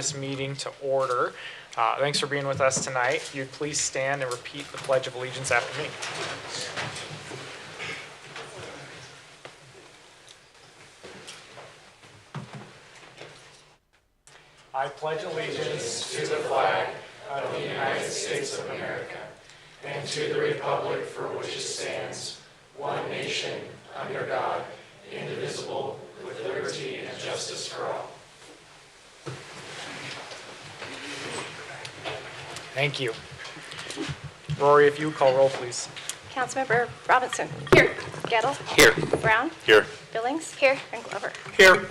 this meeting to order. Thanks for being with us tonight. If you'd please stand and repeat the Pledge of Allegiance after me. I pledge allegiance to the flag of the United States of America and to the republic for which it stands, one nation, under God, indivisible, with liberty and justice for all. Thank you. Rory, if you would call roll, please. Councilmember Robinson. Here. Gettle. Here. Brown. Here. Billings. Here. And Glover. Here.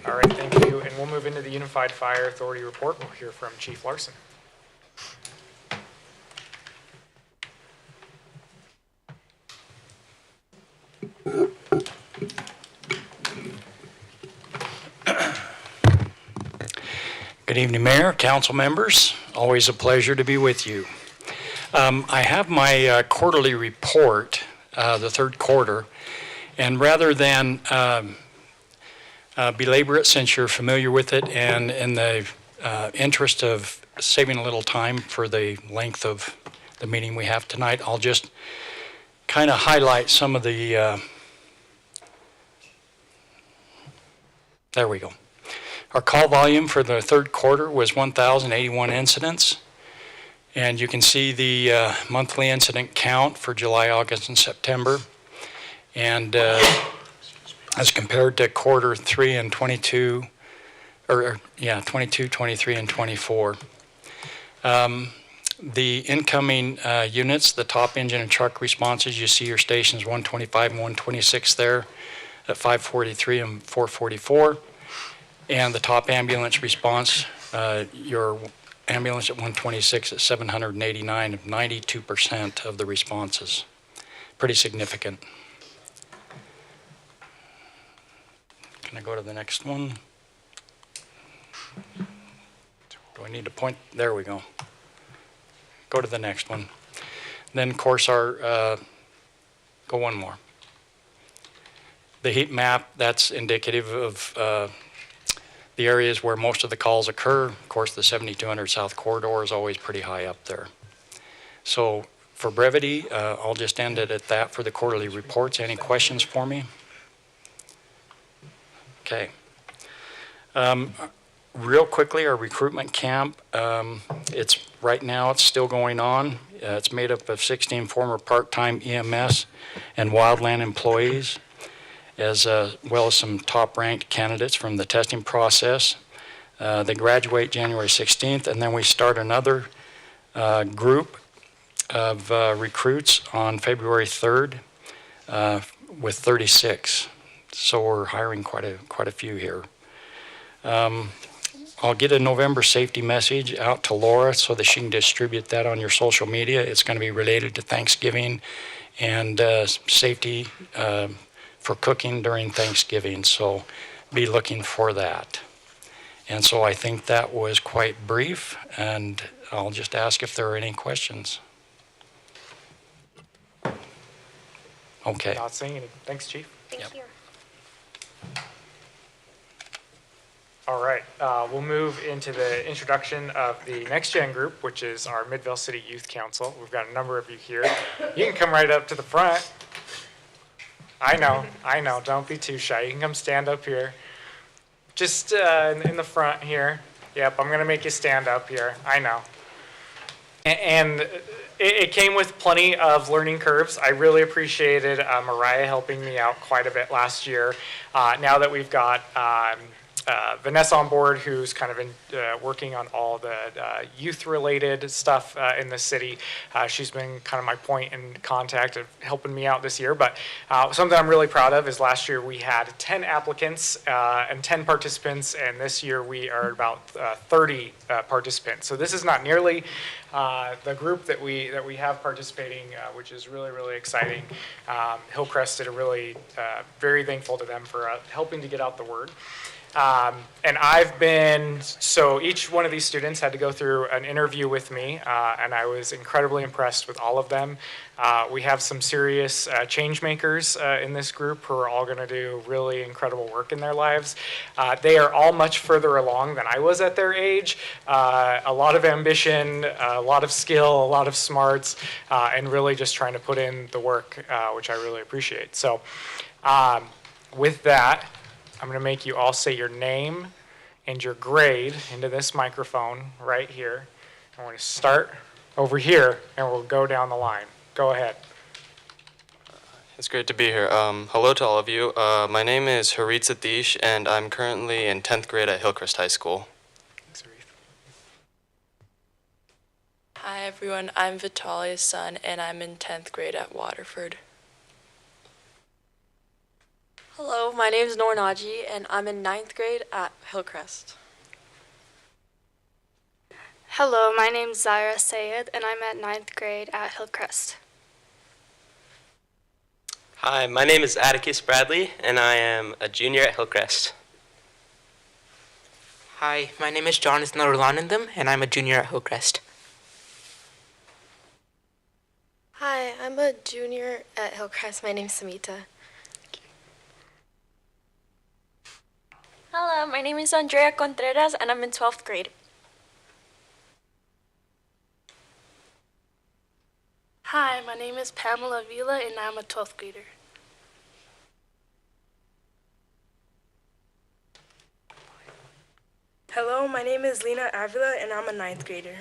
All right, thank you. And we'll move into the Unified Fire Authority report. We'll hear from Chief Larson. Good evening, Mayor, council members. Always a pleasure to be with you. I have my quarterly report, the third quarter, and rather than belabor it since you're familiar with it, and in the interest of saving a little time for the length of the meeting we have tonight, I'll just kind of highlight some of the, there we go. Our call volume for the third quarter was 1,081 incidents. And you can see the monthly incident count for July, August, and September. And as compared to quarter 3 and 22, 22, 23, and 24. The incoming units, the top engine and truck responses, you see your stations 125 and 126 there at 543 and 444. And the top ambulance response, your ambulance at 126 at 789, 92% of the responses. Pretty significant. Can I go to the next one? Do I need to point? There we go. Go to the next one. Then, of course, our, go one more. The heat map, that's indicative of the areas where most of the calls occur. Of course, the 7200 South Corridor is always pretty high up there. So for brevity, I'll just end it at that for the quarterly reports. Any questions for me? Okay. Real quickly, our recruitment camp, it's right now, it's still going on. It's made up of 16 former part-time EMS and wildland employees, as well as some top-ranked candidates from the testing process. They graduate January 16th, and then we start another group of recruits on February 3rd with 36. So we're hiring quite a few here. I'll get a November safety message out to Laura so that she can distribute that on your social media. It's going to be related to Thanksgiving and safety for cooking during Thanksgiving, so be looking for that. And so I think that was quite brief, and I'll just ask if there are any questions. Okay. Not saying anything. Thanks, Chief. Thank you. All right, we'll move into the introduction of the Next Gen group, which is our Midvale City Youth Council. We've got a number of you here. You can come right up to the front. I know, don't be too shy. You can come stand up here. Just in the front here. Yep, I'm gonna make you stand up here, I know. And it came with plenty of learning curves. I really appreciated Mariah helping me out quite a bit last year. Now that we've got Vanessa on board, who's kind of working on all the youth-related stuff in the city. She's been kind of my point in contact of helping me out this year. But something I'm really proud of is last year we had 10 applicants and 10 participants, and this year we are about 30 participants. So this is not nearly the group that we have participating, which is really, really exciting. Hillcrest did a really very thankful to them for helping to get out the word. And I've been, so each one of these students had to go through an interview with me, and I was incredibly impressed with all of them. We have some serious change makers in this group who are all going to do really incredible work in their lives. They are all much further along than I was at their age. A lot of ambition, a lot of skill, a lot of smarts, and really just trying to put in the work, which I really appreciate. So with that, I'm going to make you all say your name and your grade into this microphone right here. I'm going to start over here, and we'll go down the line. Go ahead. It's great to be here. Hello to all of you. My name is Harit Satish, and I'm currently in 10th grade at Hillcrest High School. Thanks, Harith. Hi everyone, I'm Vitalia's son and I'm in 10th grade at Waterford. Hello, my name is Noor Naji, and I'm in 9th grade at Hillcrest. Hello, my name's Zaira Sayed, and I'm at 9th grade at Hillcrest. Hi, my name is Atticus Bradley, and I am a junior at Hillcrest. Hi, my name is Jonathan Orlanandam, and I'm a junior at Hillcrest. Hi, I'm a junior at Hillcrest. My name's Samita. Hello, my name is Andrea Contreras and I'm in 12th grade. Hi, my name is Pamela Vila, and I'm a 12th grader. Hello, my name is Lena Avila, and I'm a 9th grader.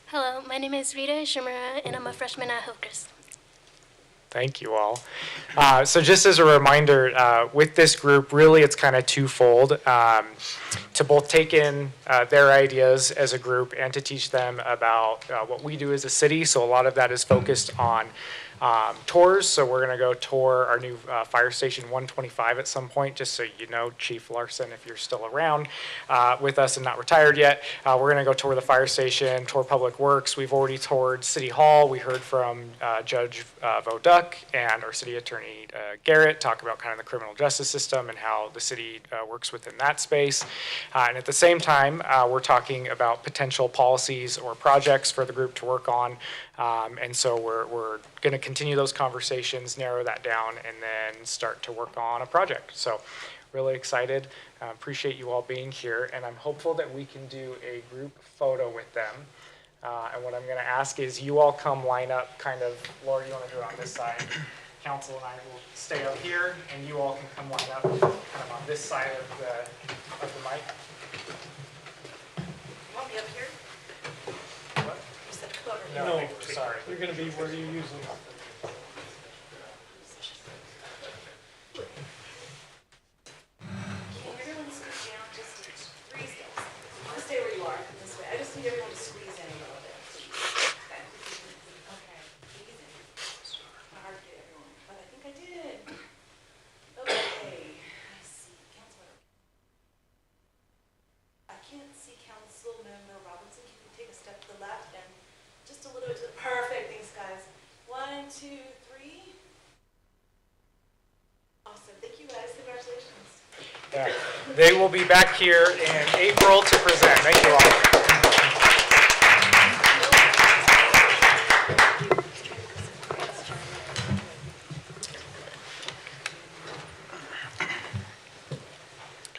Hello, my name is Rita Shimura, and I'm a freshman at Hillcrest. Thank you all. So just as a reminder, with this group, really it's kind of twofold. To both take in their ideas as a group and to teach them about what we do as a city. So a lot of that is focused on tours. So we're going to go tour our new fire station 125 at some point, just so you know, Chief Larson, if you're still around with us and not retired yet. We're going to go tour the fire station, tour Public Works. We've already toured City Hall. We heard from Judge Voduck and our City Attorney Garrett talk about kind of the criminal justice system and how the city works within that space. And at the same time, we're talking about potential policies or projects for the group to work on. And so we're going to continue those conversations, narrow that down, and then start to work on a project. So really excited. Appreciate you all being here. And I'm hopeful that we can do a group photo with them. And what I'm going to ask is you all come line up kind of, Laura, you want to do it on this side. Council and I will stay up here, and you all can come line up kind of on this side of the mic. You want me up here? What? You said come over here. No, sorry. You're going to be where you usually are. Can everyone squeeze down just 3 steps? I'll stay where you are this way. I just need everyone to squeeze in a little bit. Okay. Okay. Easy. Hard to get everyone, but I think I did. Okay. I see. I can't see Councilmember Robinson. Can you take a step to the left and just a little bit to the perfect. Thanks, guys. 1, 2, 3. Awesome. Thank you, guys. Congratulations. Yeah. They will be back here in April to present. Thank you all.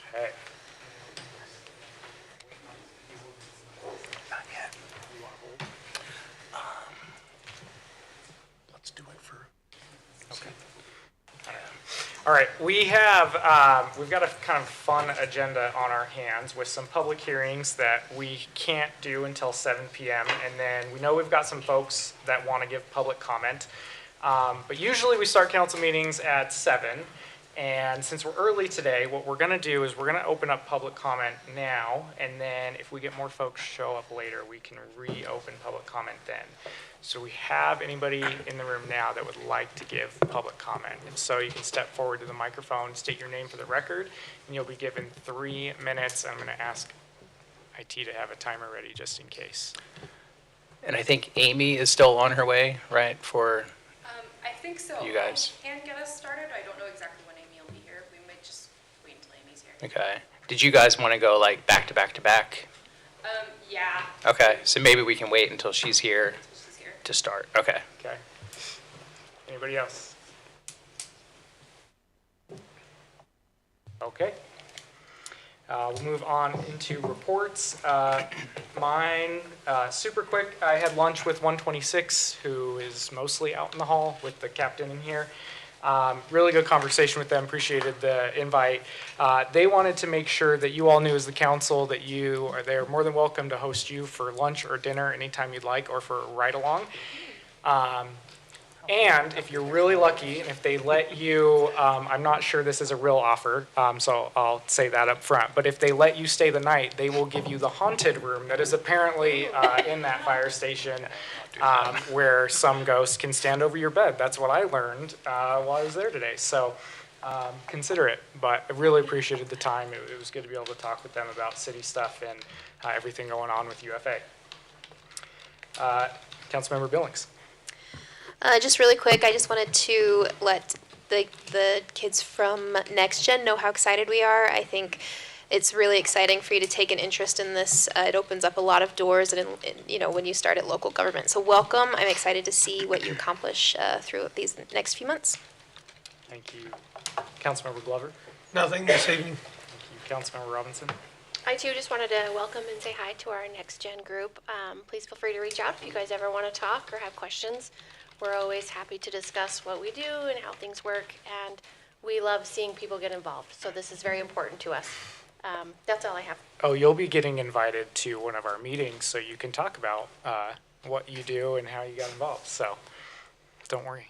Okay. Let's do it for. Okay. All right, we've got a kind of fun agenda on our hands with some public hearings that we can't do until 7 p.m. And then we know we've got some folks that want to give public comment. But usually we start council meetings at 7. And since we're early today, what we're going to do is we're going to open up public comment now. And then if we get more folks show up later, we can reopen public comment then. So we have anybody in the room now that would like to give public comment. If so, you can step forward to the microphone, state your name for the record, and you'll be given 3 minutes. I'm going to ask IT to have a timer ready just in case. And I think Amy is still on her way, right, for I think so. you guys. I can get us started. I don't know exactly when Okay. Did you guys want to go like back to back to back? Yeah. Okay, so maybe we can wait until she's here She's here. to start. Okay. Okay. Anybody else? Okay. We'll move on into reports. Mine, super quick, I had lunch with 126, who is mostly out in the hall with the captain in here. Really good conversation with them, appreciated the invite. They wanted to make sure that you all knew as the council that they're more than welcome to host you for lunch or dinner anytime you'd like, or for a ride-along. And if you're really lucky, and if they let you, I'm not sure this is a real offer, so I'll say that up front, but if they let you stay the night, they will give you the haunted room that is apparently in that fire station, where some ghosts can stand over your bed. That's what I learned while I was there today. So consider it, but I really appreciated the time. It was good to be able to talk with them about city stuff and everything going on with UFA. Councilmember Billings. Just really quick, I just wanted to let the kids from Next Gen know how excited we are. I think it's really exciting for you to take an interest in this. It opens up a lot of doors, and when you start at local government. So welcome. I'm excited to see what you accomplish through these next few months. Thank you. Councilmember Glover. Nothing this evening. Thank you. Councilmember Robinson. I too just wanted to welcome and say hi to our Next Gen group. Please feel free to reach out if you guys ever want to talk or have questions. We're always happy to discuss what we do and how things work, and we love seeing people get involved. So this is very important to us. That's all I have. Oh, you'll be getting invited to one of our meetings, so you can talk about what you do and how you got involved. So don't worry.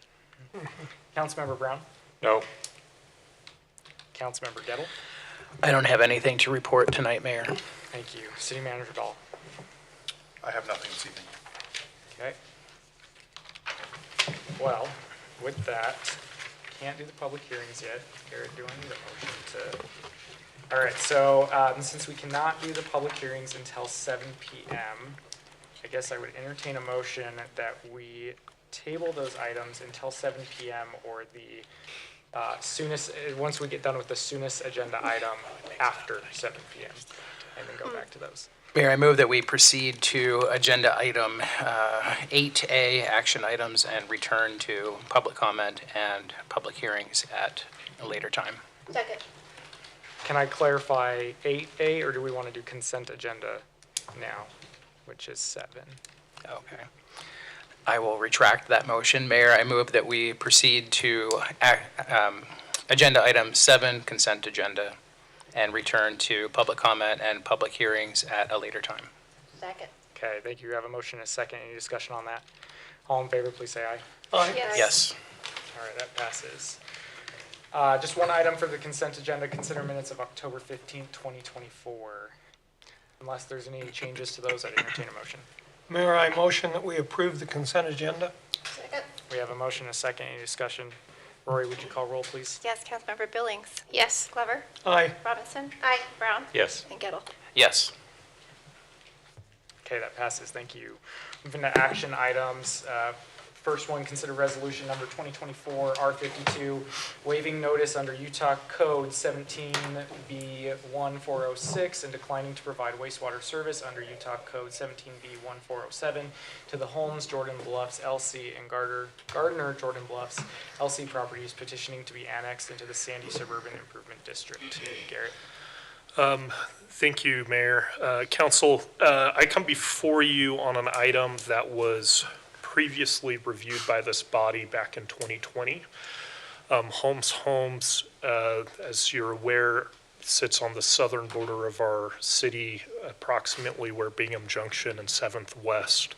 Councilmember Brown. No. Councilmember Gettle. I don't have anything to report tonight, Mayor. Thank you. City Manager Dahl. I have nothing this evening. Okay. Well, with that, can't do the public hearings yet. Garrett, do I need a motion to? All right, so since we cannot do the public hearings until 7 p.m., I guess I would entertain a motion that we table those items until 7 p.m. or the soonest, once we get done with the soonest agenda item after 7 p.m. and then go back to those. Mayor, I move that we proceed to agenda item 8A, action items, and return to public comment and public hearings at a later time. Second. Can I clarify 8A, or do we want to do consent agenda now, which is 7? Okay. I will retract that motion. Mayor, I move that we proceed to agenda item 7, consent agenda, and return to public comment and public hearings at a later time. Second. Okay, thank you. We have a motion and a second. Any discussion on that? All in favor, please say aye. Aye. Yes. All right, that passes. Just one item for the consent agenda, consider minutes of October 15th, 2024. Unless there's any changes to those, I'd entertain a motion. Mayor, I motion that we approve the consent agenda. Second. We have a motion and a second. Any discussion? Rory, would you call roll, please? Yes, Councilmember Billings. Yes. Glover. Aye. Robinson. Aye. Brown. Yes. And Gettle. Yes. Okay, that passes. Thank you. Moving to action items. First one, consider resolution number 2024 R52, waiving notice under Utah Code 17B1406 and declining to provide wastewater service under Utah Code 17B1407 to the Holmes Jordan Bluffs LC and Gardner Jordan Bluffs LC properties petitioning to be annexed into the Sandy Suburban Improvement District. Garrett. Thank you, Mayor. Council, I come before you on an item that was previously reviewed by this body back in 2020. Homes, as you're aware, sits on the southern border of our city, approximately where Bingham Junction and 7th West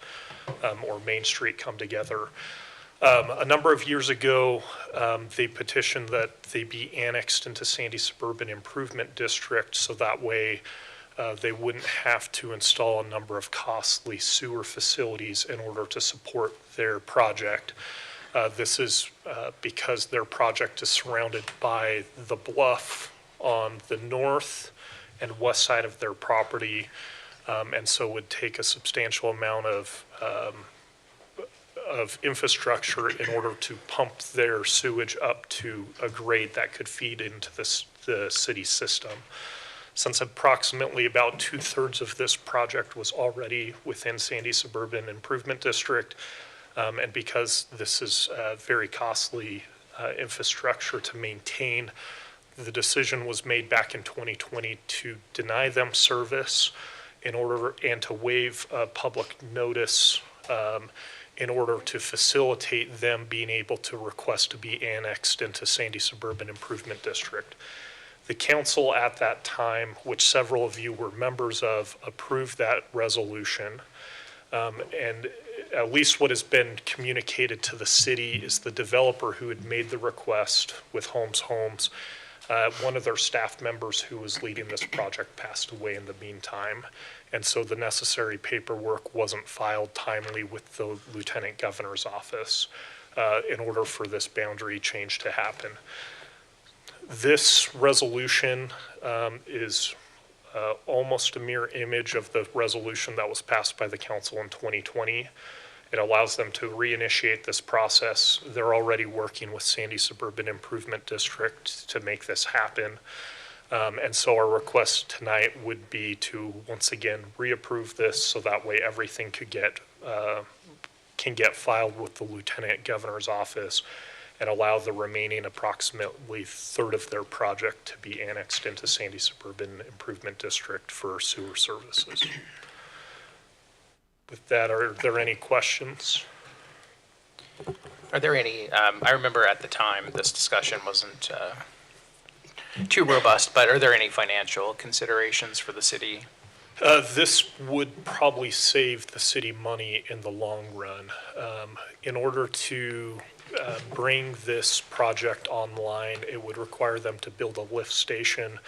or Main Street come together. A number of years ago, they petitioned that they be annexed into Sandy Suburban Improvement District so that way they wouldn't have to install a number of costly sewer facilities in order to support their project. This is because their project is surrounded by the bluff on the north and west side of their property, and so would take a substantial amount of infrastructure in order to pump their sewage up to a grade that could feed into this the city system. Since approximately about 2/3 of this project was already within Sandy Suburban Improvement District, and because this is very costly infrastructure to maintain, the decision was made back in 2020 to deny them service in order and to waive public notice in order to facilitate them being able to request to be annexed into Sandy Suburban Improvement District. The council at that time, which several of you were members of, approved that resolution. And at least what has been communicated to the city is the developer who had made the request with Holmes Homes, one of their staff members who was leading this project passed away in the meantime. And so the necessary paperwork wasn't filed timely with the Lieutenant Governor's office in order for this boundary change to happen. This resolution is almost a mirror image of the resolution that was passed by the council in 2020. It allows them to reinitiate this process. They're already working with Sandy Suburban Improvement District to make this happen. And so our request tonight would be to once again reapprove this so that way everything can get filed with the Lieutenant Governor's office and allow the remaining approximately third of their project to be annexed into Sandy Suburban Improvement District for sewer services. With that, are there any questions? Are there any, I remember at the time this discussion wasn't too robust, but are there any financial considerations for the city? This would probably save the city money in the long run. In order to bring this project online, it would require them to build a lift station,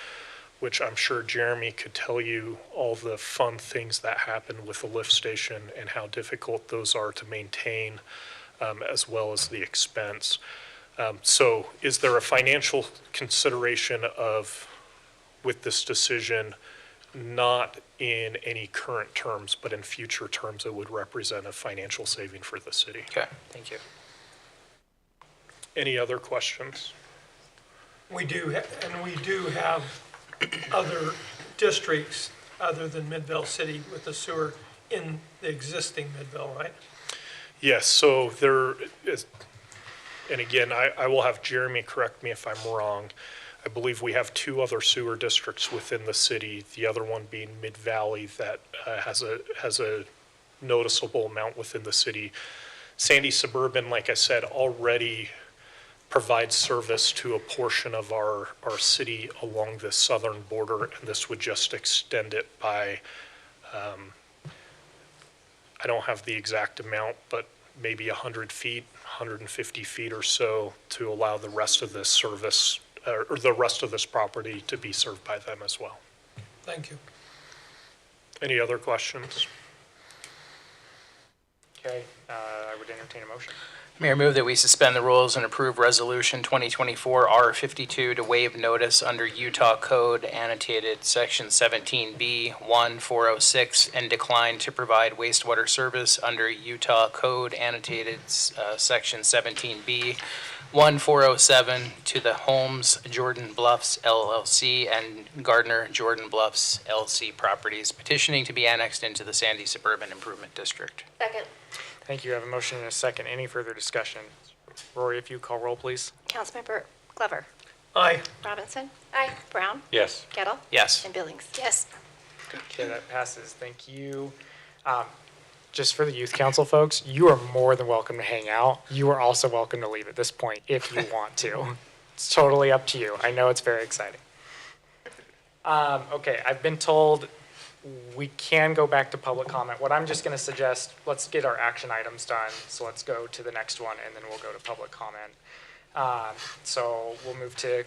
which I'm sure Jeremy could tell you all the fun things that happen with the lift station and how difficult those are to maintain, as well as the expense. So is there a financial consideration with this decision? Not in any current terms, but in future terms, it would represent a financial saving for the city. Okay, thank you. Any other questions? We do have other districts other than Midvale City with the sewer in the existing Midvale, right? Yes, so there is, and again, I will have Jeremy correct me if I'm wrong. I believe we have two other sewer districts within the city, the other one being Midvale that has a noticeable amount within the city. Sandy Suburban, like I said, already provides service to a portion of our city along the southern border, and this would just extend it by, I don't have the exact amount, but maybe 100 feet, 150 feet or so to allow the rest of this service, or the rest of this property to be served by them as well. Thank you. Any other questions? Okay, I would entertain a motion. Mayor, move that we suspend the rules and approve Resolution 2024 R52 to waive notice under Utah Code annotated Section 17B 1406 and decline to provide wastewater service under Utah Code annotated Section 17B 1407 to the Holmes Jordan Bluffs LLC and Gardner Jordan Bluffs LC properties petitioning to be annexed into the Sandy Suburban Improvement District. Second. Thank you. I have a motion and a second. Any further discussion? Rory, if you call roll, please. Councilmember Glover. Aye. Robinson. Aye. Brown. Yes. Kettle. Yes. And Billings. Yes. Okay, that passes. Thank you. Just for the youth council folks, you are more than welcome to hang out. You are also welcome to leave at this point if you want to. It's totally up to you. I know it's very exciting. Okay, I've been told we can go back to public comment. What I'm just going to suggest, let's get our action items done. So let's go to the next one, and then we'll go to public comment. So we'll move to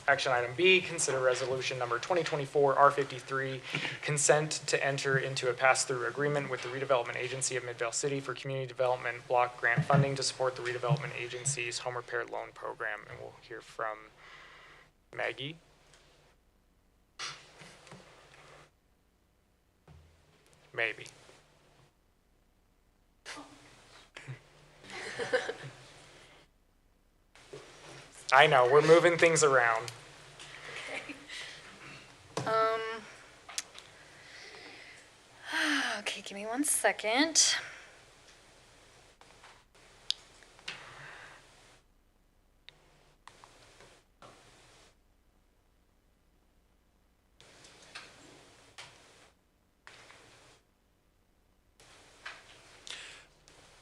action item B, consider resolution number 2024 R53, consent to enter into a pass-through agreement with the redevelopment agency of Midvale City for community development block grant funding to support the redevelopment agency's home repair loan program. And we'll hear from Maggie. Maybe. I know, we're moving things around. Give me 1 second.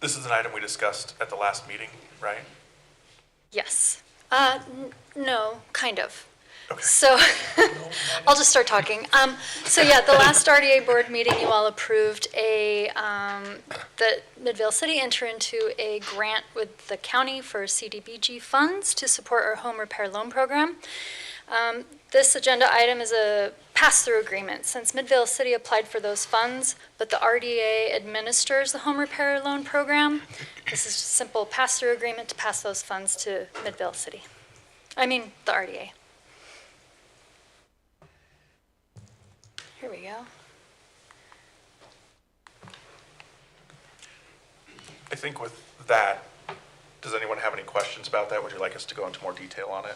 This is an item we discussed at the last meeting, right? Yes. No, kind of. So I'll just start talking. So yeah, the last RDA board meeting, you all approved that Midvale City enter into a grant with the county for CDBG funds to support our home repair loan program. This agenda item is a pass-through agreement. Since Midvale City applied for those funds, but the RDA administers the home repair loan program, this is just a simple pass-through agreement to pass those funds to Midvale City. I mean, the RDA. Here we go. I think with that, does anyone have any questions about that? Would you like us to go into more detail on it?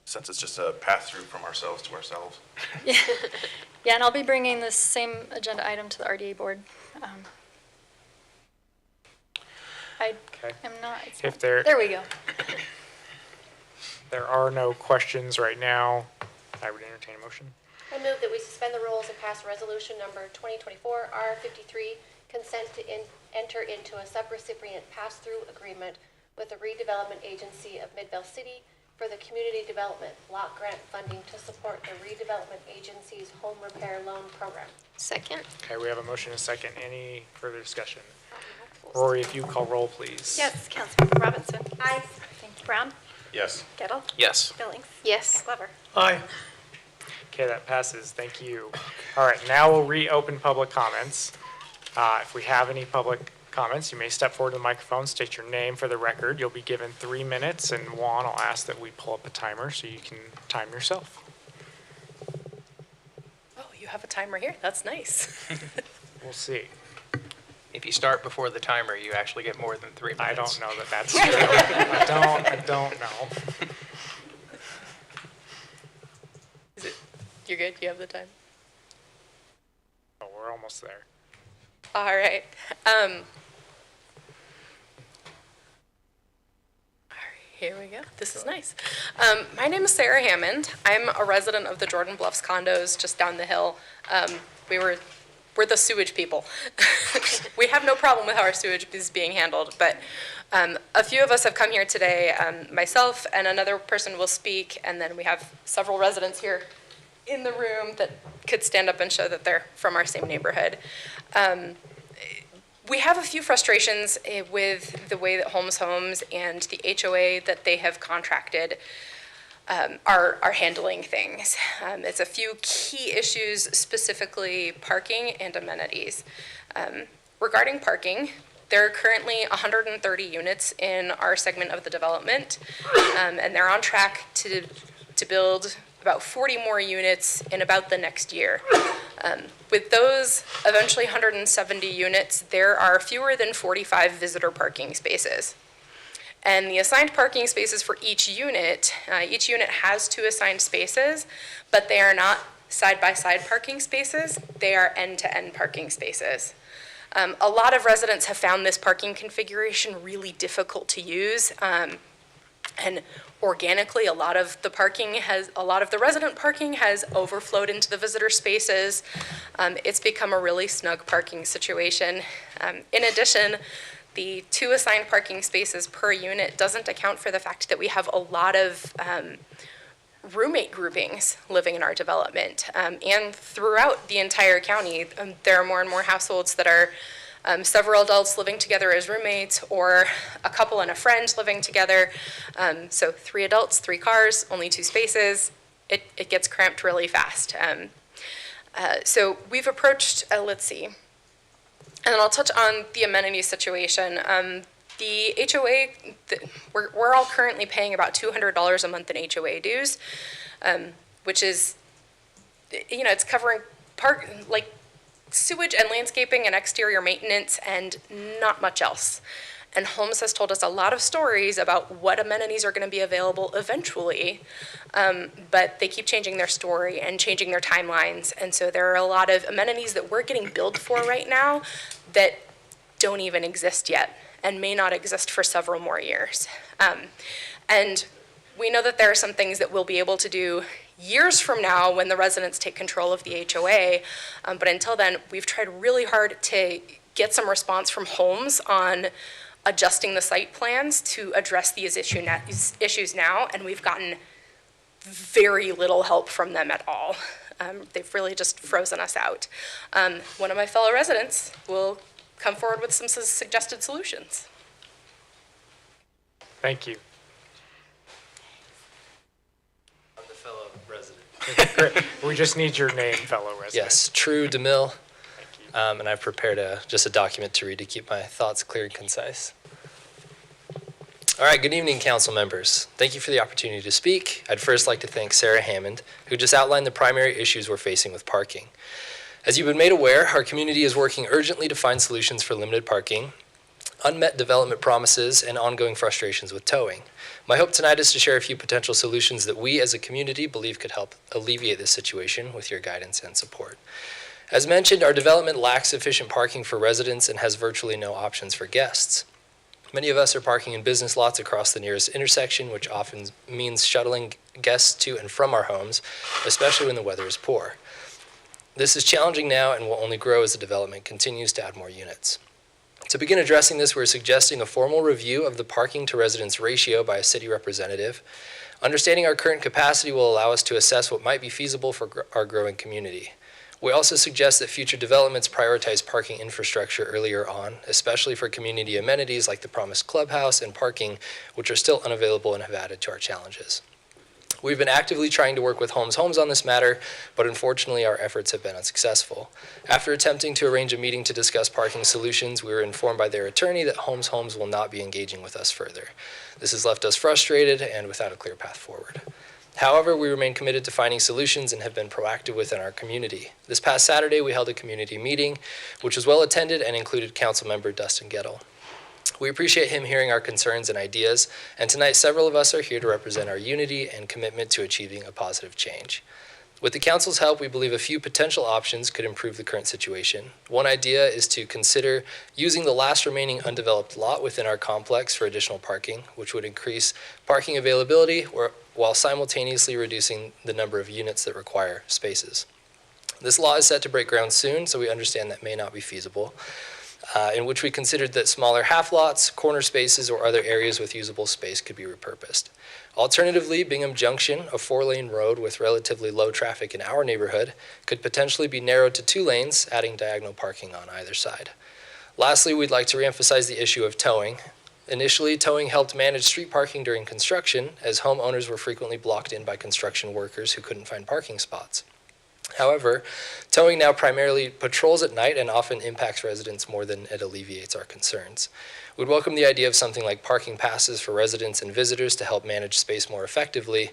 Since it's just a pass-through from ourselves to ourselves. Yeah, and I'll be bringing this same agenda item to the RDA board. I am not. If there we go. There are no questions right now, I would entertain a motion. I move that we suspend the rules and pass resolution number 2024 R53, consent to enter into a subrecipient pass-through agreement with the redevelopment agency of Midvale City for the community development block grant funding to support the redevelopment agency's home repair loan program. Second. Okay, we have a motion and a second. Any further discussion? Rory, if you call roll, please. Yes, Councilmember Robinson. Aye. Brown. Yes. Gettle. Yes. Billings. Yes. Glover. Aye. Okay, that passes. Thank you. All right, now we'll reopen public comments. If we have any public comments, you may step forward to the microphone, state your name for the record. You'll be given 3 minutes, and Juan, I'll ask that we pull up a timer so you can time yourself. Oh, you have a timer here? That's nice. We'll see. If you start before the timer, you actually get more than 3 minutes. I don't know that that's true. I don't know. You're good? You have the time? Oh, we're almost there. All right. Here we go. This is nice. My name is Sarah Hammond. I'm a resident of the Jordan Bluffs condos just down the hill. We're the sewage people. We have no problem with how our sewage is being handled, but a few of us have come here today. Myself and another person will speak, and then we have several residents here in the room that could stand up and show that they're from our same neighborhood. We have a few frustrations with the way that Holmes Homes and the HOA that they have contracted are handling things. It's a few key issues, specifically parking and amenities. Regarding parking, there are currently 130 units in our segment of the development, and they're on track to build about 40 more units in about the next year. With those eventually 170 units, there are fewer than 45 visitor parking spaces. And the assigned parking spaces for each unit has 2 assigned spaces, but they are not side-by-side parking spaces, they are end-to-end parking spaces. A lot of residents have found this parking configuration really difficult to use, and organically, a lot of the resident parking has overflowed into the visitor spaces. It's become a really snug parking situation. In addition, the 2 assigned parking spaces per unit doesn't account for the fact that we have a lot of roommate groupings living in our development. And throughout the entire county, there are more and more households that are several adults living together as roommates, or a couple and a friend living together. So 3 adults, 3 cars, only 2 spaces. It gets cramped really fast. So we've approached, let's see, and then I'll touch on the amenity situation. The HOA, we're all currently paying about $200 a month in HOA dues, which is, it's covering sewage and landscaping and exterior maintenance and not much else. And Holmes has told us a lot of stories about what amenities are going to be available eventually, but they keep changing their story and changing their timelines. And so there are a lot of amenities that we're getting billed for right now that don't even exist yet and may not exist for several more years. And we know that there are some things that we'll be able to do years from now when the residents take control of the HOA. But until then, we've tried really hard to get some response from Holmes on adjusting the site plans to address these issues now, and we've gotten very little help from them at all. They've really just frozen us out. One of my fellow residents will come forward with some suggested solutions. Thank you. I'm the fellow resident. Great. We just need your name, fellow resident. Yes, True DeMille. And I've prepared just a document to read to keep my thoughts clear and concise. All right, good evening, council members. Thank you for the opportunity to speak. I'd first like to thank Sarah Hammond, who just outlined the primary issues we're facing with parking. As you've been made aware, our community is working urgently to find solutions for limited parking, unmet development promises, and ongoing frustrations with towing. My hope tonight is to share a few potential solutions that we as a community believe could help alleviate this situation with your guidance and support. As mentioned, our development lacks sufficient parking for residents and has virtually no options for guests. Many of us are parking in business lots across the nearest intersection, which often means shuttling guests to and from our homes, especially when the weather is poor. This is challenging now and will only grow as the development continues to add more units. To begin addressing this, we're suggesting a formal review of the parking to residents ratio by a city representative. Understanding our current capacity will allow us to assess what might be feasible for our growing community. We also suggest that future developments prioritize parking infrastructure earlier on, especially for community amenities like the promised clubhouse and parking, which are still unavailable and have added to our challenges. We've been actively trying to work with Holmes on this matter, but unfortunately our efforts have been unsuccessful. After attempting to arrange a meeting to discuss parking solutions, we were informed by their attorney that Holmes will not be engaging with us further. This has left us frustrated and without a clear path forward. However, we remain committed to finding solutions and have been proactive within our community. This past Saturday, we held a community meeting, which was well attended and included Councilmember Dustin Gettle. We appreciate him hearing our concerns and ideas, and tonight several of us are here to represent our unity and commitment to achieving a positive change. With the council's help, we believe a few potential options could improve the current situation. One idea is to consider using the last remaining undeveloped lot within our complex for additional parking, which would increase parking availability while simultaneously reducing the number of units that require spaces. This law is set to break ground soon, so we understand that may not be feasible, in which we considered that smaller half lots, corner spaces, or other areas with usable space could be repurposed. Alternatively, Bingham Junction, a 4-lane road with relatively low traffic in our neighborhood, could potentially be narrowed to 2 lanes, adding diagonal parking on either side. Lastly, we'd like to reemphasize the issue of towing. Initially, towing helped manage street parking during construction, as homeowners were frequently blocked in by construction workers who couldn't find parking spots. However, towing now primarily patrols at night and often impacts residents more than it alleviates our concerns. We'd welcome the idea of something like parking passes for residents and visitors to help manage space more effectively,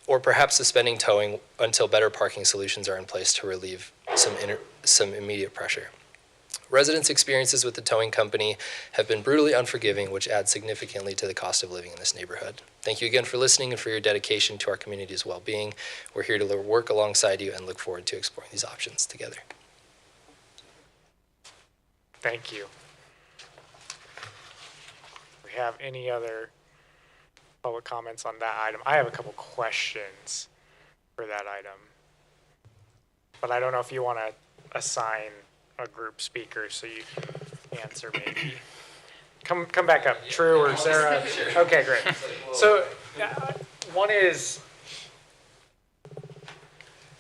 or perhaps suspending towing until better parking solutions are in place to relieve some immediate pressure. Residents' experiences with the towing company have been brutally unforgiving, which adds significantly to the cost of living in this neighborhood. Thank you again for listening and for your dedication to our community's well-being. We're here to work alongside you and look forward to exploring these options together. Thank you. Do we have any other public comments on that item? I have a couple questions for that item, but I don't know if you want to assign a group speaker so you can answer maybe. Come back up, True or Sarah. Okay, great. So one is,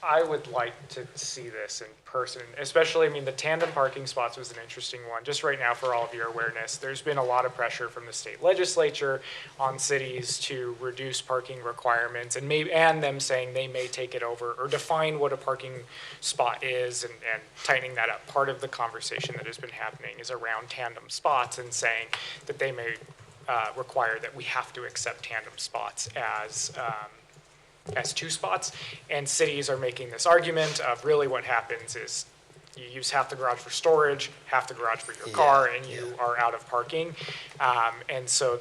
I would like to see this in person, especially, I mean, the tandem parking spots was an interesting one. Just right now, for all of your awareness, there's been a lot of pressure from the state legislature on cities to reduce parking requirements, and them saying they may take it over or define what a parking spot is and tightening that up. Part of the conversation that has been happening is around tandem spots and saying that they may require that we have to accept tandem spots as 2 spots, and cities are making this argument of really what happens is you use half the garage for storage, half the garage for your car, and you are out of parking. And so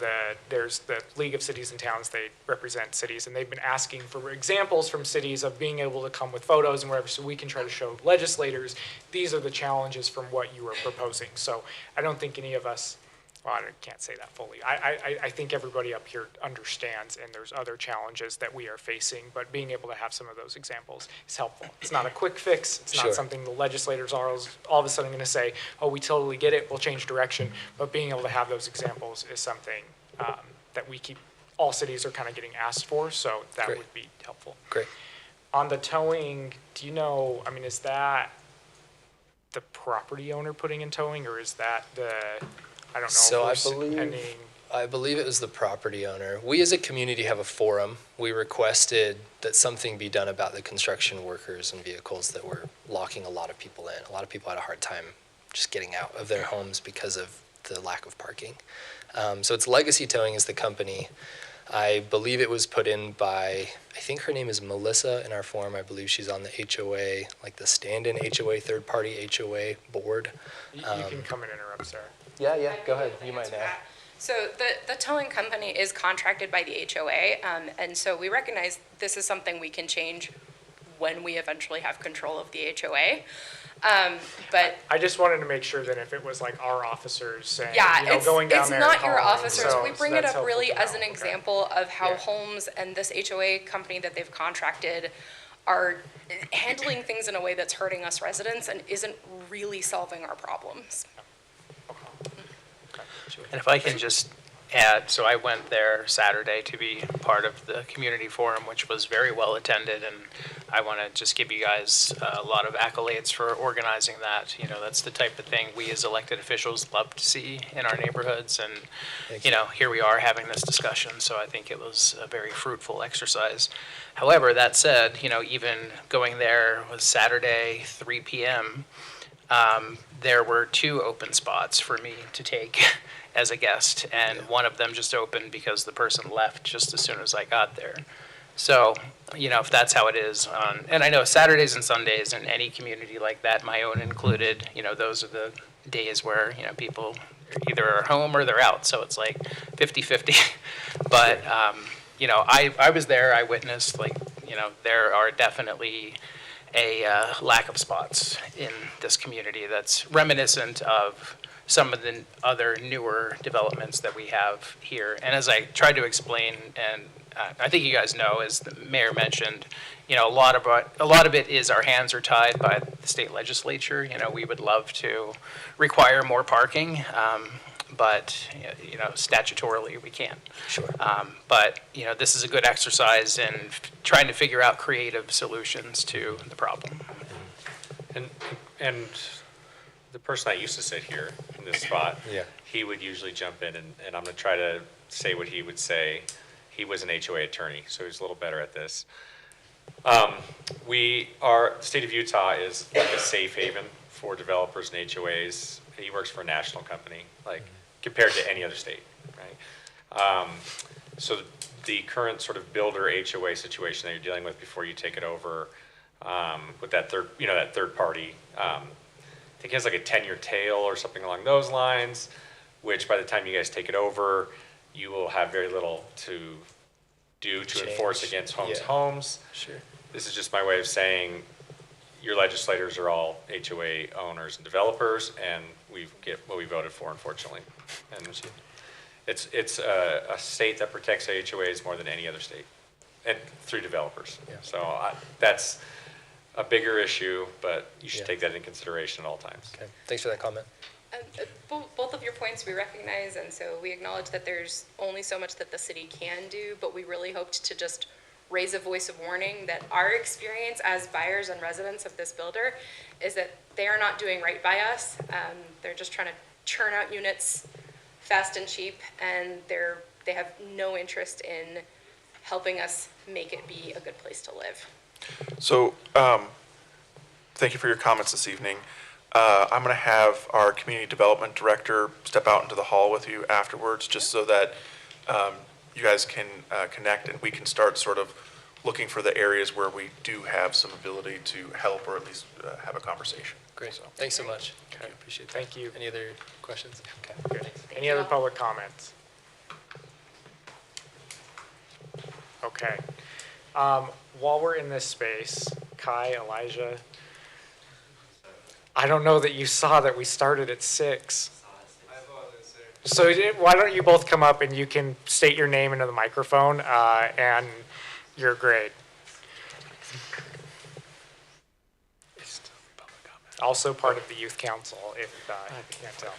there's the League of Cities and Towns, they represent cities, and they've been asking for examples from cities of being able to come with photos and whatever, so we can try to show legislators, these are the challenges from what you are proposing. So I don't think any of us, well, I can't say that fully. I think everybody up here understands, and there's other challenges that we are facing, but being able to have some of those examples is helpful. It's not a quick fix. It's not something the legislators are all of a sudden going to say, oh, we totally get it, we'll change direction. But being able to have those examples is something that we keep, all cities are kind of getting asked for, so that would be helpful. Great. On the towing, do you know, I mean, is that the property owner putting in towing, or is that the, I don't know. So I believe it was the property owner. We as a community have a forum. We requested that something be done about the construction workers and vehicles that were locking a lot of people in. A lot of people had a hard time just getting out of their homes because of the lack of parking. So it's Legacy Towing is the company. I believe it was put in by, I think her name is Melissa in our forum. I believe she's on the HOA, like the stand-in HOA, third-party HOA board. You can come and interrupt, Sarah. Yeah, go ahead. You might know. So the towing company is contracted by the HOA, and so we recognize this is something we can change when we eventually have control of the HOA. But I just wanted to make sure that if it was like our officers saying, going down there. It's not your officers. So we bring it that's up really helpful to as an know. example of how homes and this HOA company that they've contracted are handling things in a way that's hurting us residents and isn't really solving our problems. And if I can just add, so I went there Saturday to be part of the community forum, which was very well attended, and I want to just give you guys a lot of accolades for organizing that. You know, that's the type of thing we as elected officials love to see in our neighborhoods, and you know, here we are having this discussion, so I think it was a very fruitful exercise. However, that said, you know, even going there was Saturday, 3 p.m., there were 2 open spots for me to take as a guest, and one of them just opened because the person left just as soon as I got there. So, you know, if that's how it is on, and I know Saturdays and Sundays in any community like that, my own included, you know, those are the days where, you know, people either are home or they're out, so it's like 50-50. But, you know, I was there, I witnessed, like, you know, there are definitely a lack of spots in this community that's reminiscent of some of the other newer developments that we have here. And as I tried to explain, and I think you guys know, as the mayor mentioned, you know, a lot of it is our hands are tied by the state legislature. You know, we would love to require more parking, but you know, statutorily we can't. Sure. But you know, this is a good exercise in trying to figure out creative solutions to the problem. And the person that used to sit here in this spot, he would usually jump in, and I'm going to try to say what he would say. He was an HOA attorney, so he's a little better at this. The state of Utah is like a safe haven for developers and HOAs. He works for a national company, like compared to any other state, right? So the current sort of builder HOA situation that you're dealing with before you take it over, with that third party, I think it has like a 10-year tail or something along those lines, which by the time you guys take it over, you will have very little to do to enforce against homes. Sure. This is just my way of saying your legislators are all HOA owners and developers, and we get what we voted for, unfortunately. And it's a state that protects HOAs more than any other state, and through developers. So that's a bigger issue, but you should take that into consideration at all times. Okay, thanks for that comment. Both of your points we recognize, and so we acknowledge that there's only so much that the city can do, but we really hoped to just raise a voice of warning that our experience as buyers and residents of this builder is that they are not doing right by us. They're just trying to churn out units fast and cheap, and they have no interest in helping us make it be a good place to live. So, thank you for your comments this evening. I'm going to have our community development director step out into the hall with you afterwards, just so that you guys can connect and we can start sort of looking for the areas where we do have some ability to help or at least have a conversation. Great. Thanks so much. I appreciate that. Thank you. Any other questions? Okay. Good. Any other public comments? Okay. While we're in this space, Kai, Elijah, I don't know that you saw that we started at 6. So why don't you both come up and you can state your name into the microphone and your grade. Also part of the youth council, if you can't tell.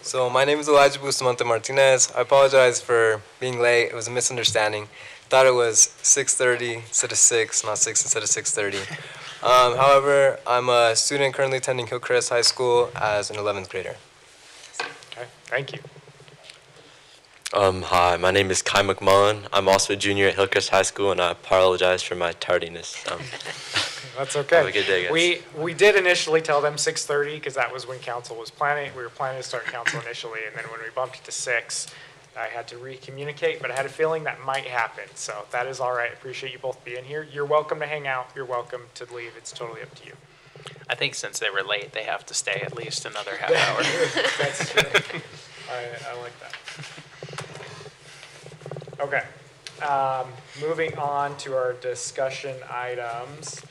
So my name is Elijah Bustamante Martinez. I apologize for being late. It was a misunderstanding. Thought it was 6:30 instead of 6, not 6 instead of 6:30. However, I'm a student currently attending Hillcrest High School as an 11th grader. Okay, thank you. Hi, my name is Kai McMullen. I'm also a junior at Hillcrest High School, and I apologize for my tardiness. That's okay. Have a good day, guys. We did initially tell them 6:30 because that was when council was planning. We were planning to start council initially, and then when we bumped it to 6, I had to re-communicate, but I had a feeling that might happen. So that is all right. Appreciate you both being here. You're welcome to hang out. You're welcome to leave. It's totally up to you. I think since they were late, they have to stay at least another half hour. That's true. I like that. Okay. Moving on to our discussion items.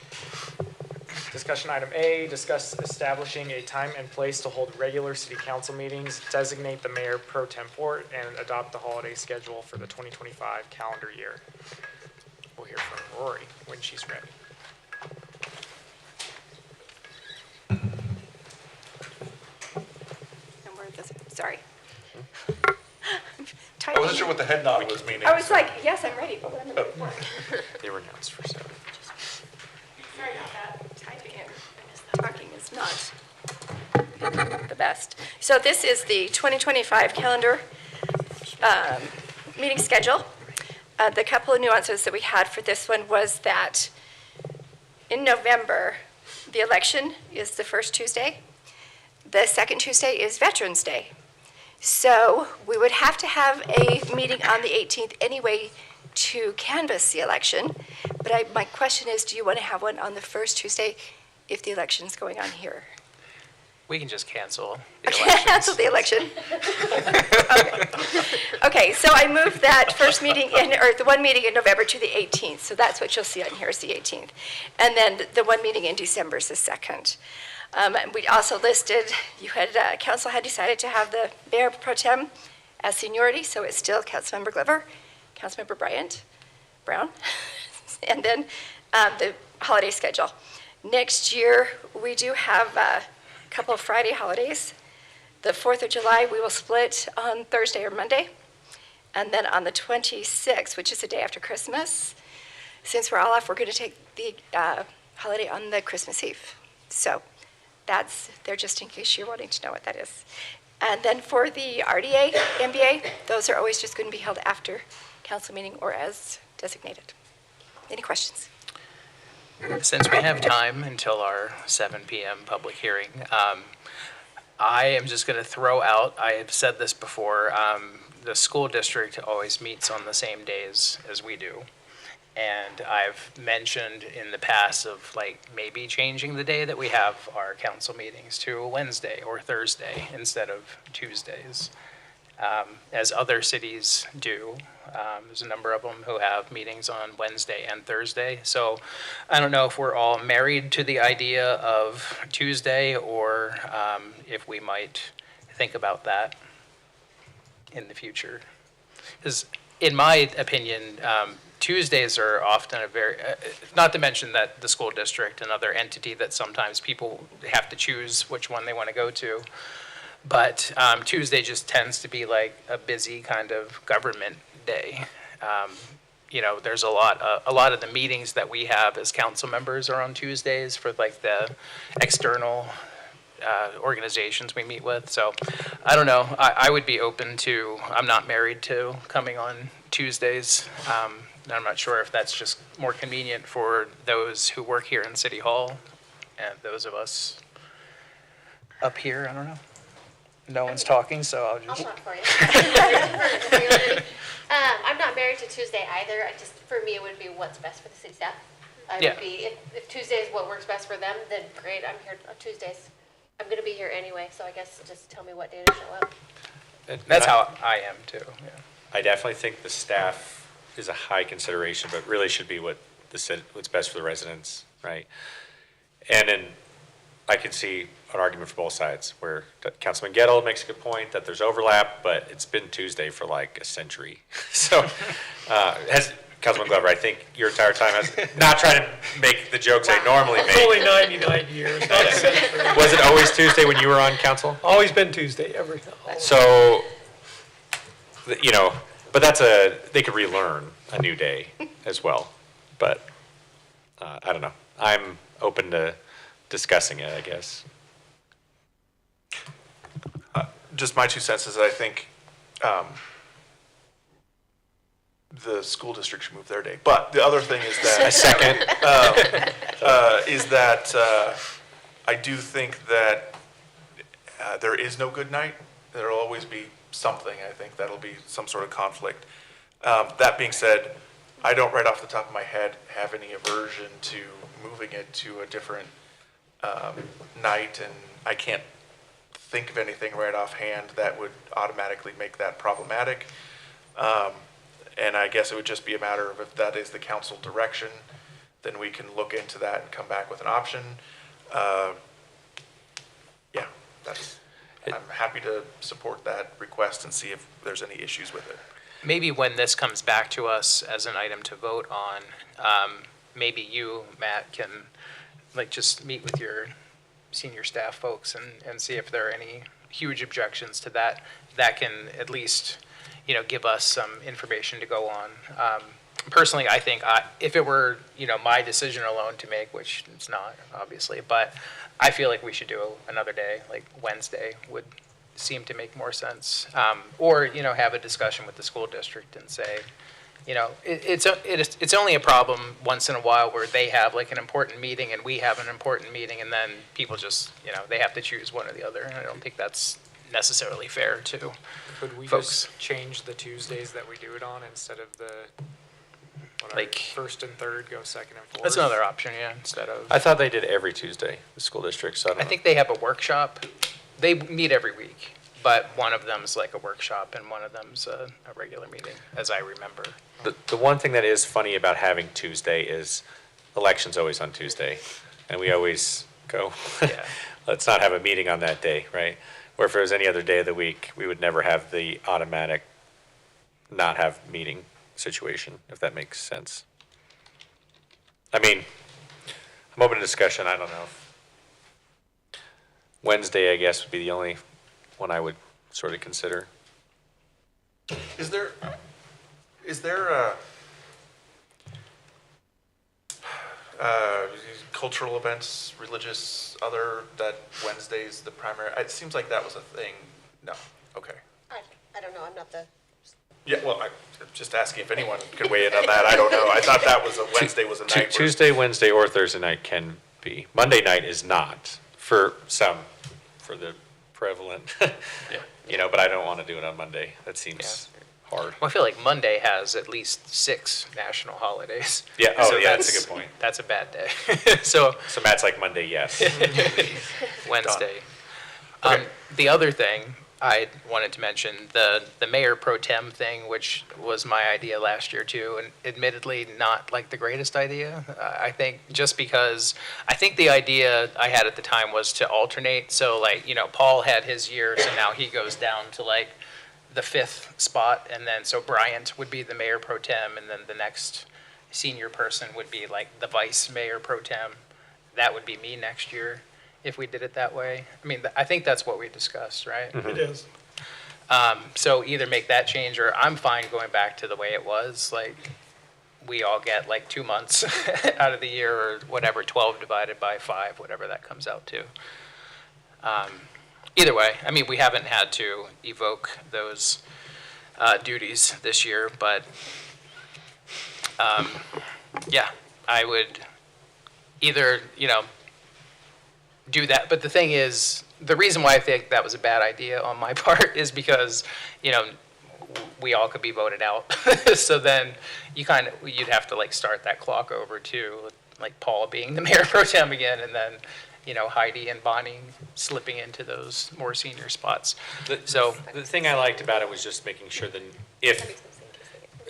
Discussion item A, discuss establishing a time and place to hold regular city council meetings, designate the mayor pro tempore, and adopt the holiday schedule for the 2025 calendar year. We'll hear from Rory when she's ready. Sorry. I wasn't sure what the head nod was meaning. I was like, yes, I'm ready, but what am I ready for? They were announced for 7. Sorry about that. Talking is not the best. So this is the 2025 calendar meeting schedule. The couple of nuances that we had for this one was that in November, the election is the first Tuesday. The second Tuesday is Veterans Day. So we would have to have a meeting on the 18th anyway to canvass the election. But my question is, do you want to have one on the first Tuesday if the election's going on here? We can just cancel the elections. Cancel the election. Okay, so I moved that first meeting or the one meeting in November to the 18th. So that's what you'll see on here is the 18th. And then the one meeting in December is the 2nd. We also listed, council had decided to have the mayor pro tem as seniority, so it's still Councilmember Glover, Councilmember Brown, and then the holiday schedule. Next year, we do have a couple of Friday holidays. The 4th of July, we will split on Thursday or Monday. And then on the 26th, which is the day after Christmas, since we're all off, we're going to take the holiday on the Christmas Eve. So that's there just in case you're wanting to know what that is. And then for the RDA, MBA, those are always just going to be held after council meeting or as designated. Any questions? Since we have time until our 7 p.m. public hearing, I am just going to throw out, I have said this before, the school district always meets on the same days as we do. And I've mentioned in the past of like maybe changing the day that we have our council meetings to a Wednesday or Thursday instead of Tuesdays, as other cities do. There's a number of them who have meetings on Wednesday and Thursday. So I don't know if we're all married to the idea of Tuesday or if we might think about that in the future. Because in my opinion, Tuesdays are often a very, not to mention that the school district, another entity that sometimes people have to choose which one they want to go to. But Tuesday just tends to be like a busy kind of government day. You know, there's a lot of the meetings that we have as council members are on Tuesdays for like the external organizations we meet with. So I don't know. I would be open to, I'm not married to coming on Tuesdays. I'm not sure if that's just more convenient for those who work here in City Hall and those of us up here. I don't know. No one's talking, so I'll just. I'll talk for you. I'm not married to Tuesday either. For me, it would be what's best for the city staff. I Yeah. would be, if Tuesday is what works best for them, then great, I'm here on Tuesdays. I'm gonna be here anyway, so I guess just tell me what day to show up. That's how I am too, yeah. I definitely think the staff is a high consideration, but really should be what's best for the residents, right? And then I can see an argument for both sides, where Councilman Gettle makes a good point that there's overlap, but it's been Tuesday for like a century. So, Councilman Glover, I think your entire time has, not trying to make the jokes I normally make. It's only 99 years, not a century. Was it always Tuesday when you were on council? Always been Tuesday, every time. So, you know, but they could relearn a new day as well. But, I don't know. I'm open to discussing it, I guess. Just my 2 cents is that I think the school district should move their day. But the other thing is that A second. I do think that there is no good night. There'll always be something. I think that'll be some sort of conflict. That being said, I don't right off the top of my head have any aversion to moving it to a different night, and I can't think of anything right offhand that would automatically make that problematic. And I guess it would just be a matter of if that is the council direction, then we can look into that and come back with an option. Yeah, I'm happy to support that request and see if there's any issues with it. Maybe when this comes back to us as an item to vote on, maybe you, Matt, can like just meet with your senior staff folks and see if there are any huge objections to that. That can at least, you know, give us some information to go on. Personally, I think if it were, you know, my decision alone to make, which it's not, obviously, but I feel like we should do another day, like Wednesday would seem to make more sense. Or, you know, have a discussion with the school district and say, you know, it's only a problem once in a while where they have like an important meeting and we have an important meeting, and then people just, you know, they have to choose one or the other. And I don't think that's necessarily fair to Could we folks. just change the Tuesdays that we do it on instead of the, whatever, Like- first and third, go second and fourth? That's another option, yeah, instead of. I thought they did every Tuesday, the school district, so I don't I know. think they have a workshop. They meet every week, but one of them's like a workshop and one of them's a regular meeting, as I remember. The one thing that is funny about having Tuesday is election's always on Tuesday, and we always go, let's not have a meeting on that day, right? Where if it was any other day of the week, we would never have the automatic not have meeting situation, if that makes sense. I mean, I'm open to discussion, I don't know. Wednesday, I guess, would be the only one I would sort of consider. Is there a cultural events, religious, other, that Wednesday's the primary? It seems like that was a thing. No, okay. I don't know, I'm not the. Yeah, well, I'm just asking if anyone could weigh in on that. I don't know. I thought that was Wednesday was a night where. Tuesday, Wednesday, or Thursday night can be. Monday night is not, for some, for the prevalent. You know, but I don't want to do it on Monday. That seems hard. Well, I feel like Monday has at least 6 national holidays. Yeah, that's a good point. That's a bad day. So Matt's like Monday, yes. Wednesday. Okay. The other thing I wanted to mention, the mayor pro tem thing, which was my idea last year too, and admittedly not like the greatest idea. I think just because I think the idea I had at the time was to alternate. So like, you know, Paul had his year, so now he goes down to like the 5th spot, and then so Bryant would be the mayor pro tem, and then the next senior person would be like the vice mayor pro tem. That would be me next year if we did it that way. I mean, I think that's what we discussed, right? It is. So either make that change, or I'm fine going back to the way it was. Like, we all get like 2 months out of the year, or whatever, 12 divided by 5, whatever that comes out to. Either way, I mean, we haven't had to evoke those duties this year, but yeah, I would either, you know, do that. But the thing is, the reason why I think that was a bad idea on my part is because, you know, we all could be voted out. So then you'd have to like start that clock over too. like Paul being the mayor pro tem again, and then, Heidi and Bonnie slipping into those more senior spots. So The thing I liked about it was just making sure that if,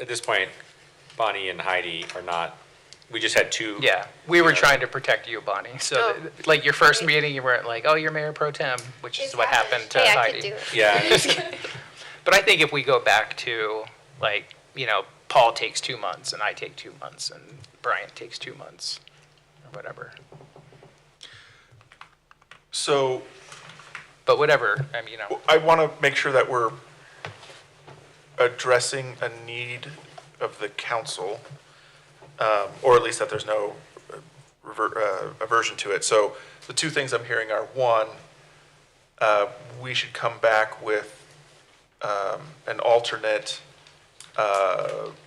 at this point, Bonnie and Heidi are not, we just had two. yeah, we were trying to protect you, Bonnie. So that, like your first meeting, you weren't like, oh, you're mayor pro tem, which is what happened to Hey, I Heidi. could do it. Yeah. But I think if we go back to like, Paul takes 2 months and I take 2 months and Brian takes 2 months or whatever. So, but whatever, I want to make sure that we're addressing a need of the council, or at least that there's no aversion to it. So the two things I'm hearing are, one, we should come back with an alternate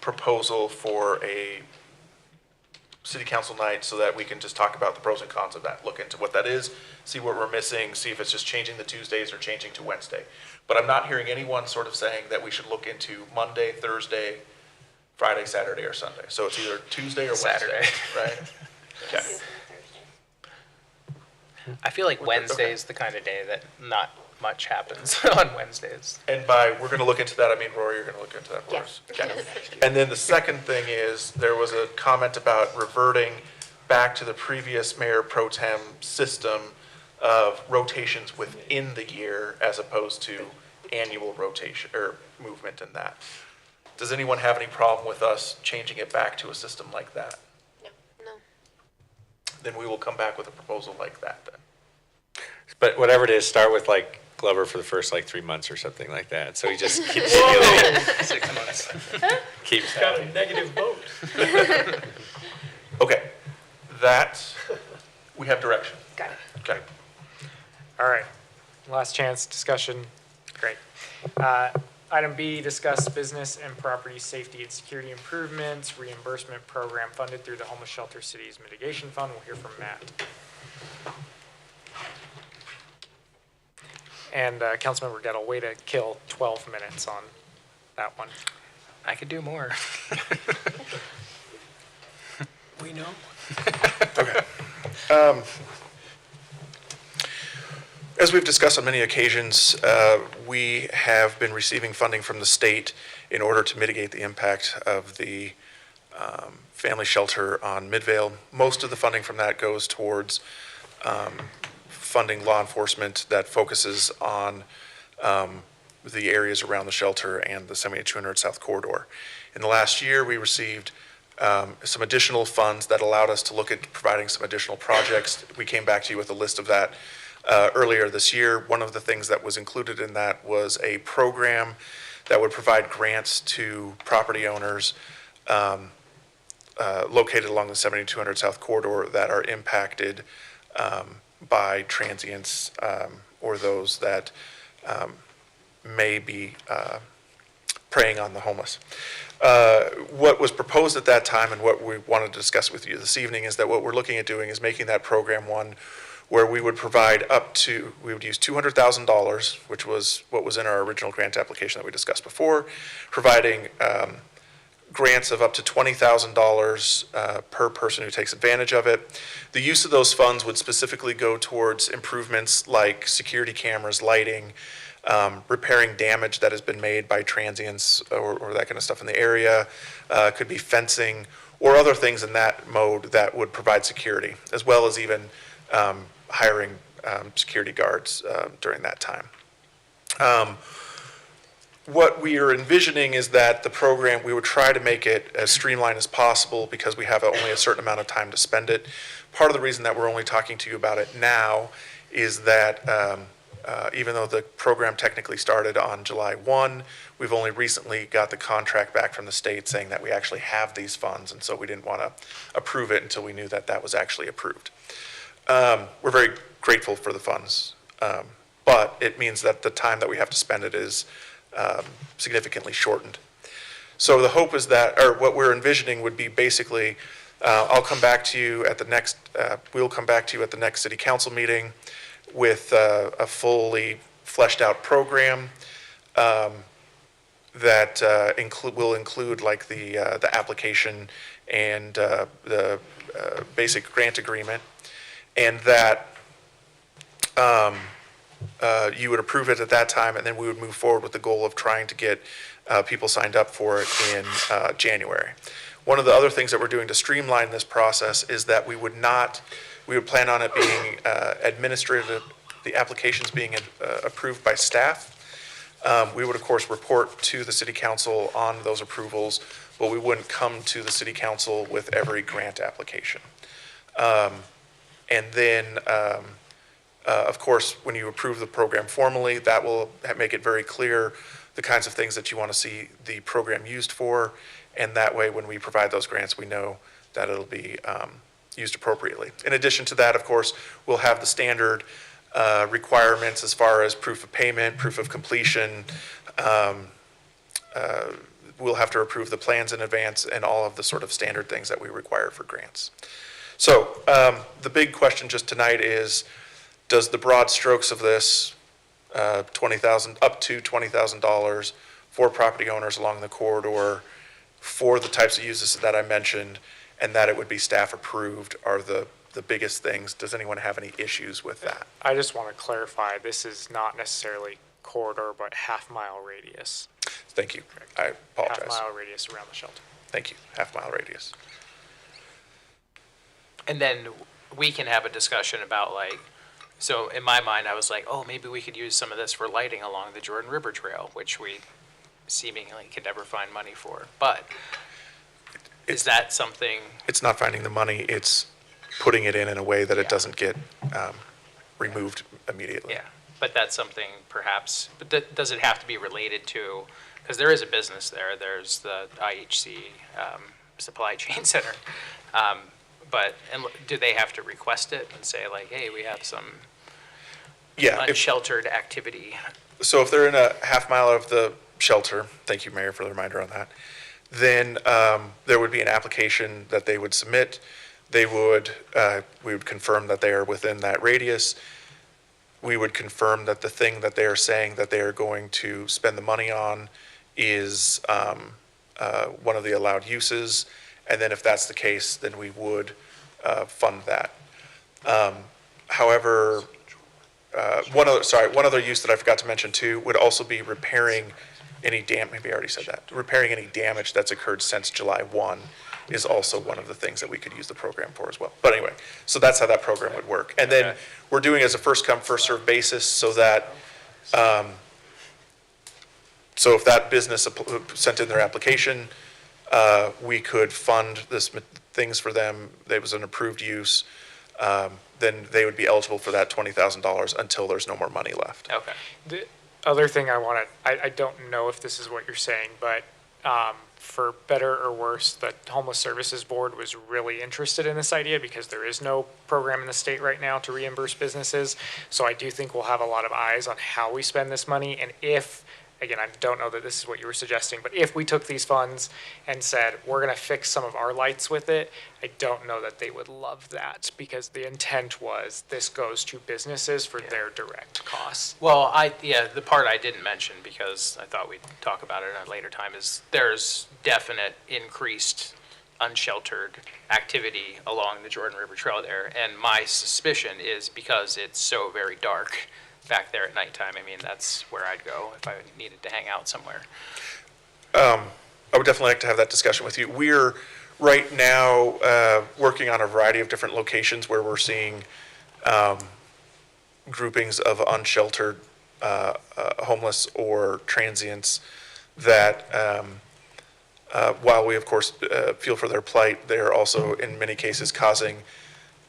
proposal for a city council night so that we can just talk about the pros and cons of that, look into what that is, see what we're missing, see if it's just changing the Tuesdays or changing to Wednesday. But I'm not hearing anyone sort of saying that we should look into Monday, Thursday, Friday, Saturday, or Sunday. So it's either Tuesday or Saturday. Wednesday, right? Okay. I feel like Wednesday is the kind of day that not much happens on Wednesdays. And we're going to look into that, I mean, Rory, you're going to look into that for us? Okay. And then the second thing is, there was a comment about reverting back to the previous mayor pro tem system of rotations within the year as opposed to annual rotation or movement in that. Does anyone have any problem with us changing it back to a system like that? No. Then we will come back with a proposal like that then. But whatever it is, start with like Glover for the first like 3 months or something like that. So he just keeps Whoa. 6 months. keeps Got a having. negative vote. Okay, that, we have direction. Got it. Okay. All right, last chance, discussion, great. Item B, discuss business and property safety and security improvements, reimbursement program funded through the Homeless Shelter Cities Mitigation Fund. We'll hear from Matt. And Councilmember Gettle, way to kill 12 minutes on that one. I could do more. We know. As we've discussed on many occasions, we have been receiving funding from the state in order to mitigate the impact of the family shelter on Midvale. Most of the funding from that goes towards funding law enforcement that focuses on the areas around the shelter and the 7200 South Corridor. In the last year, we received some additional funds that allowed us to look at providing some additional projects. We came back to you with a list of that earlier this year. One of the things that was included in that was a program that would provide grants to property owners located along the 7200 South Corridor that are impacted by transients or those that may be preying on the homeless. What was proposed at that time and what we wanted to discuss with you this evening is that what we're looking at doing is making that program one where we would provide we would use $200,000, which was what was in our original grant application that we discussed before, providing grants of up to $20,000 per person who takes advantage of it. The use of those funds would specifically go towards improvements like security cameras, lighting, repairing damage that has been made by transients or that kind of stuff in the area. Could be fencing or other things in that mode that would provide security, as well as even hiring security guards during that time. What we are envisioning is that the program, we would try to make it as streamlined as possible because we have only a certain amount of time to spend it. Part of the reason that we're only talking to you about it now is that even though the program technically started on July 1, we've only recently got the contract back from the state saying that we actually have these funds, and so we didn't want to approve it until we knew that that was actually approved. We're very grateful for the funds, but it means that the time that we have to spend it is significantly shortened. So the hope is that, or what we're envisioning would be basically, I'll come back to you at the next, we'll come back to you at the next city council meeting with a fully fleshed out program that will include like the application and the basic grant agreement, and that you would approve it at that time, and then we would move forward with the goal of trying to get people signed up for it in January. One of the other things that we're doing to streamline this process is that we would plan on it being administrative, the applications being approved by staff. We would, of course, report to the city council on those approvals, but we wouldn't come to the city council with every grant application. And then, of course, when you approve the program formally, that will make it very clear the kinds of things that you want to see the program used for. And that way, when we provide those grants, we know that it'll be used appropriately. In addition to that, of course, we'll have the standard requirements as far as proof of payment, proof of completion. We'll have to approve the plans in advance and all of the sort of standard things that we require for grants. So the big question just tonight is, does the broad strokes of this $20,000 up to $20,000 for property owners along the corridor for the types of uses that I mentioned, and that it would be staff approved, are the biggest things? Does anyone have any issues with that? I just want to clarify, this is not necessarily corridor, but half-mile radius. Thank you. I apologize. Half-mile radius around the shelter. Thank you. Half-mile radius. And then we can have a discussion about, like, so in my mind, I was like, oh, maybe we could use some of this for lighting along the Jordan River Trail, which we seemingly could never find money for. But is that something? It's not finding the money. It's putting it in a way that it doesn't get removed immediately. Yeah, but that's something perhaps, but does it have to be related to, because there is a business there, there's the IHC Supply Chain Center, but do they have to request it and say like, hey, we have some unsheltered activity? So if they're in a half mile of the shelter, thank you, Mayor, for the reminder on that, then there would be an application that they would submit. We would confirm that they are within that radius. We would confirm that the thing that they are saying that they are going to spend the money on is one of the allowed uses. And then if that's the case, then we would fund that. However, one other use that I forgot to mention too would also be repairing any maybe I already said that. Repairing any damage that's occurred since July 1 is also one of the things that we could use the program for as well. But anyway, so that's how that program would work. And then we're doing it as a first come, first served basis so that, so if that business sent in their application, we could fund things for them. There was an approved use. Then they would be eligible for that $20,000 until there's no more money left. Okay. The other thing I don't know if this is what you're saying, but for better or worse, the Homeless Services Board was really interested in this idea because there is no program in the state right now to reimburse businesses. So I do think we'll have a lot of eyes on how we spend this money. And if, again, I don't know that this is what you were suggesting, but if we took these funds and said, we're going to fix some of our lights with it, I don't know that they would love that because the intent was this goes to businesses for their direct costs. Well, the part I didn't mention because I thought we'd talk about it at a later time is there's definite increased unsheltered activity along the Jordan River Trail there. And my suspicion is because it's so very dark back there at nighttime. I mean, that's where I'd go if I needed to hang out somewhere. I would definitely like to have that discussion with you. We're right now working on a variety of different locations where we're seeing groupings of unsheltered homeless or transients that while we of course feel for their plight, they're also in many cases causing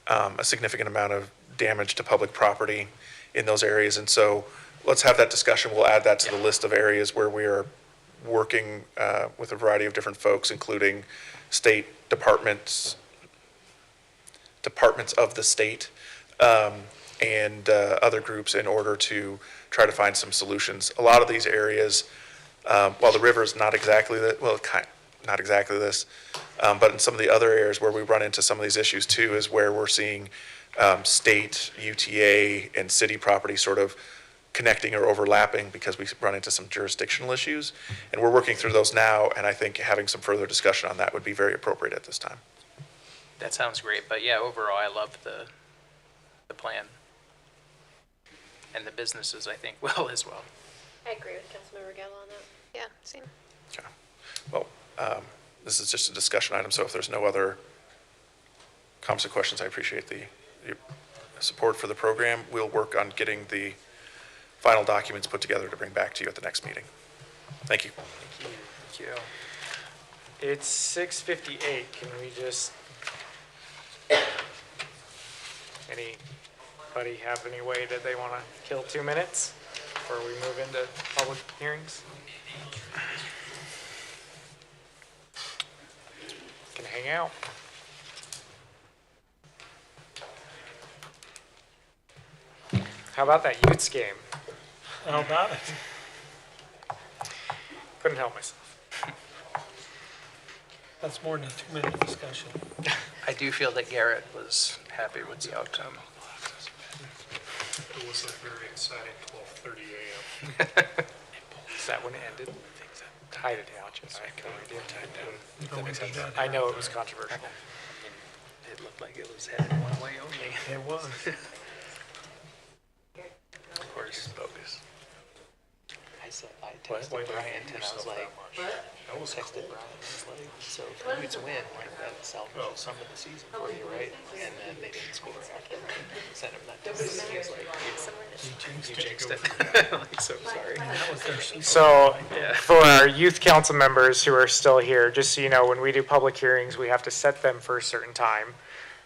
a significant amount of damage to public property in those areas. And so let's have that discussion. We'll add that to the list of areas where we are working with a variety of different folks, including state departments of the state, and other groups in order to try to find some solutions. A lot of these areas, while the river is not exactly not exactly this, but in some of the other areas where we run into some of these issues too is where we're seeing state, UTA, and city property sort of connecting or overlapping because we run into some jurisdictional issues. And we're working through those now, and I think having some further discussion on that would be very appropriate at this time. That sounds great, but yeah, overall, I love the plan. And the businesses, I think, will as well. I agree with Councilmember Gale on that. Yeah, same. Okay. Well, this is just a discussion item, so if there's no other comments or questions, I appreciate your support for the program. We'll work on getting the final documents put together to bring back to you at the next meeting. Thank you. Thank you. It's 6:58. Can we just, anybody have any way that they want to kill 2 minutes before we move into public hearings? Can hang out. How about that Utes game? How about it? Couldn't help myself. That's more than a 2-minute discussion. I do feel that Garrett was happy with the outcome. It was a very exciting 12:30 a.m. Is that when it ended? Tied it down, just I have no idea. I know it was controversial. It looked like it was headed one way only. It was. Of course, bogus. I texted Bryant and I was like, I texted Bryant and I was like, so if the Utes win, like that salvages some of the season for you, right? And then they didn't score after I sent him that text. He was like, you jinxed it. Like, so sorry. So for our youth council members who are still here, just so you know, when we do public hearings, we have to set them for a certain time.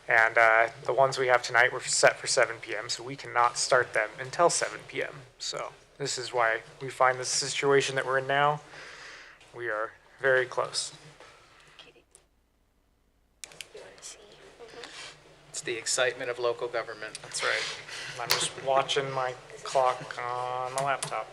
And the ones we have tonight were set for 7 p.m., so we cannot start them until 7 p.m. So this is why we find this situation that we're in now. We are very close. It's the excitement of local government. That's right. I'm just watching my clock on my laptop.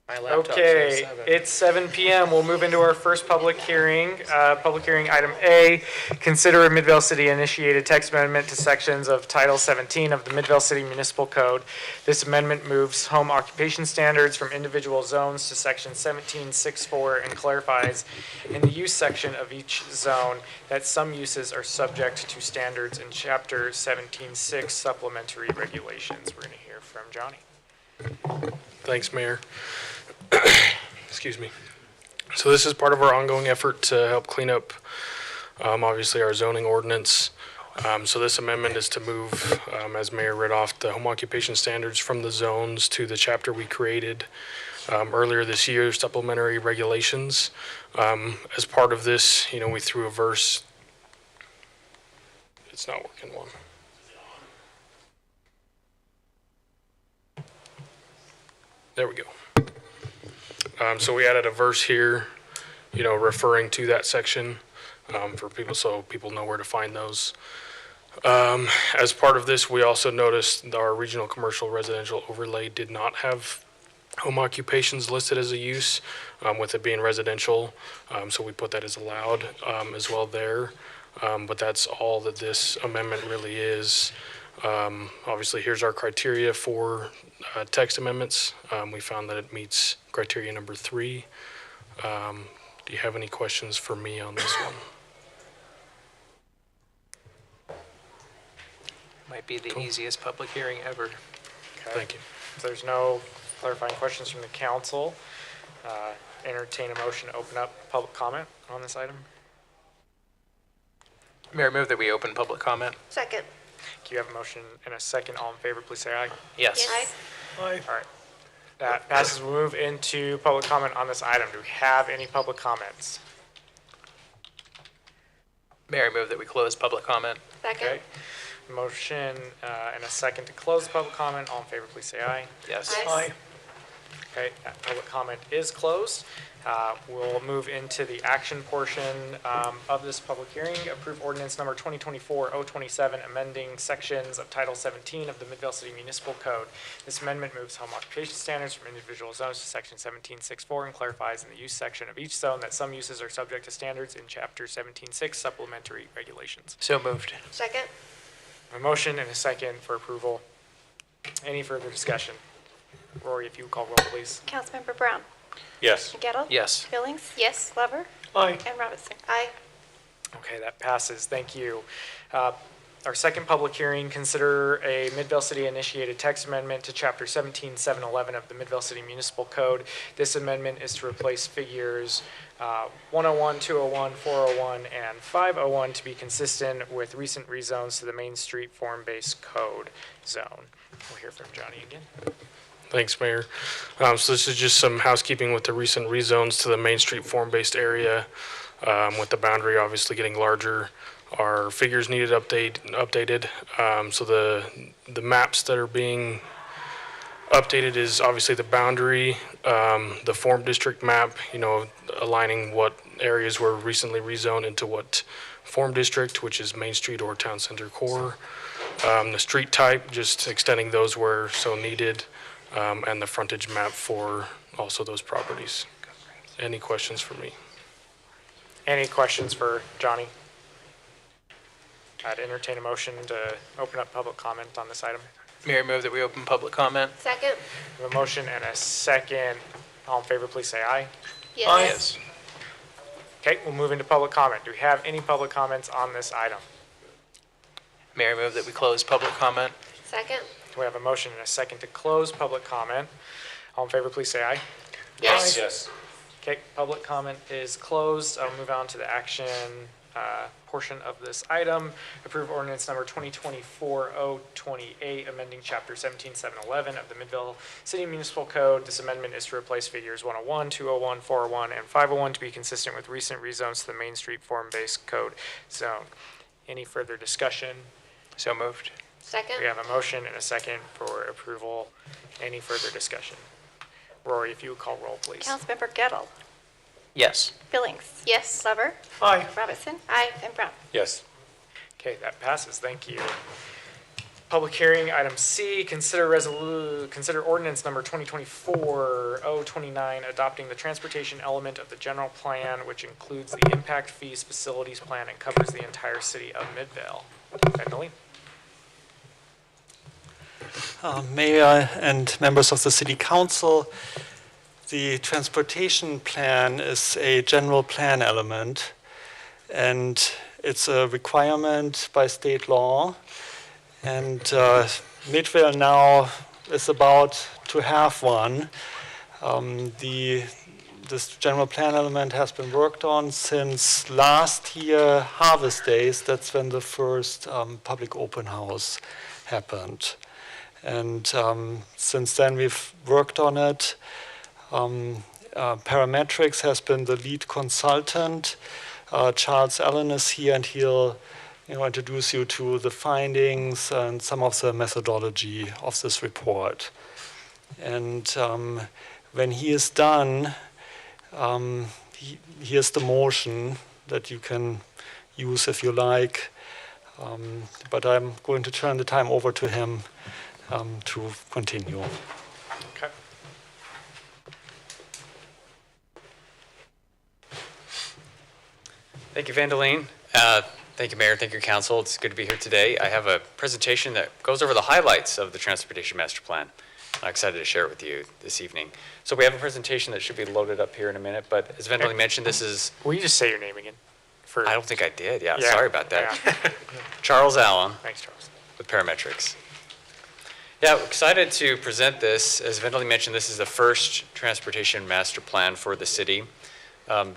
My laptop says Okay, 7. it's 7 p.m. We'll move into our first public hearing. Public hearing item A, consider a Midvale City initiated text amendment to sections of Title 17 of the Midvale City Municipal Code. This amendment moves home occupation standards from individual zones to section 17.6.4 and clarifies in the use section of each zone that some uses are subject to standards in chapter 17.6 supplementary regulations. We're going to hear from Johnny. Thanks, Mayor. Excuse me. So this is part of our ongoing effort to help clean up, obviously, our zoning ordinance. So this amendment is to move, as Mayor read off, the home occupation standards from the zones to the chapter we created earlier this year, supplementary regulations. As part of this, we threw a verse. It's not working one. There we go. So we added a verse here, referring to that section for people, so people know where to find those. As part of this, we also noticed our regional commercial residential overlay did not have home occupations listed as a use, with it being residential. So we put that as allowed as well there. But that's all that this amendment really is. Obviously, here's our criteria for text amendments. We found that it meets criteria number 3. Do you have any questions for me on this one? Might be the easiest public hearing ever. Okay. Thank you. If there's no clarifying questions from the council, entertain a motion to open up public comment on this item. Mayor, move that we open public comment. Second. Do you have a motion and a second? All in favor, please say aye. Yes. Aye. Aye. All right. That passes. We'll move into public comment on this item. Do we have any public comments? Mayor, move that we close public comment. Second. Okay. Motion and a second to close public comment. All in favor, please say aye. Yes. Aye. Okay, that public comment is closed. We'll move into the action portion of this public hearing. Approve ordinance number 2024-027, amending sections of Title 17 of the Midvale City Municipal Code. This amendment moves home occupation standards from individual zones to section 17.6.4 and clarifies in the use section of each zone that some uses are subject to standards in chapter 17.6 supplementary regulations. So moved. Second. A motion and a second for approval. Any further discussion? Rory, if you would call roll, please. Councilmember Brown. Yes. Gettle. Yes. Billings. Yes. Glover. Aye. And Robinson. Aye. Okay, that passes. Thank you. Our second public hearing, consider a Midvale City initiated text amendment to Chapter 17-711 of the Midvale City Municipal Code. This amendment is to replace figures 101, 201, 401, and 501 to be consistent with recent rezones to the Main Street form-based code zone. We'll hear from Johnny again. Thanks, Mayor. So this is just some housekeeping with the recent rezones to the Main Street form-based area, with the boundary obviously getting larger. Our figures needed updated. So the maps that are being updated is obviously the boundary, the form district map, aligning what areas were recently rezoned into what form district, which is Main Street or Town Center core. The street type, just extending those where so needed, and the frontage map for also those properties. Any questions for me? Any questions for Johnny? I'd entertain a motion to open up public comment on this item. Mayor, move that we open public comment. Second. We have a motion and a second. All in favor, please say aye. Yes. Okay, we'll move into public comment. Do we have any public comments on this item? Mayor, move that we close public comment. Second. We have a motion and a second to close public comment. All in favor, please say aye. Yes. Yes. Okay, public comment is closed. I'll move on to the action portion of this item. Approve ordinance number 2024-028, amending chapter 17-711 of the Midvale City Municipal Code. This amendment is to replace figures 101, 201, 401, and 501 to be consistent with recent rezones to the Main Street form-based code zone. Any further discussion? So moved. Second. We have a motion and a second for approval. Any further discussion? Rory, if you would call roll, please. Councilmember Gettle. Yes. Billings. Yes. Glover. Aye. Robinson. Aye. And Brown. Yes. Okay, that passes. Thank you. Public hearing, item C, consider ordinance number 2024-029, adopting the transportation element of the general plan, which includes the impact fees facilities plan and covers the entire city of Midvale. Vandeline? Mayor and members of the City Council, the transportation plan is a general plan element, and it's a requirement by state law. And Midvale now is about to have one. This general plan element has been worked on since last year, Harvest Days. That's when the first public open house happened. And since then, we've worked on it. Parametrics has been the lead consultant. Charles Allen is here, and he'll introduce you to the findings and some of the methodology of this report. And when he is done, here's the motion that you can use if you like. But I'm going to turn the time over to him to continue. Okay. Thank you, Vandeline. Thank you, Mayor. Thank you, Council. It's good to be here today. I have a presentation that goes over the highlights of the Transportation Master Plan. I'm excited to share it with you this evening. So we have a presentation that should be loaded up here in a minute, but as Vandeline mentioned, this is... Will you just say your name again? I don't think I did. Yeah, sorry about that. Yeah. Charles Allen. Thanks, Charles. With Parametrics. Yeah, we're excited to present this. As Vandeline mentioned, this is the first Transportation Master Plan for the city.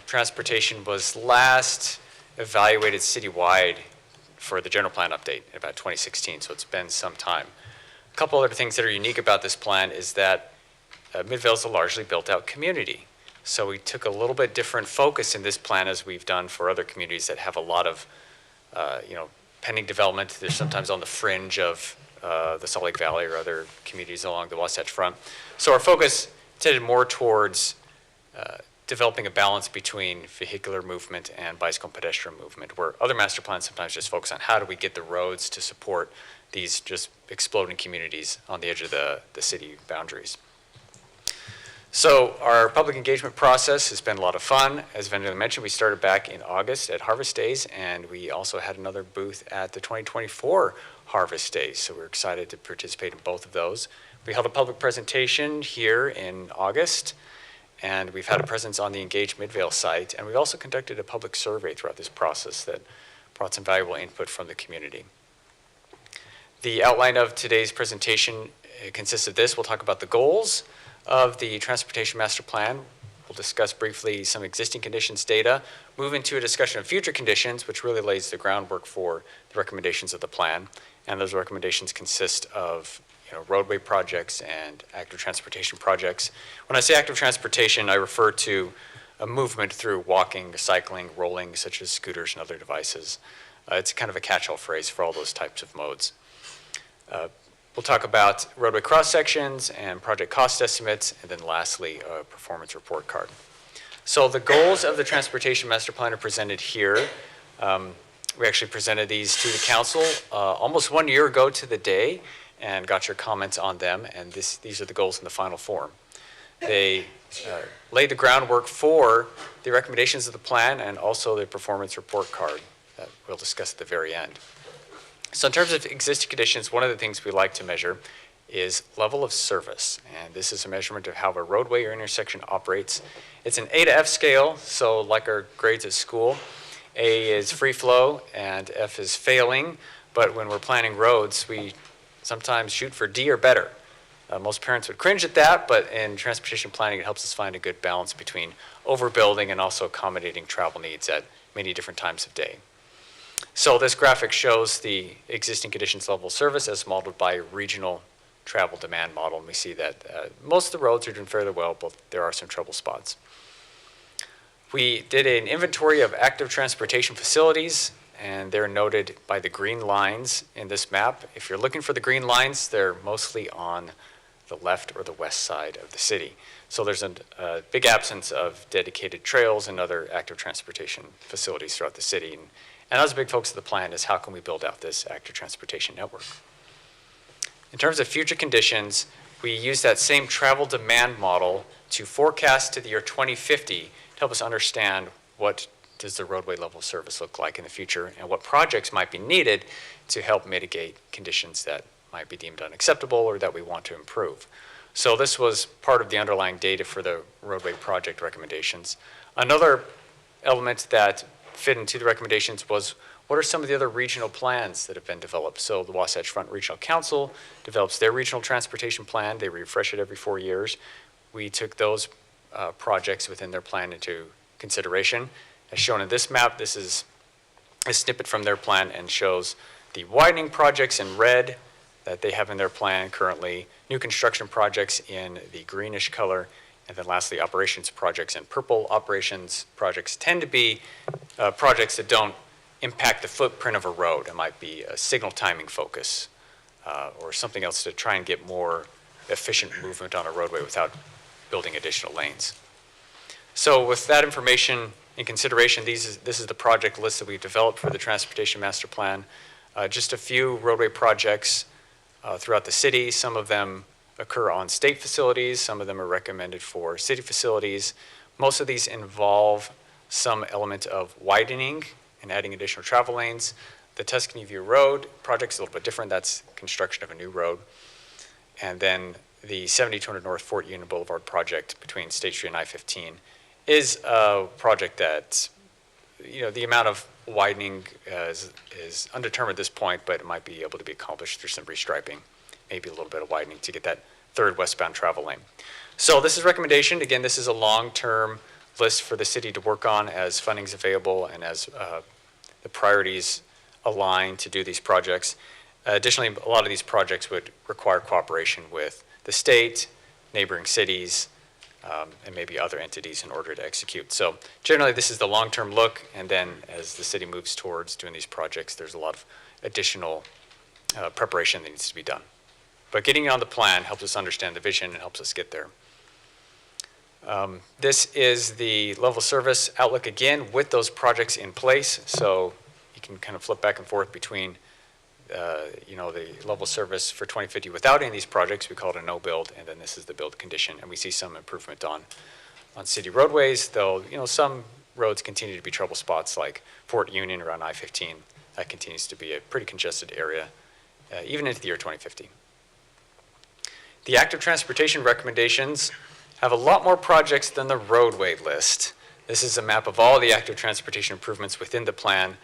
Transportation was last evaluated citywide for the general plan update in about 2016, so it's been some time. A couple other things that are unique about this plan is that Midvale is a largely built-out community. So we took a little bit different focus in this plan as we've done for other communities that have a lot of, pending development. They're sometimes on the fringe of the Salt Lake Valley or other communities along the Wasatch Front. So our focus tended more towards developing a balance between vehicular movement and bicycle and pedestrian movement, where other master plans sometimes just focus on how do we get the roads to support these just exploding communities on the edge of the city boundaries. So our public engagement process has been a lot of fun. As Vandeline mentioned, we started back in August at Harvest Days, and we also had another booth at the 2024 harvest days. So we're excited to participate in both of those. We held a public presentation here in August, and we've had a presence on the Engage Midvale site, and we've also conducted a public survey throughout this process that brought some valuable input from the community. The outline of today's presentation consists of this. We'll talk about the goals of the Transportation Master Plan. We'll discuss briefly some existing conditions data, move into a discussion of future conditions, which really lays the groundwork for the recommendations of the plan. And those recommendations consist of roadway projects and active transportation projects. When I say active transportation, I refer to a movement through walking, cycling, rolling, such as scooters and other devices. It's kind of a catch-all phrase for all those types of modes. We'll talk about roadway cross-sections and project cost estimates, and then lastly, a performance report card. So the goals of the Transportation Master Plan are presented here. We actually presented these to the council almost 1 year ago to the day and got your comments on them, and these are the goals in the final form. They lay the groundwork for the recommendations of the plan and also the performance report card that we'll discuss at the very end. So in terms of existing conditions, one of the things we like to measure is level of service. And this is a measurement of how a roadway or intersection operates. It's an A to F scale, so like our grades at school, A is free flow and F is failing. But when we're planning roads, we sometimes shoot for D or better. Most parents would cringe at that, but in transportation planning, it helps us find a good balance between overbuilding and also accommodating travel needs at many different times of day. So this graphic shows the existing conditions level of service as modeled by a regional travel demand model. And we see that most of the roads are doing fairly well, but there are some trouble spots. We did an inventory of active transportation facilities, and they're noted by the green lines in this map. If you're looking for the green lines, they're mostly on the left or the west side of the city. So there's a big absence of dedicated trails and other active transportation facilities throughout the city. And that was a big focus of the plan, is how can we build out this active transportation network. In terms of future conditions, we use that same travel demand model to forecast to the year 2050 to help us understand what does the roadway level of service look like in the future and what projects might be needed to help mitigate conditions that might be deemed unacceptable or that we want to improve. So this was part of the underlying data for the roadway project recommendations. Another element that fit into the recommendations was, what are some of the other regional plans that have been developed? So the Wasatch Front Regional Council develops their regional transportation plan. They refresh it every 4 years. We took those projects within their plan into consideration. As shown in this map, this is a snippet from their plan and shows the widening projects in red that they have in their plan currently, new construction projects in the greenish color, and then lastly, operations projects in purple. Operations projects tend to be projects that don't impact the footprint of a road. It might be a signal timing focus or something else to try and get more efficient movement on a roadway without building additional lanes. So with that information in consideration, this is the project list that we've developed for the Transportation Master Plan. Just a few roadway projects throughout the city. Some of them occur on state facilities. Some of them are recommended for city facilities. Most of these involve some element of widening and adding additional travel lanes. The Tuscany View Road project is a little bit different. That's construction of a new road. And then the 7200 North Fort Union Boulevard project between State Street and I-15 is a project that, the amount of widening is undetermined at this point, but it might be able to be accomplished through some restriping, maybe a little bit of widening to get that third westbound travel lane. So this is recommendation. Again, this is a long-term list for the city to work on as funding's available and as the priorities align to do these projects. Additionally, a lot of these projects would require cooperation with the state, neighboring cities, and maybe other entities in order to execute. So generally, this is the long-term look, and then as the city moves towards doing these projects, there's a lot of additional preparation that needs to be done. But getting on the plan helps us understand the vision and helps us get there. This is the level of service outlook again with those projects in place. So you can kind of flip back and forth between the level of service for 2050 without any of these projects. We call it a no build, and then this is the build condition. And we see some improvement on city roadways, though some roads continue to be trouble spots like Fort Union around I-15. That continues to be a pretty congested area even into the year 2050. The active transportation recommendations have a lot more projects than the roadway list. This is a map of all the active transportation improvements within the plan.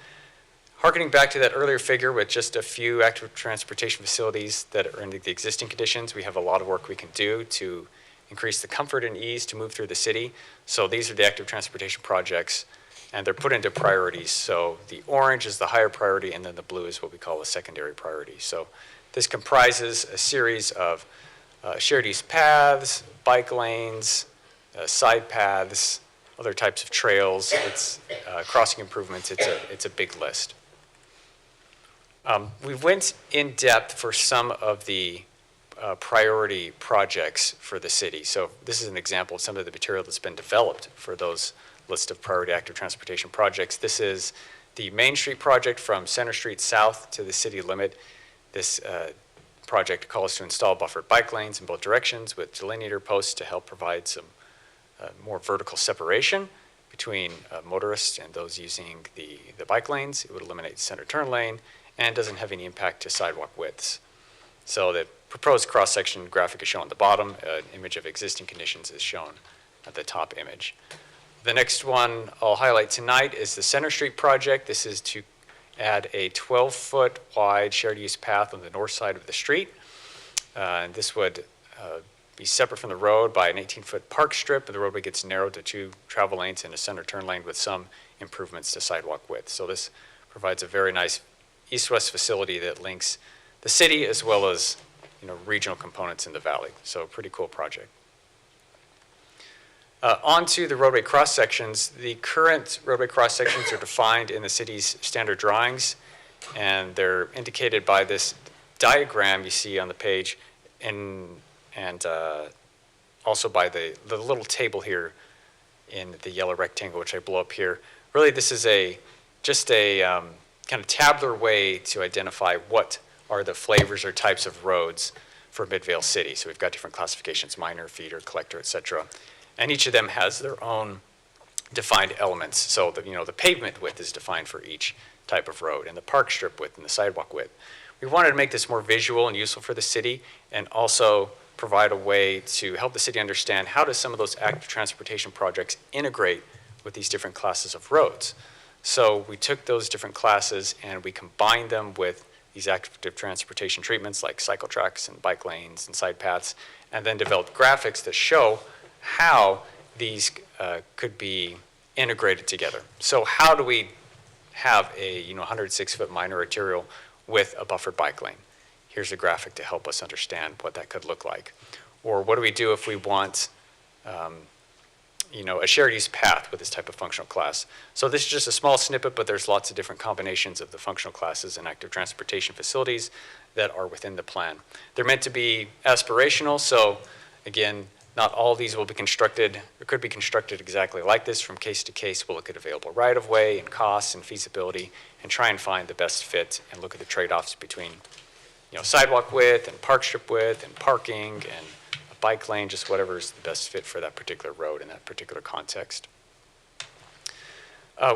Harkening back to that earlier figure with just a few active transportation facilities that are in the existing conditions, we have a lot of work we can do to increase the comfort and ease to move through the city. So these are the active transportation projects, and they're put into priorities. So the orange is the higher priority, and then the blue is what we call a secondary priority. So this comprises a series of shared use paths, bike lanes, side paths, other types of trails. It's crossing improvements. It's a big list. We went in depth for some of the priority projects for the city. So this is an example of some of the material that's been developed for those list of priority active transportation projects. This is the Main Street project from Center Street south to the city limit. This project calls to install buffered bike lanes in both directions with delineator posts to help provide some more vertical separation between motorists and those using the bike lanes. It would eliminate the center turn lane and doesn't have any impact to sidewalk widths. So the proposed cross-section graphic is shown at the bottom. An image of existing conditions is shown at the top image. The next one I'll highlight tonight is the Center Street project. This is to add a 12-foot wide shared use path on the north side of the street. And this would be separate from the road by an 18-foot park strip, and the roadway gets narrowed to 2 travel lanes and a center turn lane with some improvements to sidewalk width. So this provides a very nice east-west facility that links the city as well as regional components in the valley. So a pretty cool project. Onto the roadway cross-sections. The current roadway cross-sections are defined in the city's standard drawings, and they're indicated by this diagram you see on the page, and also by the little table here in the yellow rectangle, which I blow up here. Really, this is just a kind of tabular way to identify what are the flavors or types of roads for Midvale City. So we've got different classifications: minor, feeder, collector, et cetera. And each of them has their own defined elements. So the pavement width is defined for each type of road, and the park strip width and the sidewalk width. We wanted to make this more visual and useful for the city, and also provide a way to help the city understand how does some of those active transportation projects integrate with these different classes of roads. So we took those different classes and we combined them with these active transportation treatments like cycle tracks and bike lanes and side paths, and then developed graphics that show how these could be integrated together. So how do we have a 106-foot minor arterial with a buffered bike lane? Here's a graphic to help us understand what that could look like. Or what do we do if we want a shared use path with this type of functional class? So this is just a small snippet, but there's lots of different combinations of the functional classes and active transportation facilities that are within the plan. They're meant to be aspirational, so again, not all of these will be constructed, or could be constructed exactly like this. From case to case, we'll look at available right-of-way and costs and feasibility and try and find the best fit and look at the trade-offs between sidewalk width and park strip width and parking and a bike lane, just whatever is the best fit for that particular road in that particular context.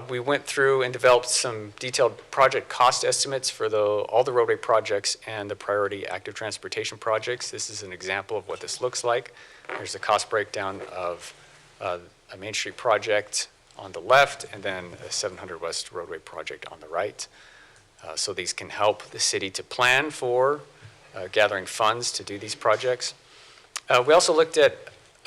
We went through and developed some detailed project cost estimates for all the roadway projects and the priority active transportation projects. This is an example of what this looks like. There's a cost breakdown of a Main Street project on the left and then a 700 West roadway project on the right. So these can help the city to plan for gathering funds to do these projects. We also looked at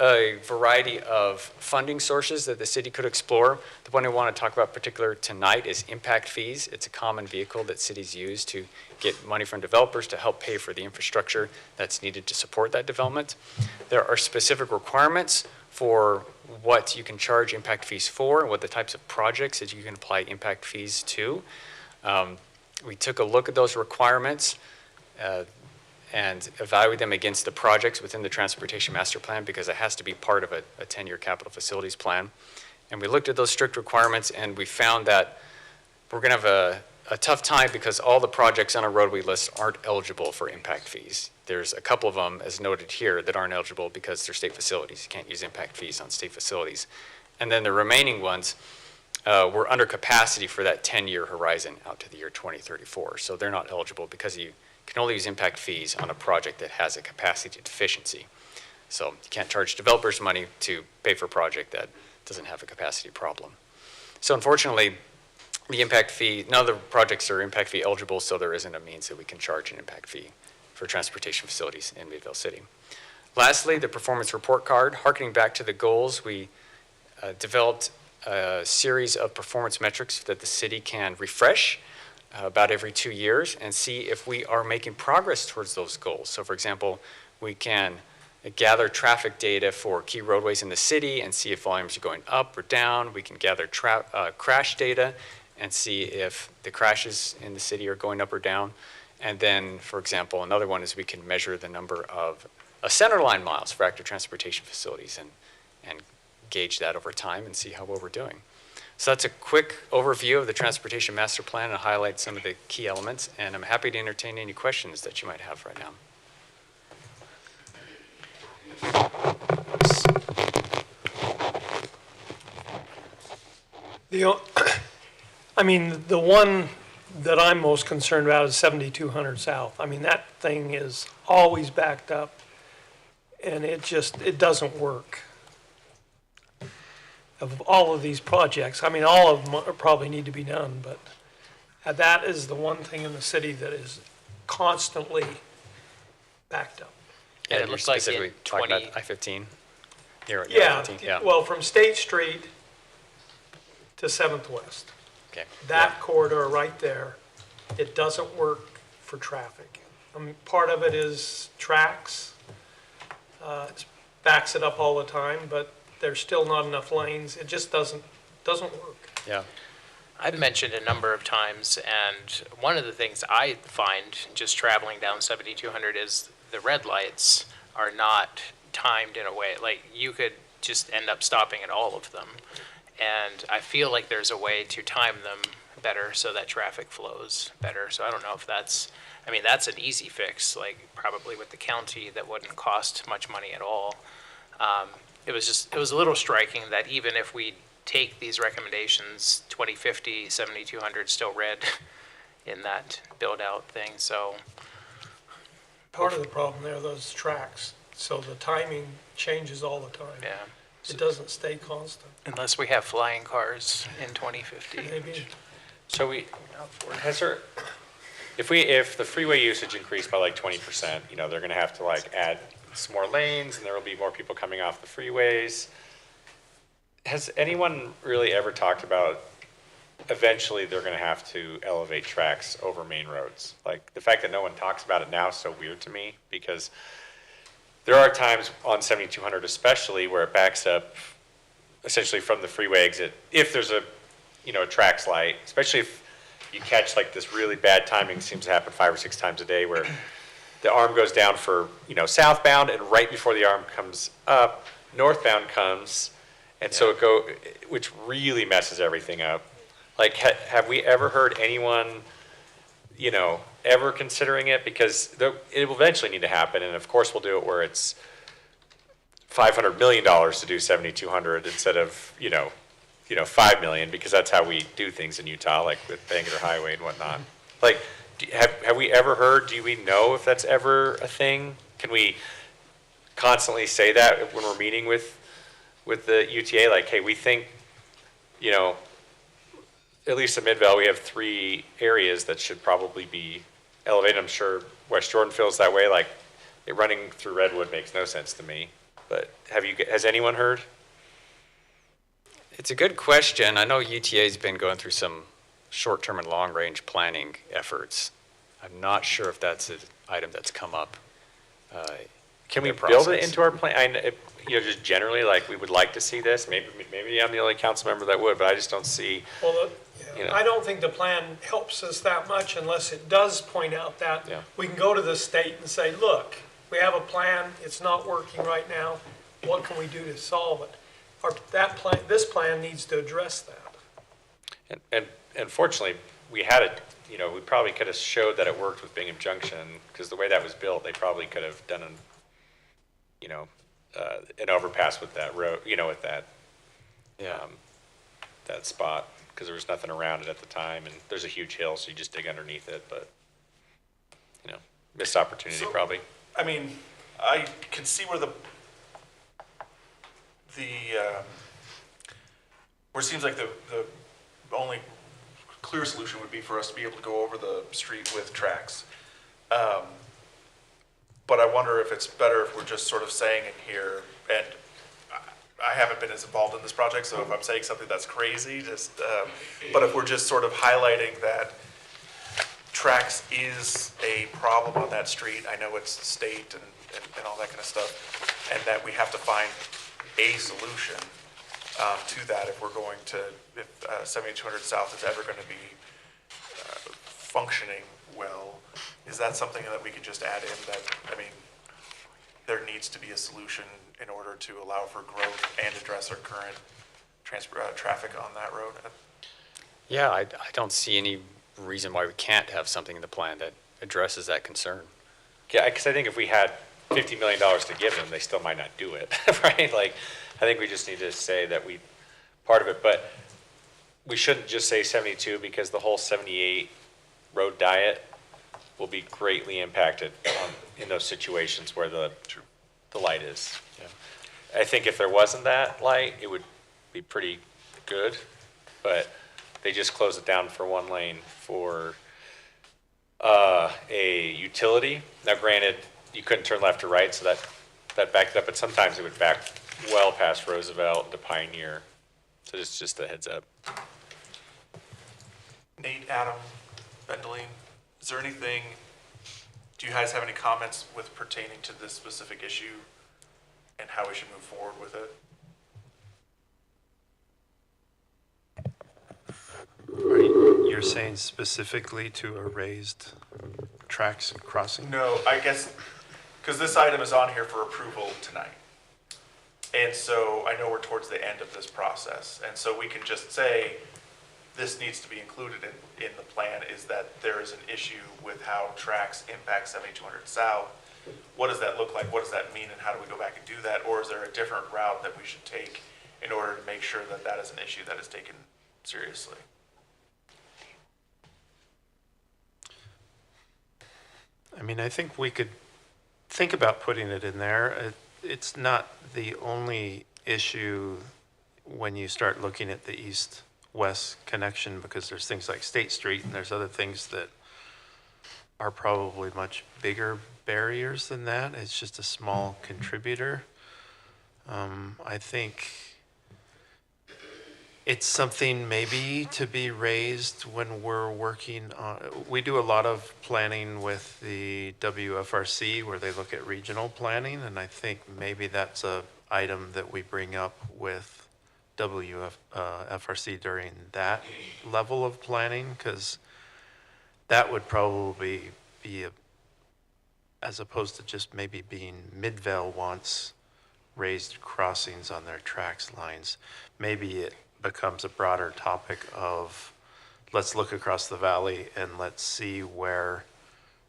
a variety of funding sources that the city could explore. The one I want to talk about particular tonight is impact fees. It's a common vehicle that cities use to get money from developers to help pay for the infrastructure that's needed to support that development. There are specific requirements for what you can charge impact fees for and what the types of projects that you can apply impact fees to. We took a look at those requirements and evaluate them against the projects within the Transportation Master Plan, because it has to be part of a 10-year capital facilities plan. And we looked at those strict requirements, and we found that we're going to have a tough time because all the projects on our roadway list aren't eligible for impact fees. There's a couple of them, as noted here, that aren't eligible because they're state facilities. You can't use impact fees on state facilities. And then the remaining ones were under capacity for that 10-year horizon out to the year 2034. So they're not eligible because you can only use impact fees on a project that has a capacity deficiency. So you can't charge developers money to pay for a project that doesn't have a capacity problem. So unfortunately, the impact fee, none of the projects are impact fee eligible, so there isn't a means that we can charge an impact fee for transportation facilities in Midvale City. Lastly, the performance report card. Harkening back to the goals, we developed a series of performance metrics that the city can refresh about every 2 years and see if we are making progress towards those goals. So for example, we can gather traffic data for key roadways in the city and see if volumes are going up or down. We can gather crash data and see if the crashes in the city are going up or down. And then, for example, another one is we can measure the number of center line miles for active transportation facilities and gauge that over time and see how well we're doing. So that's a quick overview of the Transportation Master Plan and highlight some of the key elements. And I'm happy to entertain any questions that you might have right now. I mean, the one that I'm most concerned about is 7200 South. I mean, that thing is always backed up, and it doesn't work. Of all of these projects, I mean, all of them probably need to be done, but that is the one thing in the city that is constantly backed up. Yeah, it looks like specifically talking about I-15. Yeah, I-15, yeah. well, from State Street to 7th West. Okay. That corridor right there, it doesn't work for traffic. I mean, part of it is tracks. It backs it up all the time, but there's still not enough lanes. It just doesn't work. Yeah. I've mentioned a number of times, and one of the things I find just traveling down 7200 is the red lights are not timed in a way, like you could just end up stopping at all of them. And I feel like there's a way to time them better so that traffic flows better. So I don't know if that's an easy fix, like probably with the county that wouldn't cost much money at all. It was a little striking that even if we take these recommendations, 2050, 7200 still red in that build out thing, so. Part of the problem there are those tracks, so the timing changes all the time. Yeah. It doesn't stay constant. Unless we have flying cars in 2050. Maybe. So if the freeway usage increased by like 20%, you know, they're gonna have to like add some more lanes and there will be more people coming off the freeways. Has anyone really ever talked about eventually they're gonna have to elevate tracks over main roads? Like the fact that no one talks about it now is so weird to me because there are times on 7200 especially where it backs up essentially from the freeway exit if there's a tracks light, especially if you catch like this really bad timing seems to happen 5 or 6 times a day where the arm goes down for southbound and right before the arm comes up, northbound comes, and so which really messes everything up. Like have we ever heard anyone ever considering it? Because it will eventually need to happen, and of course we'll do it where it's $500 million to do 7200 instead of, $5 million, because that's how we do things in Utah, like with Bangor Highway and whatnot. Like, have we ever heard, do we know if that's ever a thing? Can we constantly say that when we're meeting with the UTA, like, hey, we think, at least in Midvale, we have 3 areas that should probably be elevated. I'm sure West Jordan feels that way. Like, running through Redwood makes no sense to me. But has anyone heard? It's a good question. I know UTA's been going through some short-term and long-range planning efforts. I'm not sure if that's an item that's come up. Can we build it into our plan? Just generally, like, we would like to see this. Maybe I'm the only council member that would, but I just don't see. Well, I don't think the plan helps us that much unless it does point out that we can go to the state and say, look, we have a plan, it's not working right now, what can we do to solve it? This plan needs to address that. And fortunately, we had it, we probably could have showed that it worked with Bingham Junction, because the way that was built, they probably could have done an overpass with that road, with that, that spot, because there was nothing around it at the time, and there's a huge hill, so you just dig underneath it, but, missed opportunity probably. I mean, I can see where where it seems like the only clear solution would be for us to be able to go over the street with tracks. But I wonder if it's better if we're just sort of saying it here, and I haven't been as involved in this project, so if I'm saying something that's crazy, but if we're just sort of highlighting that tracks is a problem on that street, I know it's state and all that kind of stuff, and that we have to find a solution to that if we're going to, if 7200 South is ever going to be functioning well. Is that something that we could just add in that, I mean, there needs to be a solution in order to allow for growth and address our current traffic on that road? Yeah, I don't see any reason why we can't have something in the plan that addresses that concern. Yeah, because I think if we had $50 million to give them, they still might not do it, right? Like, I think we just need to say that part of it, but we shouldn't just say 72 because the whole 78 road diet will be greatly impacted in those situations where the light is. Yeah. I think if there wasn't that light, it would be pretty good, but they just closed it down for one lane for a utility. Now granted, you couldn't turn left or right, so that backed up, but sometimes it would back well past Roosevelt to Pioneer. So just a heads up. Nate, Adam, Bendeline, is there anything, do you guys have any comments with pertaining to this specific issue and how we should move forward with it? You're saying specifically to a raised tracks and crossing? No, I guess, because this item is on here for approval tonight. And so I know we're towards the end of this process. And so we can just say, this needs to be included in the plan, is that there is an issue with how tracks impact 7200 South. What does that look like? What does that mean? And how do we go back and do that? Or is there a different route that we should take in order to make sure that that is an issue that is taken seriously? I mean, I think we could think about putting it in there. It's not the only issue when you start looking at the east-west connection, because there's things like State Street and there's other things that are probably much bigger barriers than that. It's just a small contributor. I think it's something maybe to be raised when we're working on, we do a lot of planning with the WFRC where they look at regional planning, and I think maybe that's a item that we bring up with WFRC during that level of planning, because that would probably be as opposed to just maybe being Midvale wants raised crossings on their tracks lines, maybe it becomes a broader topic of let's look across the valley and let's see where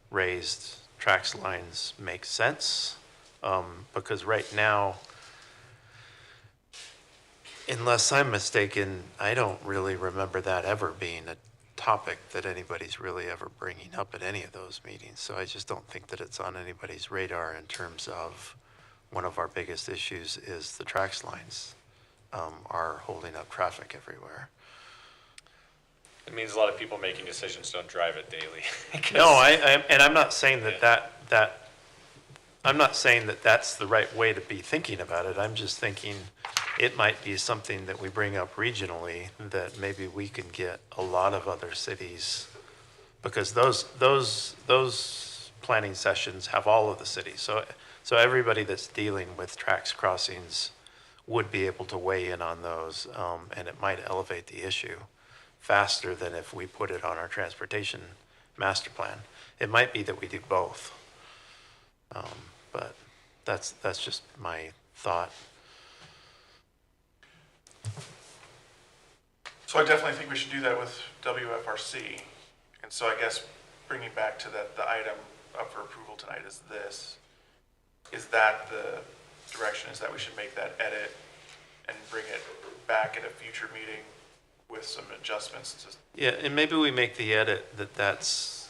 raised tracks lines make sense. Because right now, unless I'm mistaken, I don't really remember that ever being a topic that anybody's really ever bringing up at any of those meetings. So I just don't think that it's on anybody's radar in terms of one of our biggest issues is the tracks lines are holding up traffic everywhere. It means a lot of people making decisions don't drive it daily. No, and I'm not saying that I'm not saying that that's the right way to be thinking about it. I'm just thinking it might be something that we bring up regionally that maybe we can get a lot of other cities, because those planning sessions have all of the cities. So everybody that's dealing with tracks crossings would be able to weigh in on those, and it might elevate the issue faster than if we put it on our transportation master plan. It might be that we do both, but that's just my thought. So I definitely think we should do that with WFRC. And so I guess bringing back to that, the item up for approval tonight is this. Is that the direction, is that we should make that edit and bring it back at a future meeting with some adjustments? Yeah, and maybe we make the edit that's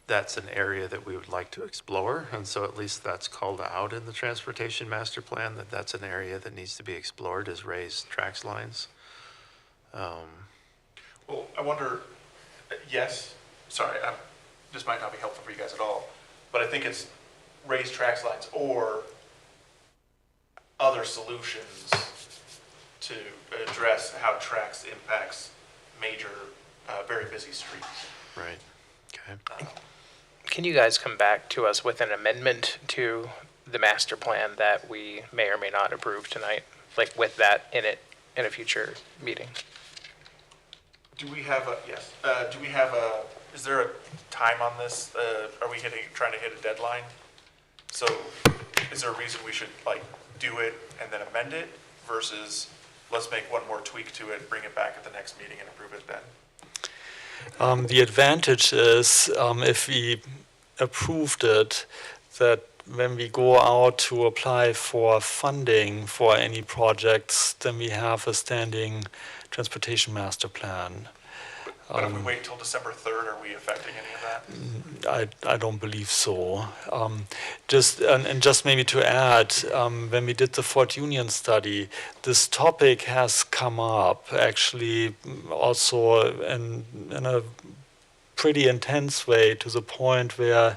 that's an area that we would like to explore. And so at least that's called out in the transportation master plan, that that's an area that needs to be explored, is raised tracks lines. Well, I wonder, yes, sorry, this might not be helpful for you guys at all, but I think it's raised tracks lines or other solutions to address how tracks impacts major, very busy streets. Right, okay. Can you guys come back to us with an amendment to the master plan that we may or may not approve tonight? Like with that in it in a future meeting? Do we have a, yes, do we have a, is there a time on this? Are we trying to hit a deadline? So is there a reason we should like do it and then amend it versus let's make one more tweak to it, bring it back at the next meeting and approve it then? The advantage is if we approved it, that when we go out to apply for funding for any projects, then we have a standing transportation master plan. But if we wait until December 3rd, are we affecting any of that? I don't believe so. Just maybe to add, when we did the Fort Union study, this topic has come up actually also in a pretty intense way, to the point where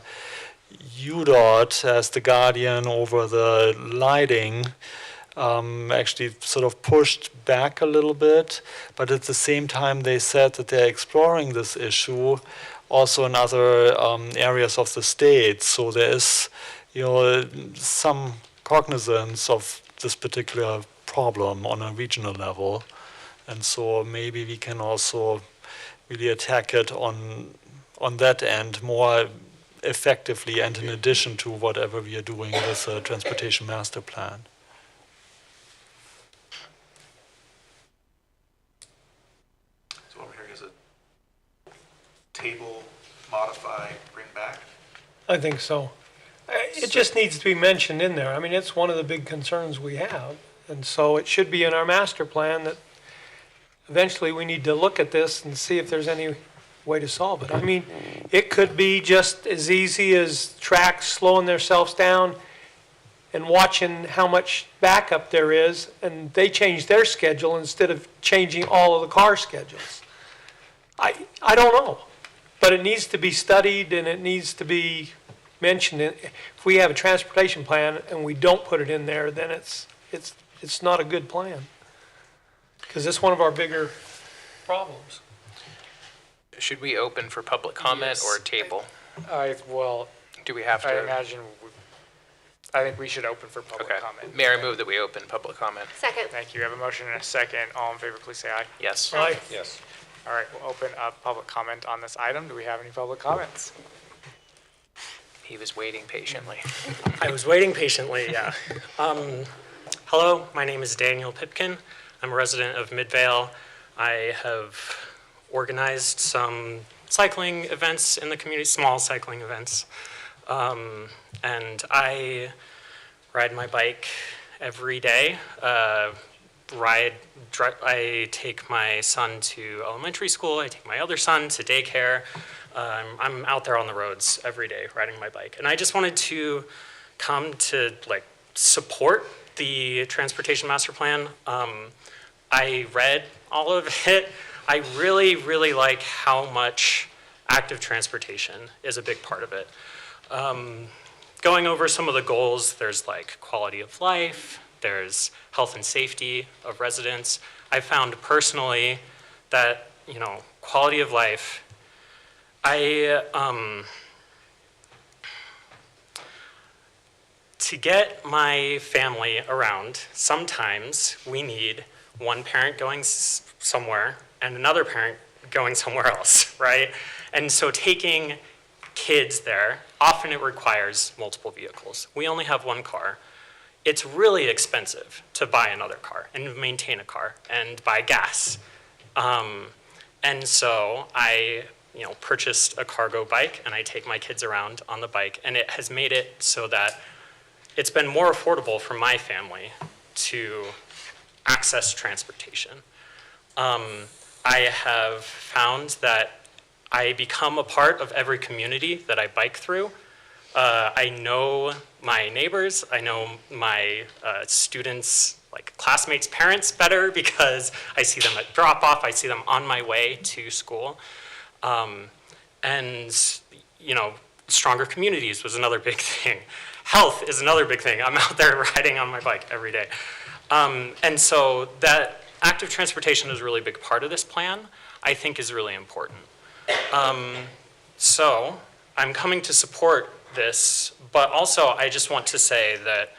UDOT, as the guardian over the lighting, actually sort of pushed back a little bit, but at the same time they said that they're exploring this issue also in other areas of the state. So there is, some cognizance of this particular problem on a regional level, and so maybe we can also really attack it on that end more effectively and in addition to whatever we are doing with the transportation master plan. So what I'm hearing is a table, modify, bring back? I think so. It just needs to be mentioned in there. I mean, it's one of the big concerns we have. And so it should be in our master plan that eventually we need to look at this and see if there's any way to solve it. I mean, it could be just as easy as tracks slowing themselves down and watching how much backup there is, and they change their schedule instead of changing all of the car schedules. I don't know, but it needs to be studied and it needs to be mentioned. If we have a transportation plan and we don't put it in there, then it's not a good plan, because it's one of our bigger problems. Should we open for public comment or table? Do we have to? I imagine, I think we should open for public comment. Mayor, I move that we open public comment. Second. Thank you. We have a motion and a second. All in favor, please say aye. Yes. Aye. Yes. All right, we'll open up public comment on this item. Do we have any public comments? He was waiting patiently. I was waiting patiently, yeah. Hello, my name is Daniel Pipkin. I'm a resident of Midvale. I have organized some cycling events in the community, small cycling events. And I ride my bike every day. I take my son to elementary school. I take my other son to daycare. I'm out there on the roads every day riding my bike. And I just wanted to come to support the transportation master plan. I read all of it. I really, really like how much active transportation is a big part of it. Going over some of the goals, there's quality of life, there's health and safety of residents. I found personally that, quality of life, to get my family around, sometimes we need one parent going somewhere and another parent going somewhere else, right? And so taking kids there, often it requires multiple vehicles. We only have one car. It's really expensive to buy another car and maintain a car and buy gas. And so I purchased a cargo bike and I take my kids around on the bike, and it has made it so that it's been more affordable for my family to access transportation. I have found that I become a part of every community that I bike through. I know my neighbors, I know my students, like classmates' parents better because I see them at drop-off, I see them on my way to school. And, you know, stronger communities was another big thing. Health is another big thing. I'm out there riding on my bike every day. And so that active transportation is a really big part of this plan, I think is really important. So I'm coming to support this, but also I just want to say that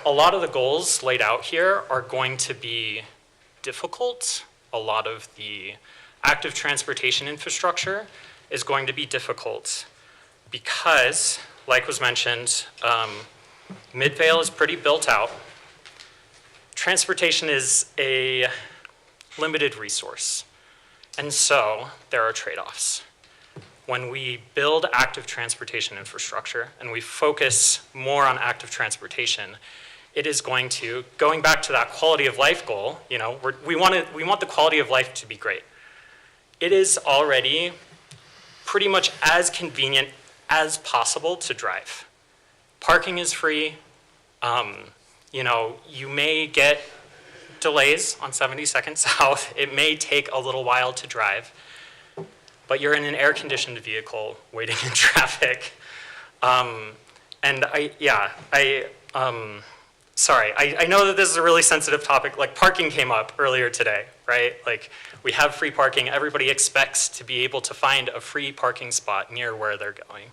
a lot of the goals laid out here are going to be difficult. A lot of the active transportation infrastructure is going to be difficult because, like was mentioned, Midvale is pretty built out. Transportation is a limited resource, and so there are trade-offs. When we build active transportation infrastructure and we focus more on active transportation, it is going to, going back to that quality of life goal, you know, we want the quality of life to be great. It is already pretty much as convenient as possible to drive. Parking is free. You know, you may get delays on 72nd South. It may take a little while to drive, but you're in an air-conditioned vehicle waiting in traffic. And sorry, I know that this is a really sensitive topic. Like parking came up earlier today, right? Like we have free parking. Everybody expects to be able to find a free parking spot near where they're going.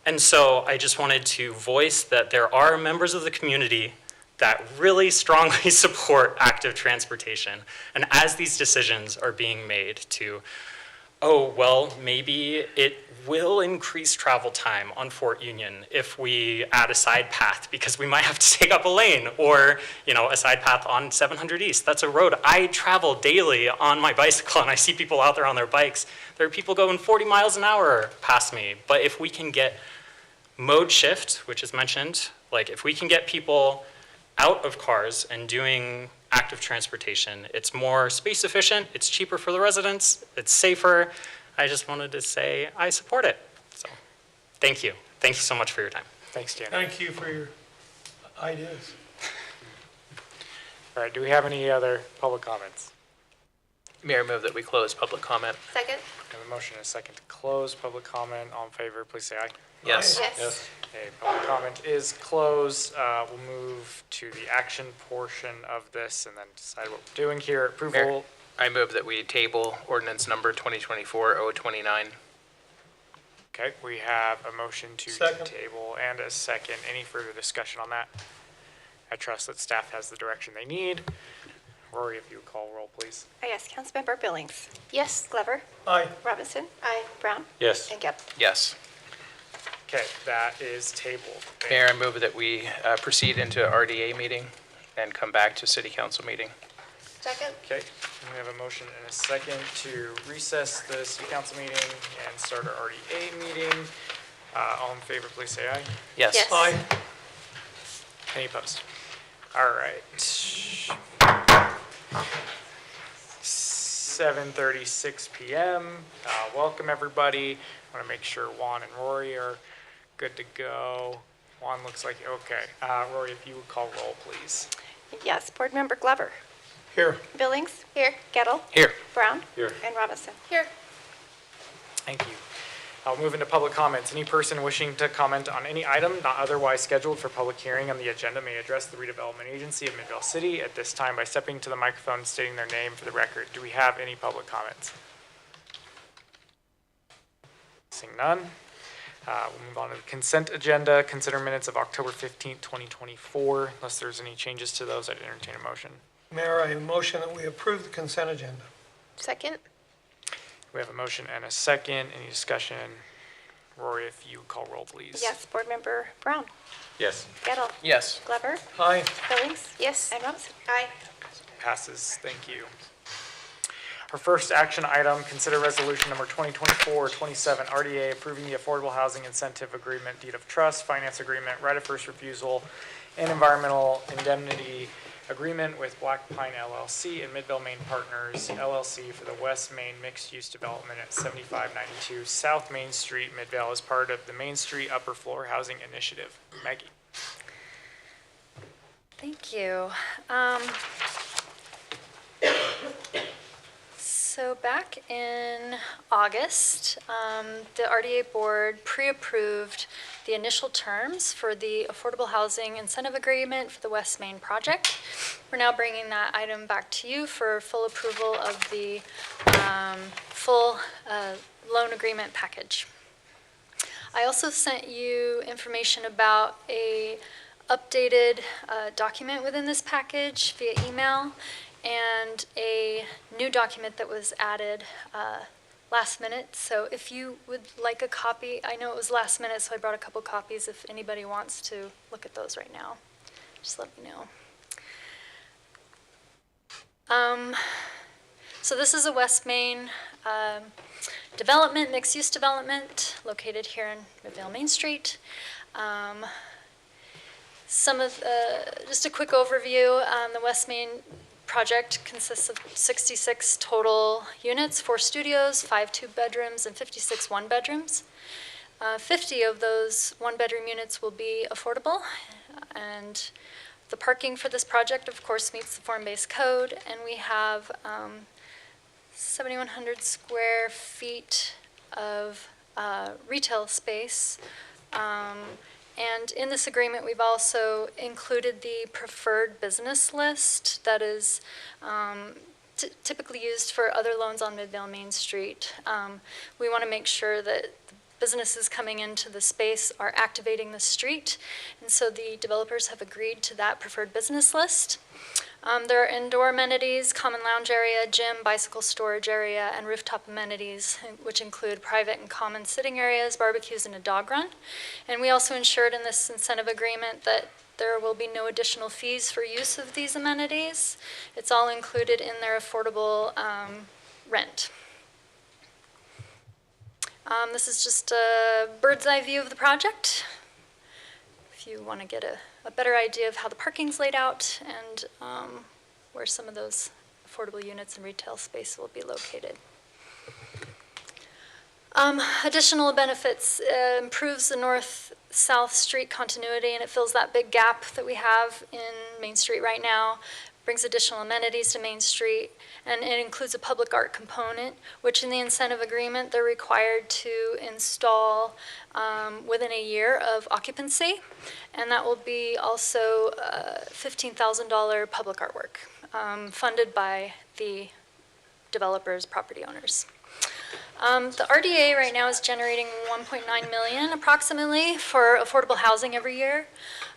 And so I just wanted to voice that there are members of the community that really strongly support active transportation. And as these decisions are being made to, oh, well, maybe it will increase travel time on Fort Union if we add a side path because we might have to take up a lane, or, you know, a side path on 700 East. That's a road I travel daily on my bicycle, and I see people out there on their bikes. There are people going 40 miles an hour past me. But if we can get mode shift, which is mentioned, like if we can get people out of cars and doing active transportation, it's more space efficient, it's cheaper for the residents, it's safer. I just wanted to say I support it. So thank you. Thank you so much for your time. Thanks, Janet. Thank you for your ideas. All right, do we have any other public comments? Mayor, move that we close public comment. Second? We have a motion and a second to close public comment. All in favor, please say aye. Yes. Yes. Okay, public comment is closed. We'll move to the action portion of this and then decide what we're doing here. Approval. Mayor, I move that we table ordinance number 2024-029. Okay, we have a motion to Second. table and a second. Any further discussion on that? I trust that staff has the direction they need. Rory, if you would call roll, please. Yes, Councilmember Billings. Yes. Glover. Aye. Robinson. Aye. Brown. Yes. And Gebb. Yes. Okay, that is tabled. Mayor, I move that we proceed into RDA meeting and come back to city council meeting. Second? Okay, we have a motion and a second to recess the city council meeting and start our RDA meeting. All in favor, please say aye. Yes. Yes. Aye. Any opposed? All right. 7:36 p.m. Welcome, everybody. I want to make sure Juan and Rory are good to go. Juan looks like, okay. Rory, if you would call roll, please. Yes, Board Member Glover. Here. Billings. Here. Gettle. Here. Brown. Here. And Robinson. Here. Thank you. I'll move into public comments. Any person wishing to comment on any item not otherwise scheduled for public hearing on the agenda may address the redevelopment agency of Midvale City at this time by stepping to the microphone and stating their name for the record. Do we have any public comments? Seeing none. We'll move on to the consent agenda. Consider minutes of October 15th, 2024. Unless there's any changes to those, I'd entertain a motion. Mayor, I motion that we approve the consent agenda. Second? We have a motion and a second. Any discussion? Rory, if you call roll, please. Yes, Board Member Brown. Yes. Gettle. Yes. Glover. Aye. Billings. Yes. And Robinson. Aye. Passes. Thank you. Our first action item, consider resolution number 2024-27, RDA, approving the Affordable Housing Incentive Agreement, Deed of Trust, Finance Agreement, Right of First Refusal, and Environmental Indemnity agreement with Black Pine LLC and Midvale Main Partners LLC for the West Main mixed-use development at 7592 South Main Street, Midvale, as part of the Main Street Upper Floor Housing Initiative. Maggie. Thank you. So back in August, the RDA board pre-approved the initial terms for the Affordable Housing Incentive Agreement for the West Main project. We're now bringing that item back to you for full approval of the full loan agreement package. I also sent you information about a updated document within this package via email, and a new document that was added last minute. So if you would like a copy, I know it was last minute, so I brought a couple copies if anybody wants to look at those right now. Just let me know. So this is a West Main development, mixed-use development, located here in Midvale Main Street. Just a quick overview, the West Main project consists of 66 total units, 4 studios, 5 two-bedrooms, and 56 one-bedrooms. 50 of those one-bedroom units will be affordable, and the parking for this project, of course, meets the form-based code, and we have 7,100 square feet of retail space. And in this agreement, we've also included the preferred business list that is typically used for other loans on Midvale Main Street. We want to make sure that the businesses coming into the space are activating the street, and so the developers have agreed to that preferred business list. There are indoor amenities, common lounge area, gym, bicycle storage area, and rooftop amenities, which include private and common sitting areas, barbecues, and a dog run. And we also ensured in this incentive agreement that there will be no additional fees for use of these amenities. It's all included in their affordable rent. This is just a bird's eye view of the project. If you want to get a better idea of how the parking's laid out and where some of those affordable units and retail space will be located. Additional benefits, improves the north-south street continuity, and it fills that big gap that we have in Main Street right now. Brings additional amenities to Main Street, and it includes a public art component, which in the incentive agreement, they're required to install within a year of occupancy, and that will be also $15,000 public artwork funded by the developers, property owners. The RDA right now is generating $1.9 million approximately for affordable housing every year.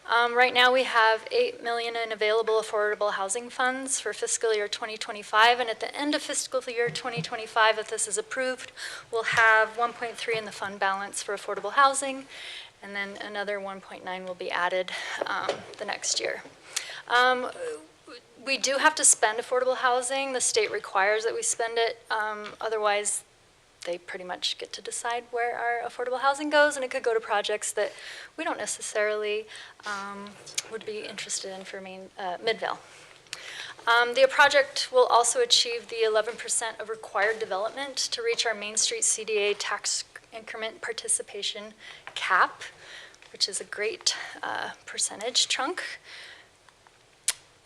Right now we have $8 million in available affordable housing funds for fiscal year 2025, and at the end of fiscal year 2025, if this is approved, we'll have 1.3 in the fund balance for affordable housing, and then another 1.9 will be added the next year. We do have to spend affordable housing. The state requires that we spend it, otherwise they pretty much get to decide where our affordable housing goes, and it could go to projects that we don't necessarily would be interested in for Midvale. The project will also achieve the 11% of required development to reach our Main Street CDA tax increment participation cap, which is a great percentage chunk.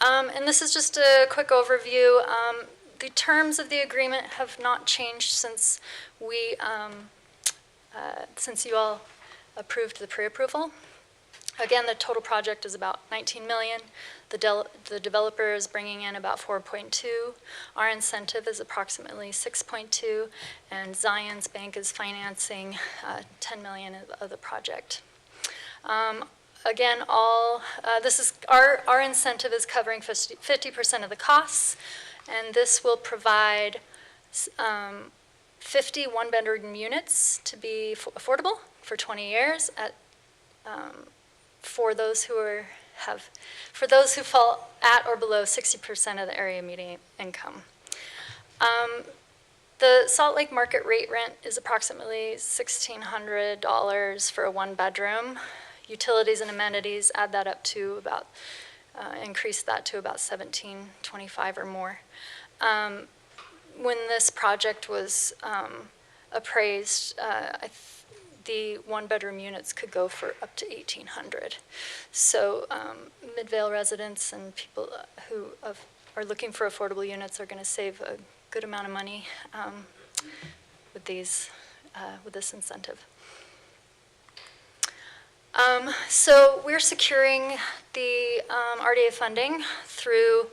And this is just a quick overview. The terms of the agreement have not changed since since you all approved the pre-approval. Again, the total project is about $19 million. The developer is bringing in about 4.2. Our incentive is approximately 6.2, and Zion's Bank is financing $10 million of the project. Again, our incentive is covering 50% of the costs, and this will provide 50 one-bedroom units to be affordable for 20 years for those who fall at or below 60% of the area median income. The Salt Lake market rate rent is approximately $1,600 for a one-bedroom. Utilities and amenities add that up to about increased that to about 1725 or more. When this project was appraised, the one-bedroom units could go for up to 1,800. So Midvale residents and people who are looking for affordable units are going to save a good amount of money with this incentive. So we're securing the RDA funding through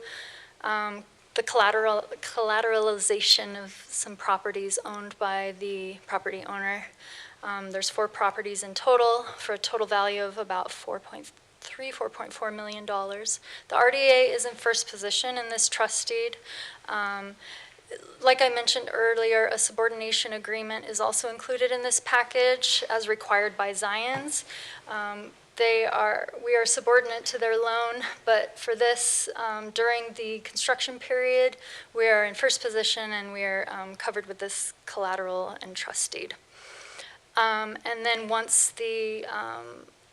the collateralization of some properties owned by the property owner. There's 4 properties in total for a total value of about $4.4 million. The RDA is in first position in this trust deed. Like I mentioned earlier, a subordination agreement is also included in this package as required by Zions. We are subordinate to their loan, but for this, during the construction period, we are in first position and we are covered with this collateral and trust deed. And then once the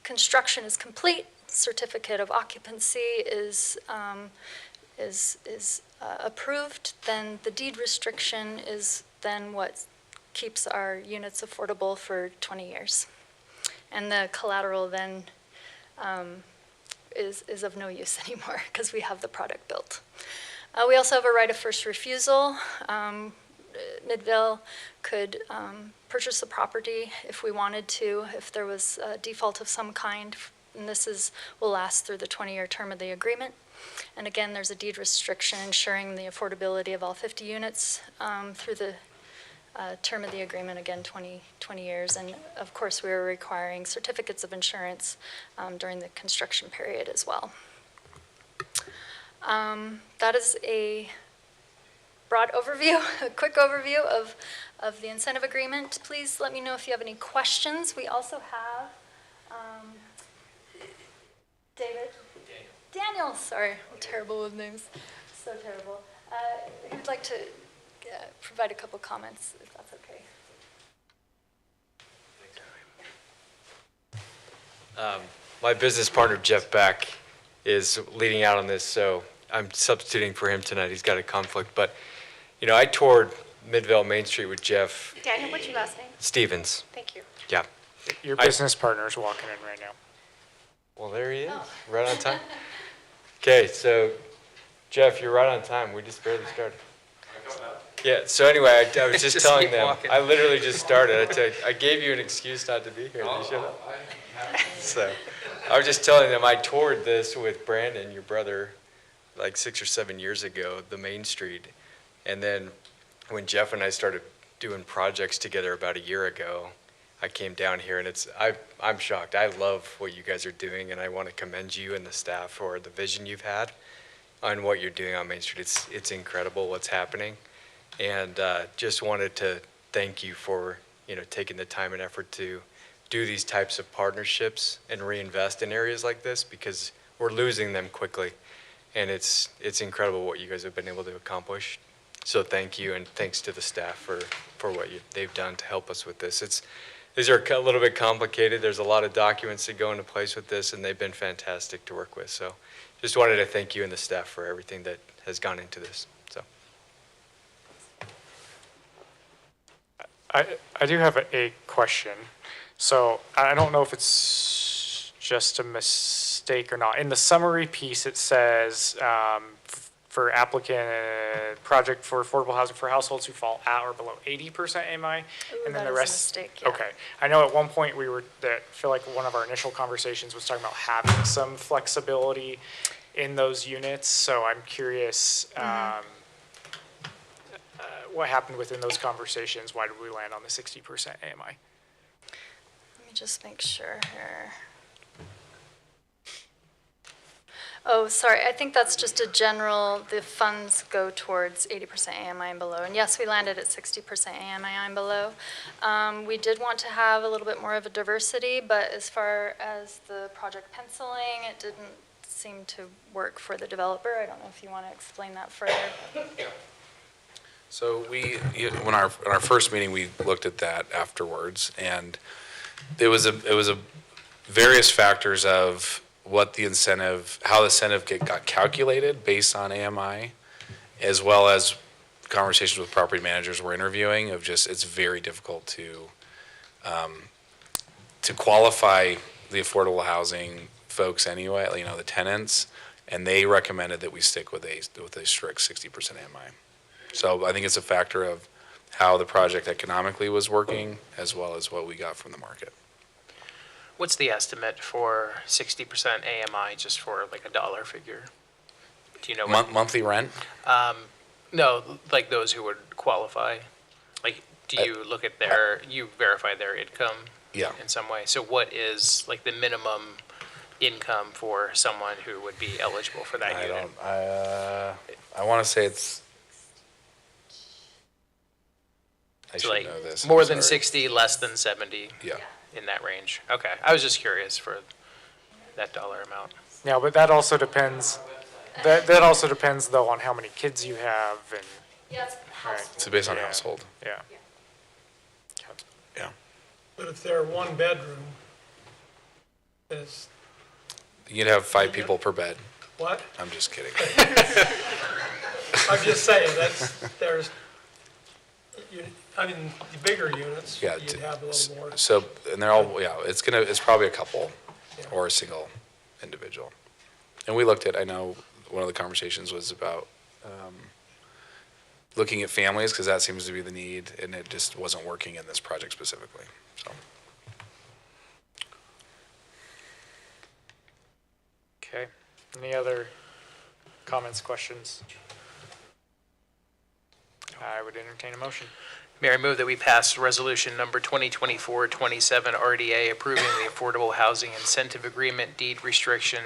construction is complete, certificate of occupancy is approved, then the deed restriction is then what keeps our units affordable for 20 years. And the collateral then is of no use anymore because we have the product built. We also have a right of first refusal. Midvale could purchase the property if we wanted to, if there was a default of some kind, and this will last through the 20-year term of the agreement. And again, there's a deed restriction ensuring the affordability of all 50 units through the term of the agreement, again, 20 years. And of course, we are requiring certificates of insurance during the construction period as well. That is a broad overview, a quick overview of the incentive agreement. Please let me know if you have any questions. We also have Daniel, sorry, I'm terrible with names, so terrible. Who'd like to provide a couple comments, if that's okay. My business partner, Jeff Beck, is leading out on this, so I'm substituting for him tonight. He's got a conflict. But, you know, I toured Midvale Main Street with Jeff. Daniel, what's your last name? Stevens. Thank you. Yeah. Your business partner is walking in right now. Well, there he is, right on time. Okay, so Jeff, you're right on time. We just barely started. Yeah, so anyway, I was just telling them, walking. I literally just started. I gave you an excuse not to be here. They showed up. So I was just telling them I toured this with Brandon, your brother, like 6 or 7 years ago, the Main Street. And then when Jeff and I started doing projects together about a year ago, I came down here and I'm shocked. I love what you guys are doing, and I want to commend you and the staff for the vision you've had on what you're doing on Main Street. It's incredible what's happening. And just wanted to thank you for, you know, taking the time and effort to do these types of partnerships and reinvest in areas like this, because we're losing them quickly. And it's incredible what you guys have been able to accomplish. So thank you, and thanks to the staff for what they've done to help us with this. These are a little bit complicated. There's a lot of documents that go into place with this, and they've been fantastic to work with. So just wanted to thank you and the staff for everything that has gone into this. So. I do have a question. So I don't know if it's just a mistake or not. In the summary piece, it says for applicant project for affordable housing for households who fall at or below 80% AMI, and then the rest. Mistake, yeah. Okay, I know at one point I feel like one of our initial conversations was talking about having some flexibility in those units. So I'm curious. What happened within those conversations? Why did we land on the 60% AMI? Let me just make sure here. Oh, sorry, I think that's just a general, the funds go towards 80% AMI and below. And yes, we landed at 60% AMI and below. We did want to have a little bit more of a diversity, but as far as the project penciling, it didn't seem to work for the developer. I don't know if you want to explain that further. So when our first meeting, we looked at that afterwards, and it was a various factors of what the how the incentive got calculated based on AMI, as well as conversations with property managers we're interviewing of just, it's very difficult to qualify the affordable housing folks anyway, the tenants, and they recommended that we stick with a strict 60% AMI. So I think it's a factor of how the project economically was working, as well as what we got from the market. What's the estimate for 60% AMI, just for like a dollar figure? Do you know? Monthly rent? No, like those who would qualify. Like, do you look at you verify their income? Yeah. In some way. So what is like the minimum income for someone who would be eligible for that unit? I want to say it's, I So should like know this. more I'm than sorry. 60, less than 70? Yeah. In that range. Okay. I was just curious for that dollar amount. Yeah, but that also depends, that also depends though on how many kids you have and. Yes. Right. It's based on Yeah. household. Yeah. Yeah. But if they're one bedroom, it's, You'd have 5 people per bed. what? I'm just kidding. I'm just saying, I mean, the bigger units, Yeah, you'd have a little more. So, and they're all, it's probably a couple or a single individual. And we looked at, I know one of the conversations was about looking at families, because that seems to be the need, and it just wasn't working in this project specifically, so. Okay. Any other comments, questions? I would entertain a motion. Mayor, I move that we pass resolution number 2024-27 RDA approving the Affordable Housing Incentive Agreement, deed restriction,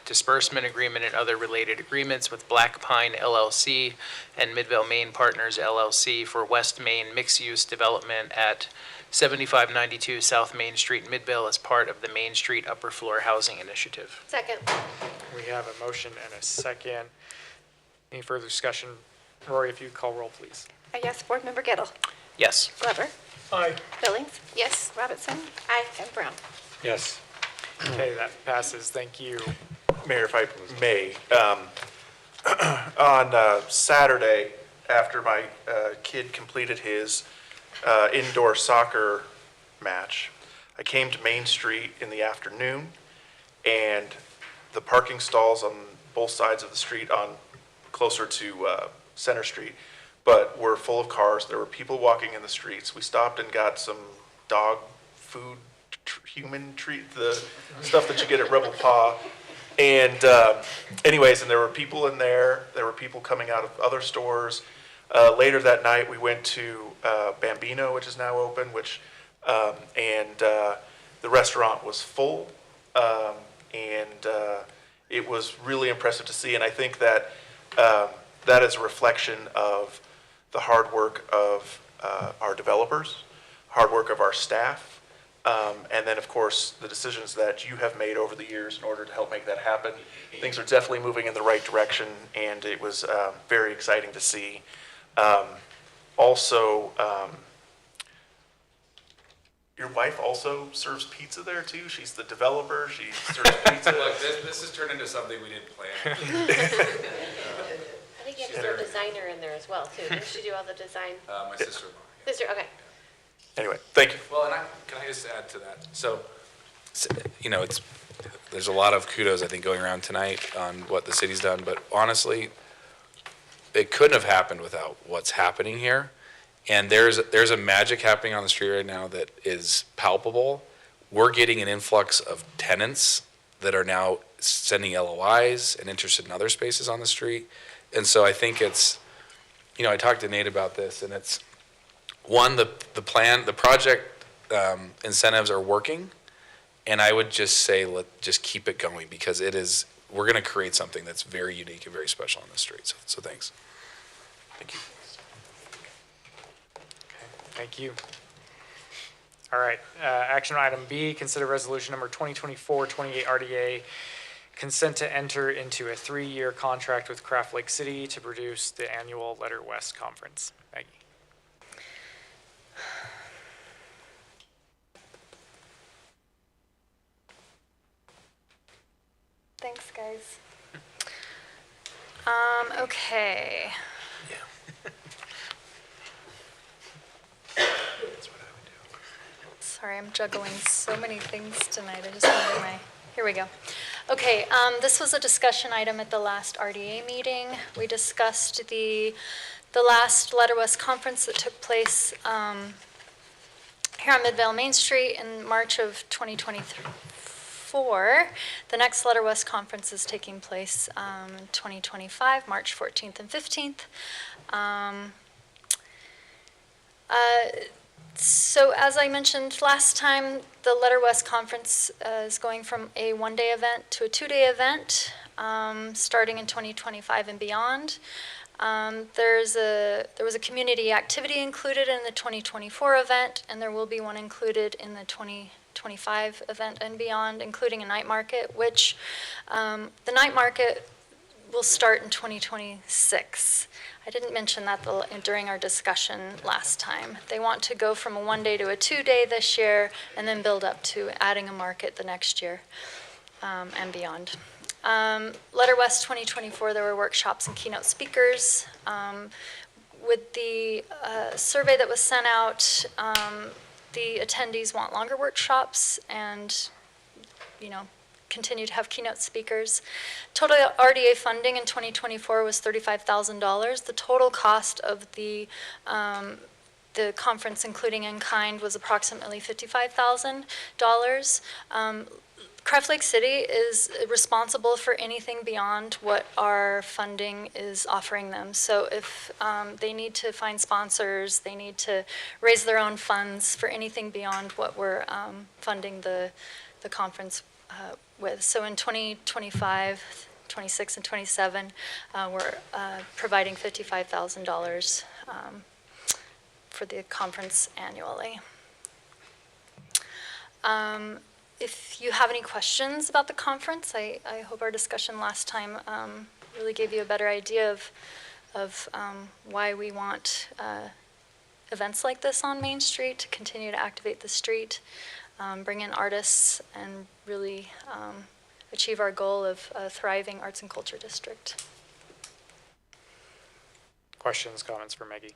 disbursement agreement, and other related agreements with Black Pine LLC and Midvale Main Partners LLC for West Main mixed-use development at 7592 South Main Street, Midvale, as part of the Main Street Upper Floor Housing Initiative. Second. We have a motion and a second. Any further discussion? Rory, if you call roll, please. Yes, Board Member Gettle. Yes. Glover. Aye. Billings. Yes. Robinson. Aye. And Brown. Yes. Okay, that passes. Thank you. Mayor, if I may, on Saturday, after my kid completed his indoor soccer match, I came to Main Street in the afternoon, and the parking stalls on both sides of the street closer to Center Street, but were full of cars. There were people walking in the streets. We stopped and got some dog food, human treat, the stuff that you get at Rebel Paw. And anyways, and there were people in there. There were people coming out of other stores. Later that night, we went to Bambino, which is now open, and the restaurant was full. And it was really impressive to see. And I think that that is a reflection of the hard work of our developers, hard work of our staff, and then, of course, the decisions that you have made over the years in order to help make that happen. Things are definitely moving in the right direction, and it was very exciting to see. Also, your wife also serves pizza there too? She's the developer, she serves pizza? Look, this has turned into something we didn't plan. I think you have a designer in there as well, too. Does she do all the design? My sister-in-law. Sister, okay. Anyway, thank you. Well, and can I just add to that? So, there's a lot of kudos, I think, going around tonight on what the city's done, but honestly, it couldn't have happened without what's happening here. And there's a magic happening on the street right now that is palpable. We're getting an influx of tenants that are now sending LOIs and interested in other spaces on the street. And so I think it's, I talked to Nate about this, and it's, one, the project incentives are working, and I would just say just keep it going, because we're going to create something that's very unique and very special on the street. So thanks. Thank you. Thank you. All right, action item B, consider resolution number 2024-28 RDA, consent to enter into a 3-year contract with Craft Lake City to produce the annual Letter West Conference. Maggie. Thanks, guys. Okay. Sorry, I'm juggling so many things tonight. I just wanted here we go. Okay, this was a discussion item at the last RDA meeting. We discussed the last Letter West conference that took place here on Midvale Main Street in March of 2024. The next Letter West conference is taking place in 2025, March 14th and 15th. So as I mentioned last time, the Letter West Conference is going from a one-day event to a two-day event, starting in 2025 and beyond. There was a community activity included in the 2024 event, and there will be one included in the 2025 event and beyond, including a night market, which the night market will start in 2026. I didn't mention that during our discussion last time. They want to go from a one-day to a two-day this year and then build up to adding a market the next year and beyond. Letter West 2024, there were workshops and keynote speakers. With the survey that was sent out, the attendees want longer workshops and, continue to have keynote speakers. Total RDA funding in 2024 was $35,000. The total cost of the conference, including in-kind, was approximately $55,000. Craft Lake City is responsible for anything beyond what our funding is offering them. So if they need to find sponsors, they need to raise their own funds for anything beyond what we're funding the conference with. So in 2025, 26, and 27, we're providing $55,000 for the conference annually. If you have any questions about the conference, I hope our discussion last time really gave you a better idea of why we want events like this on Main Street to continue to activate the street, bring in artists, and really achieve our goal of a thriving arts and culture district. Questions, comments for Maggie?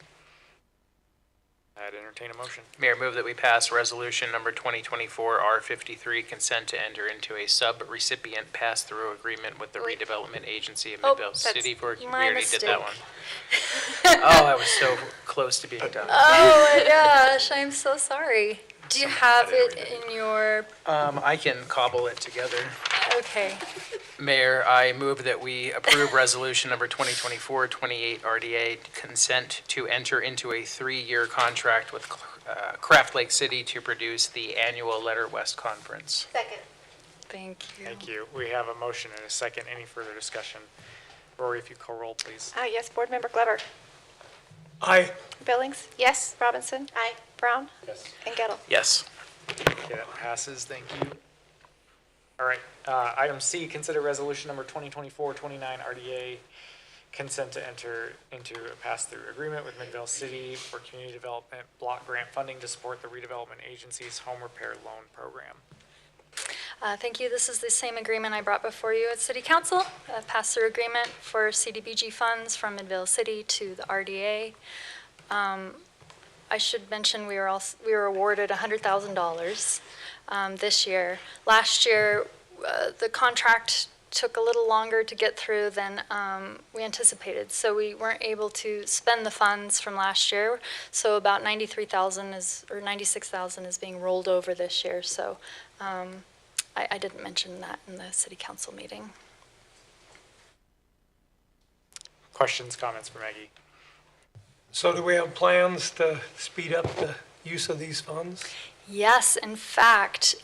I'd entertain a motion. Mayor, move that we pass resolution number 2024 R53, consent to enter into a sub-recipient pass-through agreement with the redevelopment agency of Midvale City. We already did that one. Oh, I was so close to being done. Oh my gosh, I'm so sorry. Do you have it in your? I can cobble it together. Okay. Mayor, I move that we approve resolution number 2024-28 RDA, consent to enter into a 3-year contract with Craft Lake City to produce the annual Letter West Conference. Second. Thank you. Thank you. We have a motion and a second. Any further discussion? Rory, if you call roll, please. Yes, Board Member Glover. Aye. Billings? Yes. Robinson? Aye. Brown? Yes. And Gettle? Yes. Okay, that passes. Thank you. All right. Item C, consider resolution number 2024-29 RDA, consent to enter into a pass-through agreement with Midvale City for community development block grant funding to support the redevelopment agency's home repair loan program. Thank you. This is the same agreement I brought before you at City Council, a pass-through agreement for CDBG funds from Midvale City to the RDA. I should mention we were awarded $100,000 this year. Last year, the contract took a little longer to get through than we anticipated, so we weren't able to spend the funds from last year. So about $93,000 or $96,000 is being rolled over this year. So I didn't mention that in the City Council meeting. Questions, comments for Maggie? So do we have plans to speed up the use of these funds? Yes, in fact,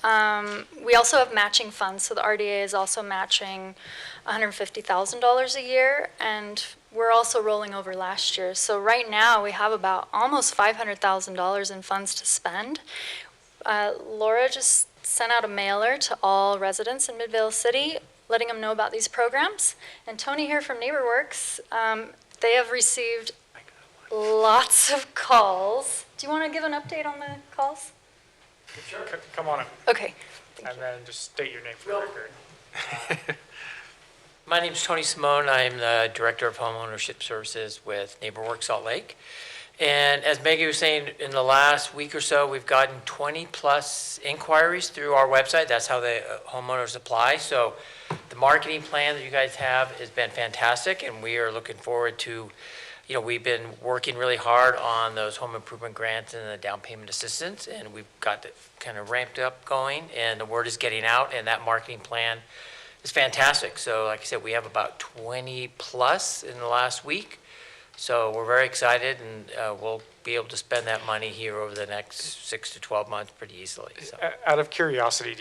we also have matching funds. So the RDA is also matching $150,000 a year, and we're also rolling over last year. So right now we have about almost $500,000 in funds to spend. Laura just sent out a mailer to all residents in Midvale City, letting them know about these programs. And Tony here from NeighborWorks, they have received lots of calls. Do you want to give an update on the calls? Sure. Come on up. Okay. And then just state your name for the record. My name's Tony Simone. I'm the Director of Homeownership Services with NeighborWorks Salt Lake. And as Maggie was saying, in the last week or so, we've gotten 20+ inquiries through our website. That's how the homeowners apply. So the marketing plan that you guys have has been fantastic, and we are looking forward to, we've been working really hard on those home improvement grants and the down payment assistance, and we've got it kind of ramped up going, and the word is getting out, and that marketing plan is fantastic. So like I said, we have about 20+ in the last week. So we're very excited, and we'll be able to spend that money here over the next 6 to 12 months pretty easily. So. Out of curiosity,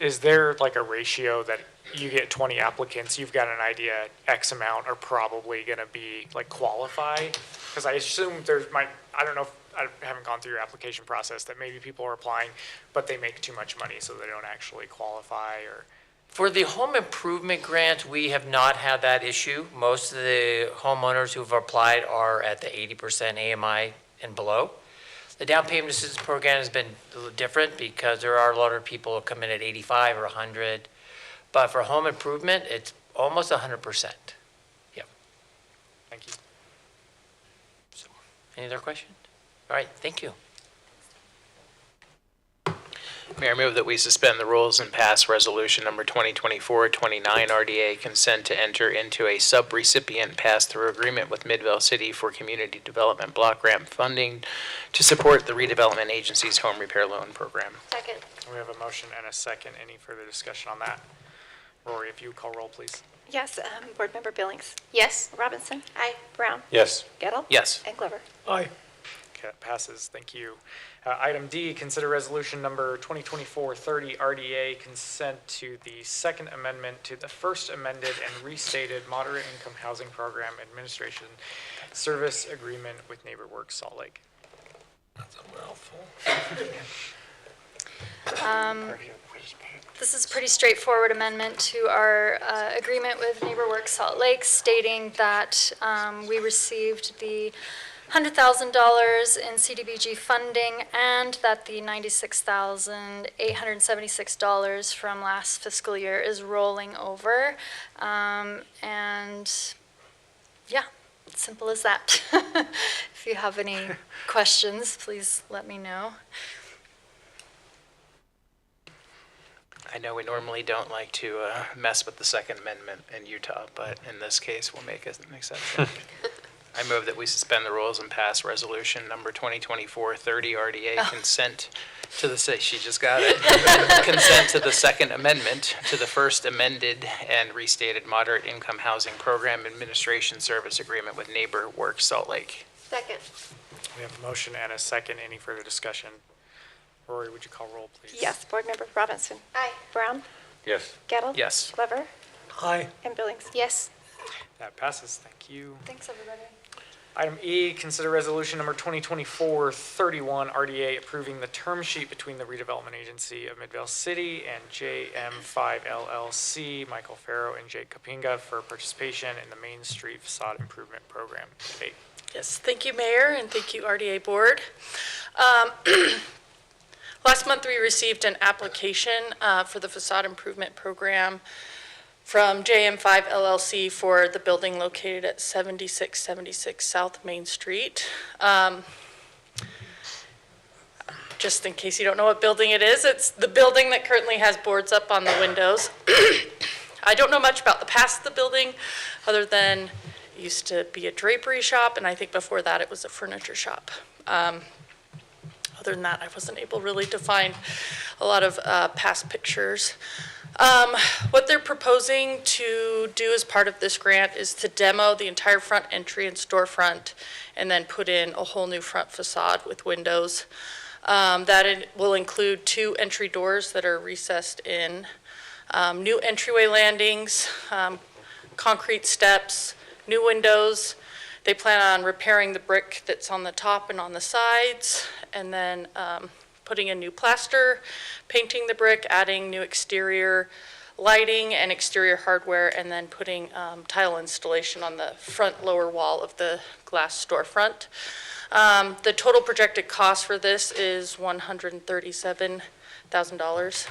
is there like a ratio that you get 20 applicants, you've got an idea X amount are probably going to be like qualified? Because I assume I don't know if I haven't gone through your application process, that maybe people are applying, but they make too much money so they don't actually qualify or. For the home improvement grant, we have not had that issue. Most of the homeowners who've applied are at the 80% AMI and below. The down payment assistance program has been a little different because there are a lot of people who come in at 85 or 100. But for home improvement, it's almost 100%. Yep. Thank you. So, any other questions? All right, thank you. Mayor, I move that we suspend the rules and pass resolution number 2024-29 RDA consent to enter into a sub-recipient pass-through agreement with Midvale City for community development block grant funding to support the redevelopment agency's home repair loan program. Second. We have a motion and a second. Any further discussion on that? Rory, if you would call roll, please. Yes, Board Member Billings. Yes. Robinson. Aye. Brown. Yes. Gettle. Yes. And Glover. Aye. Okay, that passes. Thank you. Item D, consider resolution number 2024-30 RDA consent to the second amendment to the first amended and restated moderate income housing program administration service agreement with NeighborWorks Salt Lake. That's a mouthful. This is a pretty straightforward amendment to our agreement with NeighborWorks Salt Lake, stating that we received the $100,000 in CDBG funding and that the $96,876 from last fiscal year is rolling over. And yeah, simple as that. If you have any questions, please let me know. I know we normally don't like to mess with the Second Amendment in Utah, but in this case, we'll make an exception. I move that we suspend the rules and pass resolution number 2024-30 RDA consent to the, she just got it, consent to the Second Amendment to the first amended and restated moderate income housing program administration service agreement with NeighborWorks Salt Lake. Second. We have a motion and a second. Any further discussion? Rory, would you call roll, please? Yes, Board Member Robinson. Aye. Brown. Yes. Gettle. Yes. Glover. Aye. And Billings. Yes. That passes. Thank you. Thanks, everybody. Item E, consider resolution number 2024-31 RDA approving the term sheet between the redevelopment agency of Midvale City and JM5 LLC, Michael Farrow and Jake Kapinga, for participation in the Main Street Facade Improvement Program. Kate. Yes, thank you, Mayor, and thank you, RDA Board. Last month, we received an application for the Facade Improvement Program from JM5 LLC for the building located at 7676 South Main Street. Just in case you don't know what building it is, it's the building that currently has boards up on the windows. I don't know much about the past of the building, other than it used to be a drapery shop, and I think before that it was a furniture shop. Other than that, I wasn't able really to find a lot of past pictures. What they're proposing to do as part of this grant is to demo the entire front entry and storefront and then put in a whole new front facade with windows. That will include 2 entry doors that are recessed in, new entryway landings, concrete steps, new windows. They plan on repairing the brick that's on the top and on the sides, and then putting in new plaster, painting the brick, adding new exterior lighting and exterior hardware, and then putting tile installation on the front lower wall of the glass storefront. The total projected cost for this is $137,000.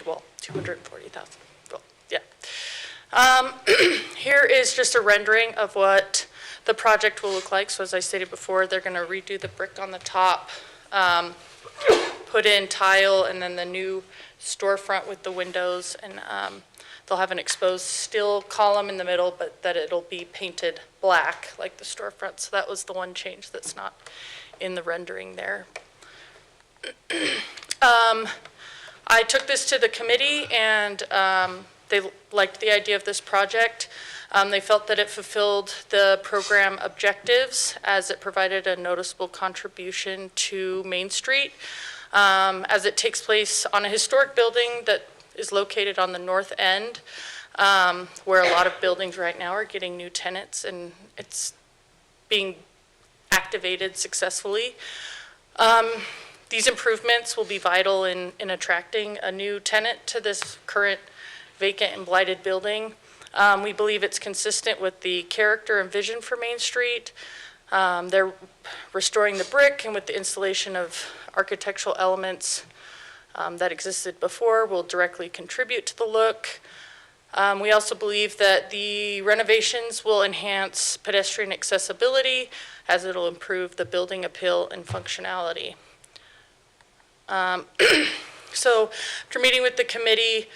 Well, $240,000. Well, Yeah. Here is just a rendering of what the project will look like. So as I stated before, they're going to redo the brick on the top, put in tile, and then the new storefront with the windows, and they'll have an exposed steel column in the middle, but that it'll be painted black like the storefront. So that was the one change that's not in the rendering there. I took this to the committee, and they liked the idea of this project. They felt that it fulfilled the program objectives as it provided a noticeable contribution to Main Street, as it takes place on a historic building that is located on the north end, where a lot of buildings right now are getting new tenants, and it's being activated successfully. These improvements will be vital in attracting a new tenant to this current vacant and blighted building. We believe it's consistent with the character and vision for Main Street. They're restoring the brick, and with the installation of architectural elements that existed before will directly contribute to the look. We also believe that the renovations will enhance pedestrian accessibility, as it'll improve the building appeal and functionality. So after meeting with the committee,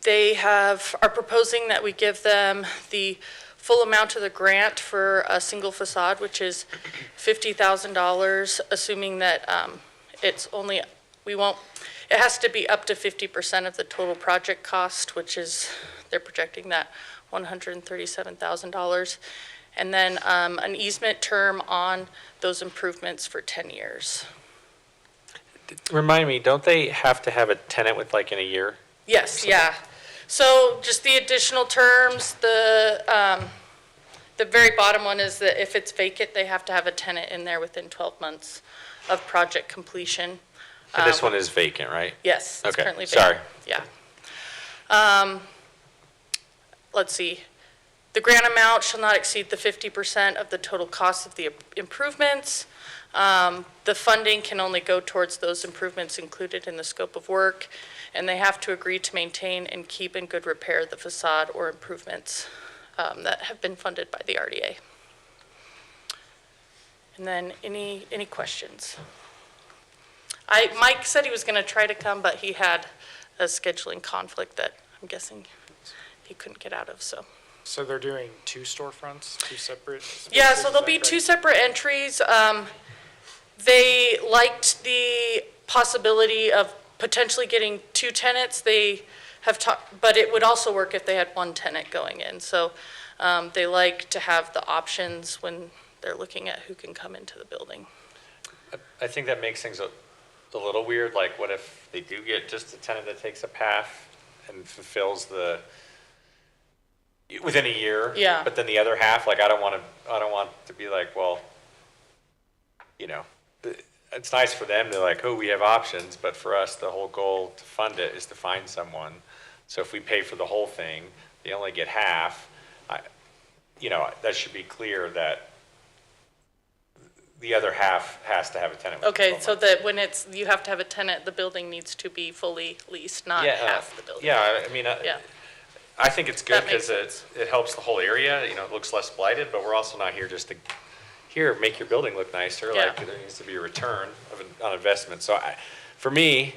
they are proposing that we give them the full amount of the grant for a single facade, which is $50,000, assuming that it has to be up to 50% of the total project cost, which is, they're projecting that $137,000. And then an easement term on those improvements for 10 years. Remind me, don't they have to have a tenant with like in a year? Yes, yeah. So just the additional terms, the very bottom one is that if it's vacant, they have to have a tenant in there within 12 months of project completion. And this one is vacant, right? Yes, it's Okay, currently vacant. sorry. Yeah. Let's see. The grant amount shall not exceed the 50% of the total cost of the improvements. The funding can only go towards those improvements included in the scope of work, and they have to agree to maintain and keep in good repair the facade or improvements that have been funded by the RDA. And then any questions? Mike said he was going to try to come, but he had a scheduling conflict that I'm guessing he couldn't get out of, so. So they're doing two storefronts, two separate spaces? Yeah, so there'll be two separate entries. They liked the possibility of potentially getting two tenants. They have talked, but it would also work if they had one tenant going in. So they like to have the options when they're looking at who can come into the building. I think that makes things a little weird. Like, what if they do get just a tenant that takes a path and fulfills within a year? Yeah. But then the other half, like, I don't want to be like, well, it's nice for them to like, oh, we have options, but for us, the whole goal to fund it is to find someone. So if we pay for the whole thing, they only get half. That should be clear that the other half has to have a tenant. Okay, so that when you have to have a tenant, the building needs to be fully leased, not half the building. Yeah, I think it's good That makes because it helps the whole area. It looks less blighted, but we're also not here just to make your building look nicer. Yeah. Like, there needs to be a return on investment. So for me,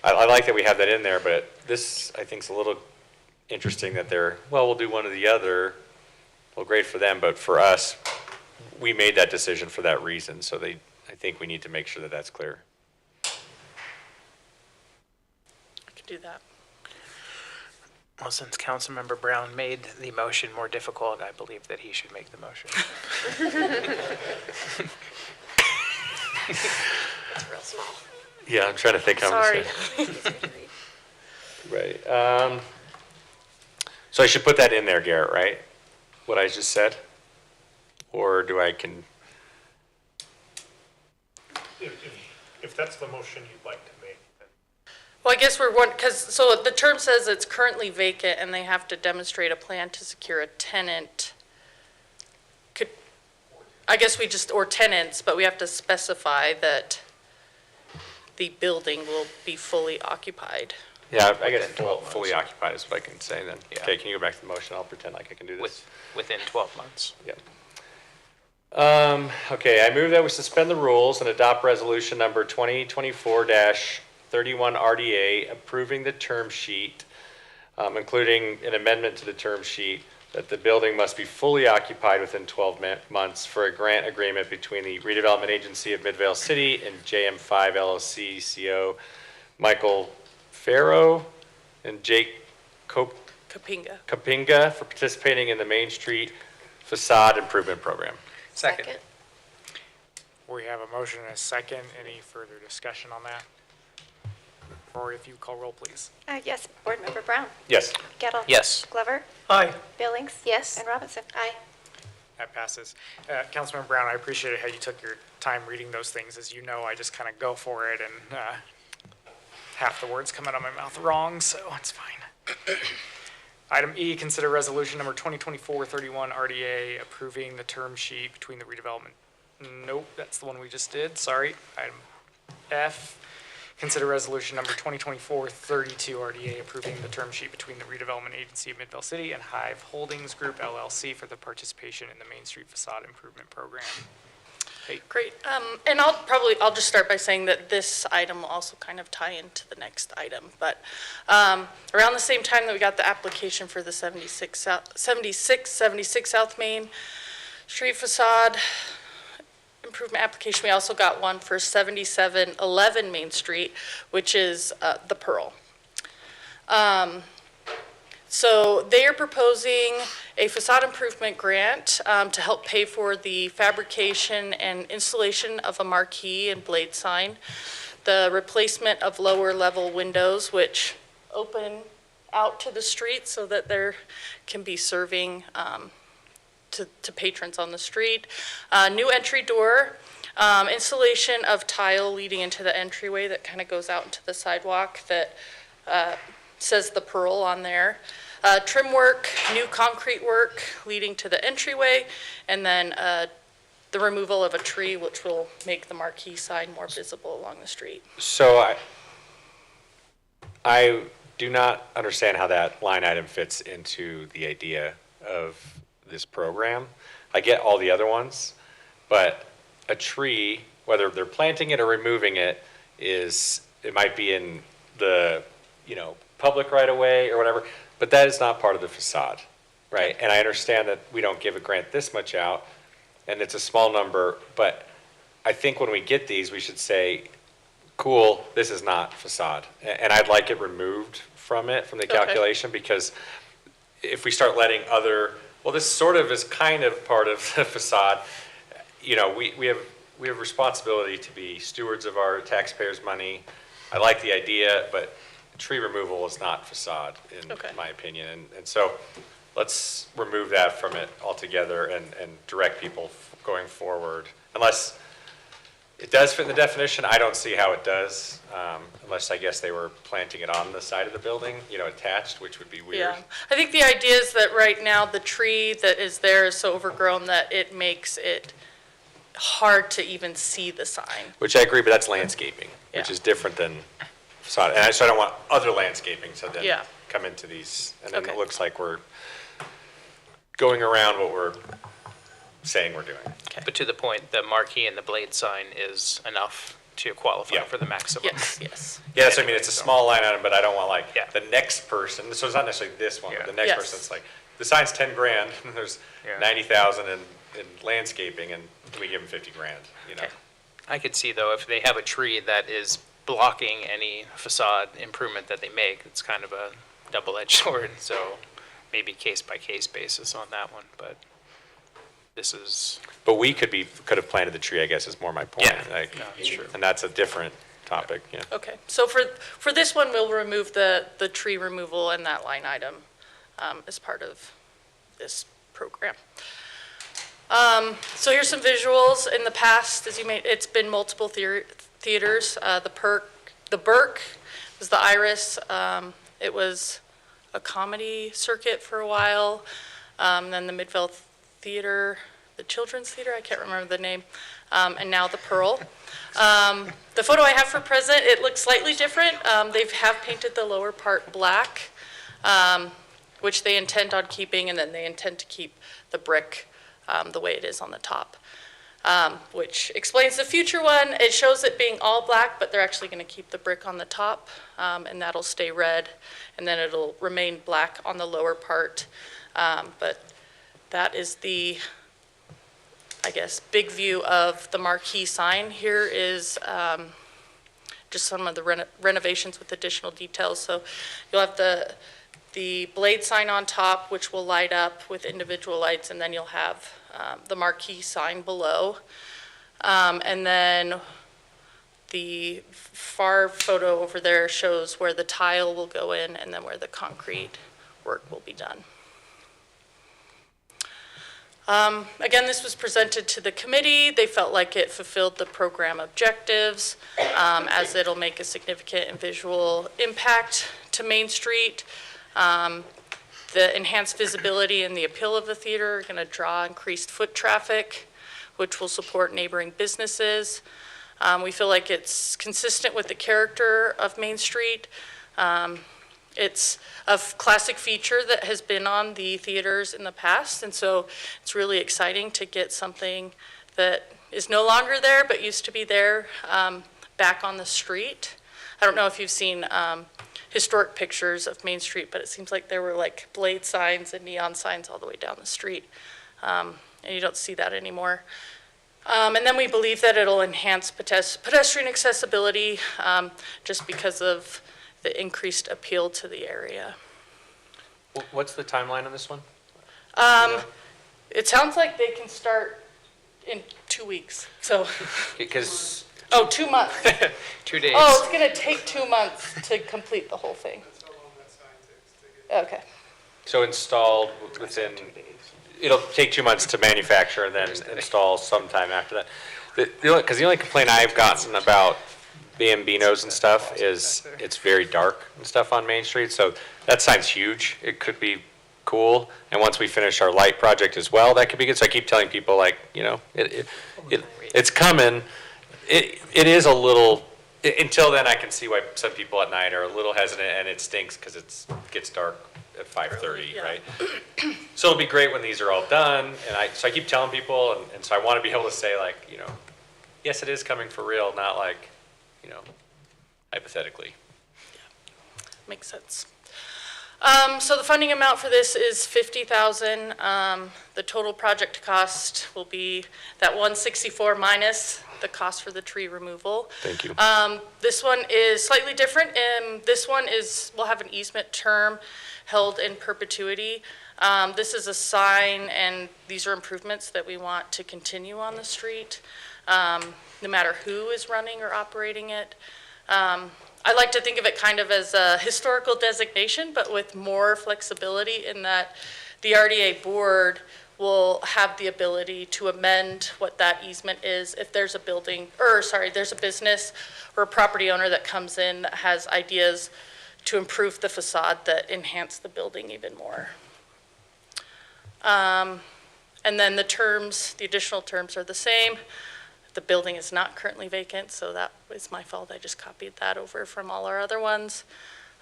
I like that we have that in there, but this I think is a little interesting that we'll do one or the other. Well, great for them, but for us, we made that decision for that reason. So I think we need to make sure that that's clear. I can do that. Well, since Councilmember Brown made the motion more difficult, I believe that he should make the motion. It's real small. Yeah, I'm trying to think how Sorry. I'm going to say. Right. So I should put that in there, Garrett, right? What I just said? Or do I can? If that's the motion you'd like to make, then. Well, I guess so the term says it's currently vacant and they have to demonstrate a plan to secure a tenant. Or tenants, but we have to specify that the building will be fully occupied. Yeah, I guess Within 12 fully months. occupied is what I can say then. Yeah. Okay, can you go back to the motion? I'll pretend like I can do this. Within 12 months. Yep. Okay, I move that we suspend the rules and adopt resolution number 2024-31 RDA, approving the term sheet, including an amendment to the term sheet that the building must be fully occupied within 12 months for a grant agreement between the Redevelopment Agency of Midvale City and JM5 LLC CO Michael Farrow and Jake Kapinga for participating in the Main Street Facade Improvement Program. Second. We have a motion and a second. Any further discussion on that? Rory, if you call roll, please. Yes, Board Member Brown. Yes. Gettle. Yes. Glover. Aye. Billings. Yes. And Robinson. Aye. That passes. Councilmember Brown, I appreciated how you took your time reading those things. As you know, I just kind of go for it and half the words come out of my mouth wrong, so it's fine. Item E, consider resolution number 2024-31 RDA approving the term sheet between the redevelopment. Nope, that's the one we just did, sorry. Item F, consider resolution number 2024-32 RDA approving the term sheet between the Redevelopment Agency of Midvale City and Hive Holdings Group LLC for the participation in the Main Street Facade Improvement Program. Hey. Great. And I'll just start by saying that this item will also kind of tie into the next item. But around the same time that we got the application for the 76 South Main Street Facade Improvement application, we also got one for 7711 Main Street, which is the Pearl. So they are proposing a facade improvement grant to help pay for the fabrication and installation of a marquee and blade sign, the replacement of lower level windows which open out to the street so that there can be serving to patrons on the street, new entry door, installation of tile leading into the entryway that kind of goes out into the sidewalk that says the Pearl on there. Trim work, new concrete work leading to the entryway, and then the removal of a tree which will make the marquee sign more visible along the street. So I do not understand how that line item fits into the idea of this program. I get all the other ones, but a tree, whether they're planting it or removing it, it might be in the, public right of way or whatever, but that is not part of the facade, right? And I understand that we don't give a grant this much out, and it's a small number, but I think when we get these, we should say, cool, this is not facade. And I'd like it removed from the calculation, because if we start letting this sort of is kind of part of the facade, we have responsibility to be stewards of our taxpayers' money. I like the idea, but tree removal is not facade, in my opinion. And so let's remove that from it altogether and direct people going forward. Unless it does fit in the definition, I don't see how it does, unless I guess they were planting it on the side of the building, attached, which would be weird. Yeah, I think the idea is that right now the tree that is there is so overgrown that it makes it hard to even see the sign. Which I agree, but that's landscaping, which is different than facade. And so I don't want other landscaping to then come into these, and then it looks like we're going around what we're saying we're doing. But to the point, the marquee and the blade sign is enough to qualify for the maximum. Yes. Yeah, so I mean, it's a small line item, but I don't want the next person, so it's not necessarily this one, but the next person, it's like, the sign's 10 grand, and there's 90,000 in landscaping, and we give them 50 grand, I could see, though, if they have a tree that is blocking any facade improvement that they make, it's kind of a double-edged sword, so maybe case-by-case basis on that one, but this is... But we could have planted the tree, I guess, is more my point. Yeah, that's true. And that's a different topic, Okay, so for this one, we'll remove the tree removal and that line item as part of this program. So here's some visuals. In the past, it's been multiple theaters. The Burke was the Iris. It was a comedy circuit for a while. Then the Midvale Theater the Children's Theater, I can't remember the name, and now the Pearl. The photo I have for present, it looks slightly different. They have painted the lower part black, which they intend on keeping, and then they intend to keep the brick the way it is on the top, which explains the future one. It shows it being all black, but they're actually going to keep the brick on the top, and that'll stay red, and then it'll remain black on the lower part. But that is the, I guess, big view of the marquee sign. Here is just some of the renovations with additional details. So you'll have the blade sign on top, which will light up with individual lights, and then you'll have the marquee sign below. And then the far photo over there shows where the tile will go in and then where the concrete work will be done. Again, this was presented to the committee. They felt like it fulfilled the program objectives, as it'll make a significant and visual impact to Main Street. The enhanced visibility and the appeal of the theater are going to draw increased foot traffic, which will support neighboring businesses. We feel like it's consistent with the character of Main Street. It's a classic feature that has been on the theaters in the past, and so it's really exciting to get something that is no longer there but used to be there back on the street. I don't know if you've seen historic pictures of Main Street, but it seems like there were like blade signs and neon signs all the way down the street, and you don't see that anymore. And then we believe that it'll enhance pedestrian accessibility just because of the increased appeal to the area. What's the timeline on this one? It sounds like they can start in 2 weeks, so. Because. Oh, 2 months. 2 days. Oh, it's gonna take 2 months to complete the whole thing. Okay. So installed within, it'll take 2 months to manufacture and then install sometime after that. Because the only complaint I've gotten about Bambinos and stuff is it's very dark and stuff on Main Street. So that sign's huge. It could be cool. And once we finish our light project as well, that could be good. So I keep telling people, like, you know, it's coming. It is a little, until then I can see why some people at night are a little hesitant, and it stinks because it gets dark at 5:30, right? So it'll be great when these are all done. And so I keep telling people, and so I want to be able to say, like, you know, yes, it is coming for real, not like, you know, hypothetically. Yeah, makes sense. So the funding amount for this is $50,000. The total project cost will be that 164 minus the cost for the tree removal. Thank you. This one is slightly different. This one will have an easement term held in perpetuity. This is a sign, and these are improvements that we want to continue on the street, no matter who is running or operating it. I like to think of it kind of as a historical designation, but with more flexibility in that the RDA board will have the ability to amend what that easement is if there's a there's a business or a property owner that comes in that has ideas to improve the facade that enhance the building even more. And then the additional terms are the same. The building is not currently vacant, so that was my fault. I just copied that over from all our other ones.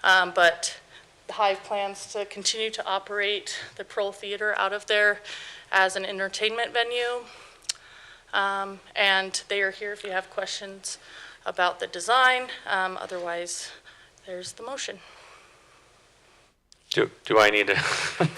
But the Hive plans to continue to operate the Pearl Theater out of there as an entertainment venue. And they are here if you have questions about the design. Otherwise, there's the motion. Do I need to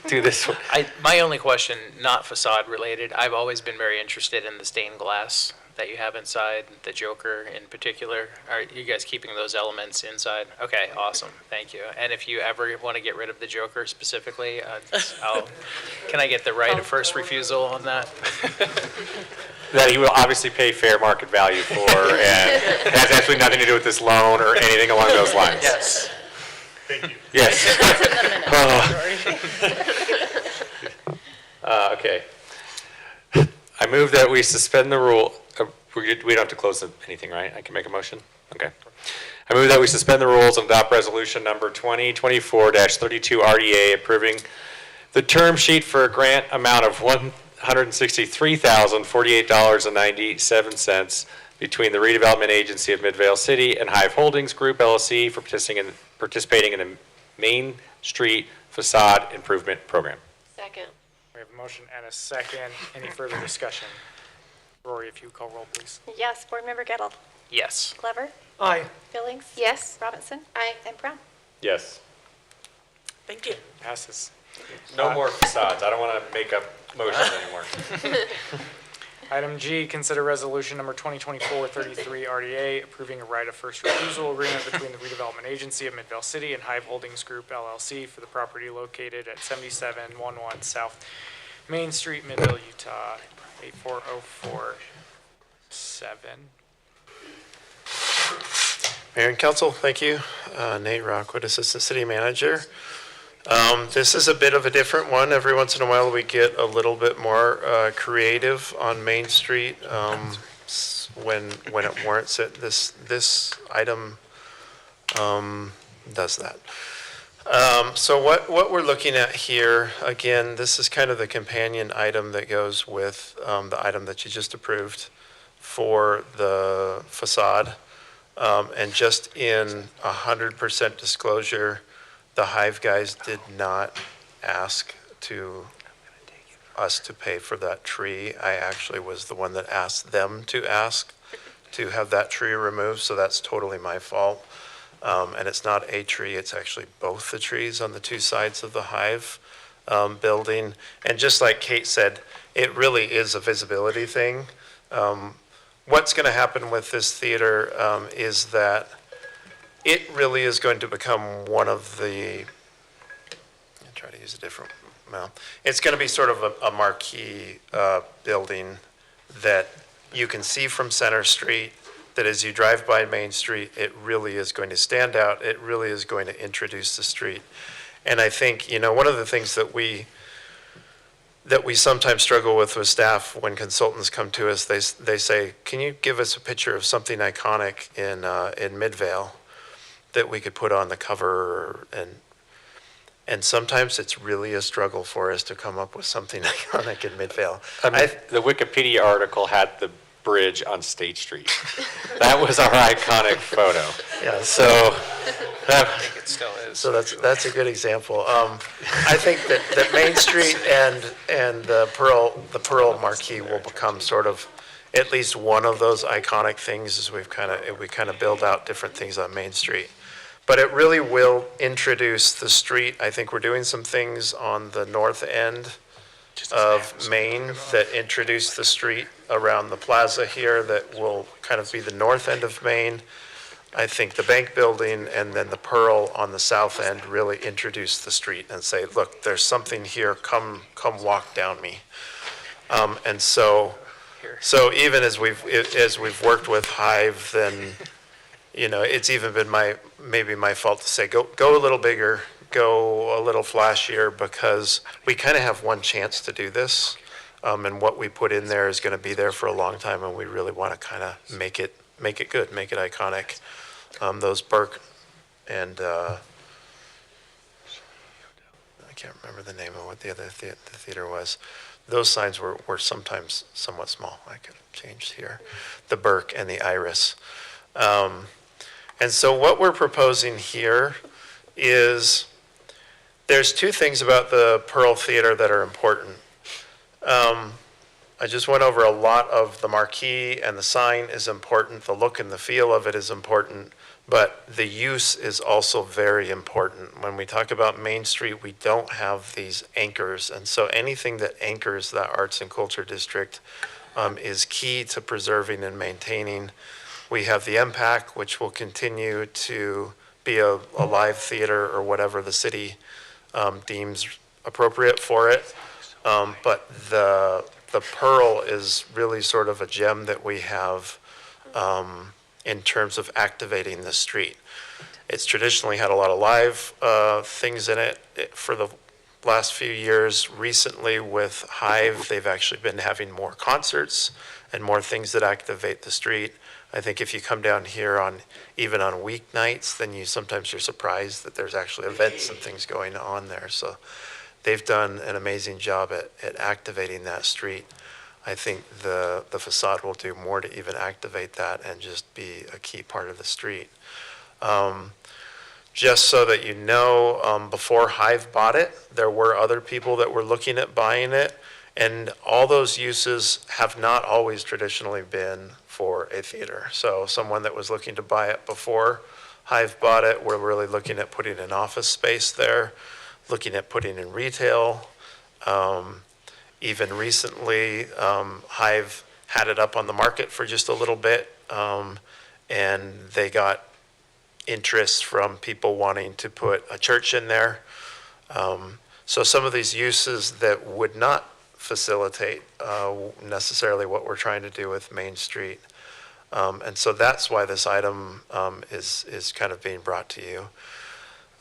do this one? My only question, not facade related, I've always been very interested in the stained glass that you have inside, the Joker in particular. Are you guys keeping those elements inside? Okay, awesome, thank you. And if you ever want to get rid of the Joker specifically, can I get the right of first refusal on that? That he will obviously pay fair market value for, and it has absolutely nothing to do with this loan or anything along those lines. Yes. Thank you. Yes. Okay. I move that we suspend the rule. We don't have to close anything, right? I can make a motion? Okay. I move that we suspend the rules and adopt resolution number 2024-32 RDA approving the term sheet for a grant amount of $163,048.97 between the redevelopment agency of Midvale City and Hive Holdings Group LLC for participating in a Main Street facade improvement program. Second. We have a motion and a second. Any further discussion? Rory, if you call roll, please. Yes, Board Member Gettle. Yes. Glover. Aye. Billings. Yes. Robinson. Aye. And Brown. Yes. Thank you. Passes. No more facades. I don't want to make up motions anymore. Item G, consider resolution number 2024-33 RDA, approving a right of first refusal agreement between the redevelopment agency of Midvale City and Hive Holdings Group LLC for the property located at 7711 South Main Street, Midvale, Utah, 84047. Mayor and council, thank you. Nate Rockwood, Assistant City Manager. This is a bit of a different one. Every once in a while, we get a little bit more creative on Main Street when it warrants it. This item does that. So what we're looking at here, again, this is kind of the companion item that goes with the item that you just approved for the facade. And just in 100% disclosure, the Hive guys did not ask us to pay for that tree. I actually was the one that asked them to ask to have that tree removed, so that's totally my fault. And it's not a tree, it's actually both the trees on the two sides of the Hive building. And just like Kate said, it really is a visibility thing. What's going to happen with this theater is that it really is going to become one of the, I'll try to use a different, well, it's going to be sort of a marquee building that you can see from Center Street, that as you drive by Main Street, it really is going to stand out. It really is going to introduce the street. And I think, one of the things that we sometimes struggle with staff when consultants come to us, they say, can you give us a picture of something iconic in Midvale that we could put on the cover? And sometimes it's really a struggle for us to come up with something iconic in Midvale. The Wikipedia article had the bridge on State Street. That was our iconic photo. Yeah, so I think it still is. So that's a good example. I think that Main Street and the Pearl Marquee will become sort of at least one of those iconic things as we kind of build out different things on Main Street. But it really will introduce the street. I think we're doing some things on the north end of Main that introduce the street around the plaza here that will kind of be the north end of Main. I think the bank building and then the Pearl on the south end really introduce the street and say, look, there's something here, come walk down me. And so even as we've worked with Hive, then, it's even been maybe my fault to say, go a little bigger, go a little flashier, because we kind of have one chance to do this. And what we put in there is going to be there for a long time, and we really want to kind of make it good, make it iconic. Those Burke and I can't remember the name of what the other the theater was. Those signs were sometimes somewhat small. I could have changed here. The Burke and the Iris. And so what we're proposing here is there's two things about the Pearl Theater that are important. I just went over a lot of the marquee, and the sign is important. The look and the feel of it is important, but the use is also very important. When we talk about Main Street, we don't have these anchors, and so anything that anchors that arts and culture district is key to preserving and maintaining. We have the MPAC, which will continue to be a live theater or whatever the city deems appropriate for it. But the Pearl is really sort of a gem that we have in terms of activating the street. It's traditionally had a lot of live things in it for the last few years. Recently with Hive, they've actually been having more concerts and more things that activate the street. I think if you come down here even on weeknights, then sometimes you're surprised that there's actually events and things going on there. So they've done an amazing job at activating that street. I think the facade will do more to even activate that and just be a key part of the street. Just so that you know, before Hive bought it, there were other people that were looking at buying it, and all those uses have not always traditionally been for a theater. So someone that was looking to buy it before Hive bought it, we're really looking at putting an office space there, looking at putting in retail. Even recently, Hive had it up on the market for just a little bit, and they got interest from people wanting to put a church in there. So some of these uses that would not facilitate necessarily what we're trying to do with Main Street. And so that's why this item is kind of being brought to you.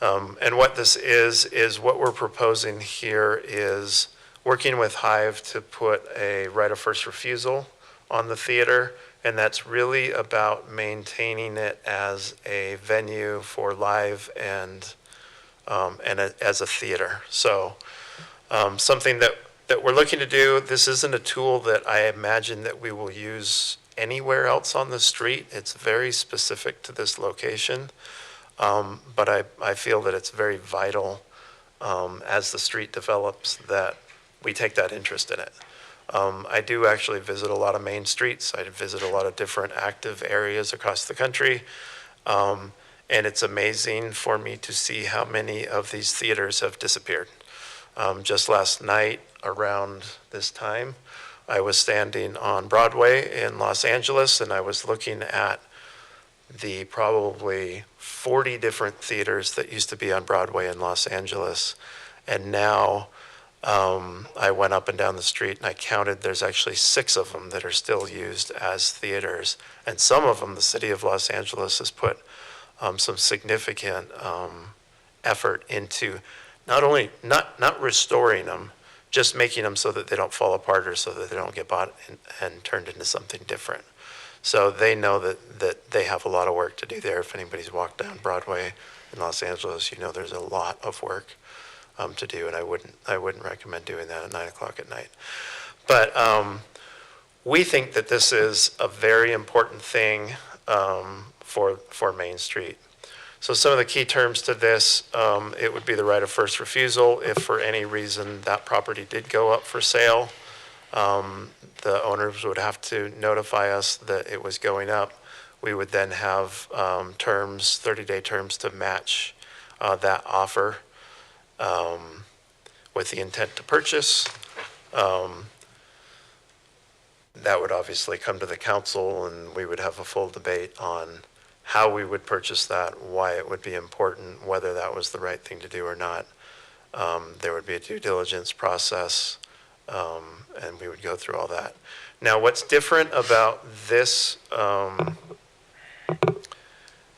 And what this is what we're proposing here is working with Hive to put a right of first refusal on the theater, and that's really about maintaining it as a venue for live and as a theater. So something that we're looking to do, this isn't a tool that I imagine that we will use anywhere else on the street. It's very specific to this location, but I feel that it's very vital as the street develops that we take that interest in it. I do actually visit a lot of main streets. I visit a lot of different active areas across the country. And it's amazing for me to see how many of these theaters have disappeared. Just last night around this time, I was standing on Broadway in Los Angeles, and I was looking at the probably 40 different theaters that used to be on Broadway in Los Angeles. And now I went up and down the street and I counted, there's actually 6 of them that are still used as theaters. And some of them, the city of Los Angeles has put some significant effort into not restoring them, just making them so that they don't fall apart or so that they don't get bought and turned into something different. So they know that they have a lot of work to do there. If anybody's walked down Broadway in Los Angeles, you know there's a lot of work to do, and I wouldn't recommend doing that at 9 o'clock at night. But we think that this is a very important thing for Main Street. So some of the key terms to this, it would be the right of first refusal. If for any reason that property did go up for sale, the owners would have to notify us that it was going up. We would then have terms, 30-day terms to match that offer with the intent to purchase. That would obviously come to the council, and we would have a full debate on how we would purchase that, why it would be important, whether that was the right thing to do or not. There would be a due diligence process, and we would go through all that. Now, what's different about this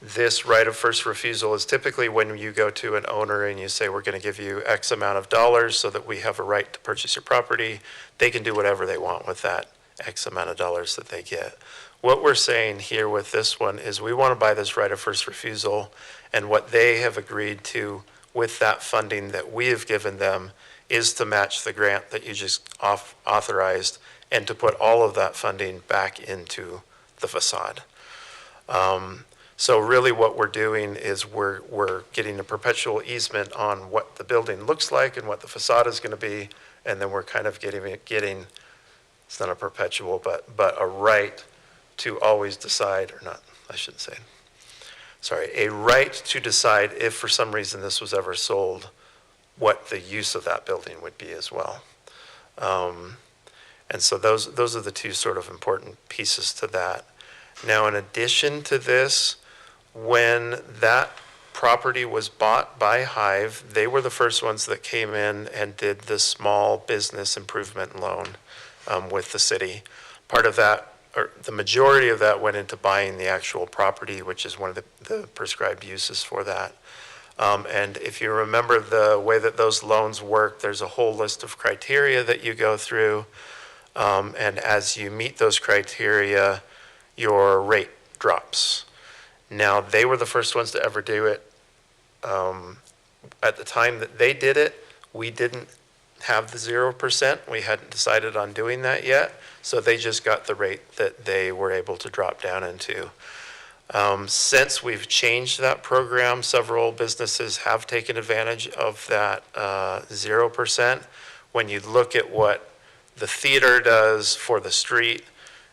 this right of first refusal is typically when you go to an owner and you say, we're going to give you X amount of dollars so that we have a right to purchase your property, they can do whatever they want with that X amount of dollars that they get. What we're saying here with this one is we want to buy this right of first refusal, and what they have agreed to with that funding that we have given them is to match the grant that you just authorized and to put all of that funding back into the facade. So really what we're doing is we're getting a perpetual easement on what the building looks like and what the facade is going to be, and then we're kind of getting it's not a perpetual, but a right to always decide, or not, I shouldn't say, sorry, a right to decide if for some reason this was ever sold, what the use of that building would be as well. And so those are the two sort of important pieces to that. Now, in addition to this, when that property was bought by Hive, they were the first ones that came in and did the small business improvement loan with the city. Part of that, or the majority of that, went into buying the actual property, which is one of the prescribed uses for that. And if you remember the way that those loans work, there's a whole list of criteria that you go through. And as you meet those criteria, your rate drops. Now, they were the first ones to ever do it. At the time that they did it, we didn't have the 0%. We hadn't decided on doing that yet. So they just got the rate that they were able to drop down into. Since we've changed that program, several businesses have taken advantage of that 0%. When you look at what the theater does for the street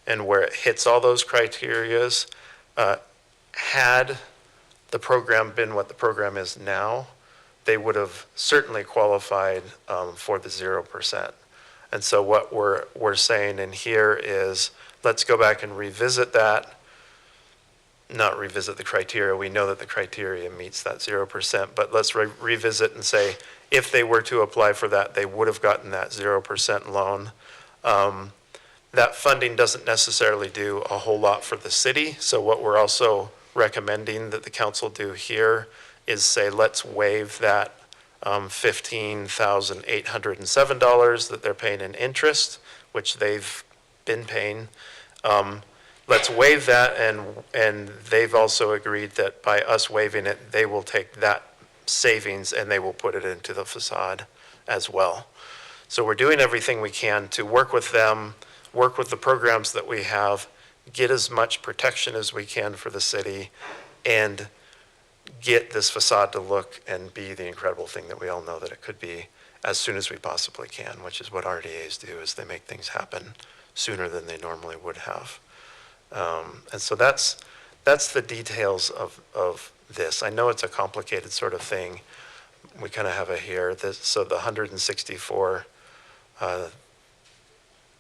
and where it hits all those criterias, had the program been what the program is now, they would have certainly qualified for the 0%. And so what we're saying in here is, let's go back and revisit that. Not revisit the criteria. We know that the criteria meets that 0%, but let's revisit and say, if they were to apply for that, they would have gotten that 0% loan. That funding doesn't necessarily do a whole lot for the city. So what we're also recommending that the council do here is say, let's waive that $15,807 that they're paying in interest, which they've been paying. Let's waive that, and they've also agreed that by us waiving it, they will take that savings and they will put it into the facade as well. So we're doing everything we can to work with them, work with the programs that we have, get as much protection as we can for the city, and get this facade to look and be the incredible thing that we all know that it could be as soon as we possibly can, which is what RDAs do, is they make things happen sooner than they normally would have. And so that's the details of this. I know it's a complicated sort of thing. We kind of have it here. So the 164,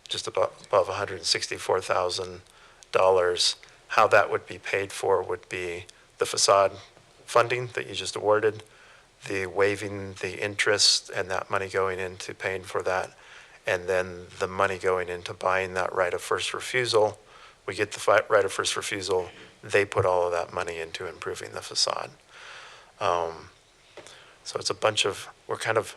just above $164,000, how that would be paid for would be the facade funding that you just awarded, the waiving the interest and that money going into paying for that, and then the money going into buying that right of first refusal. We get the right of first refusal. They put all of that money into improving the facade. So it's a bunch of, we're kind of,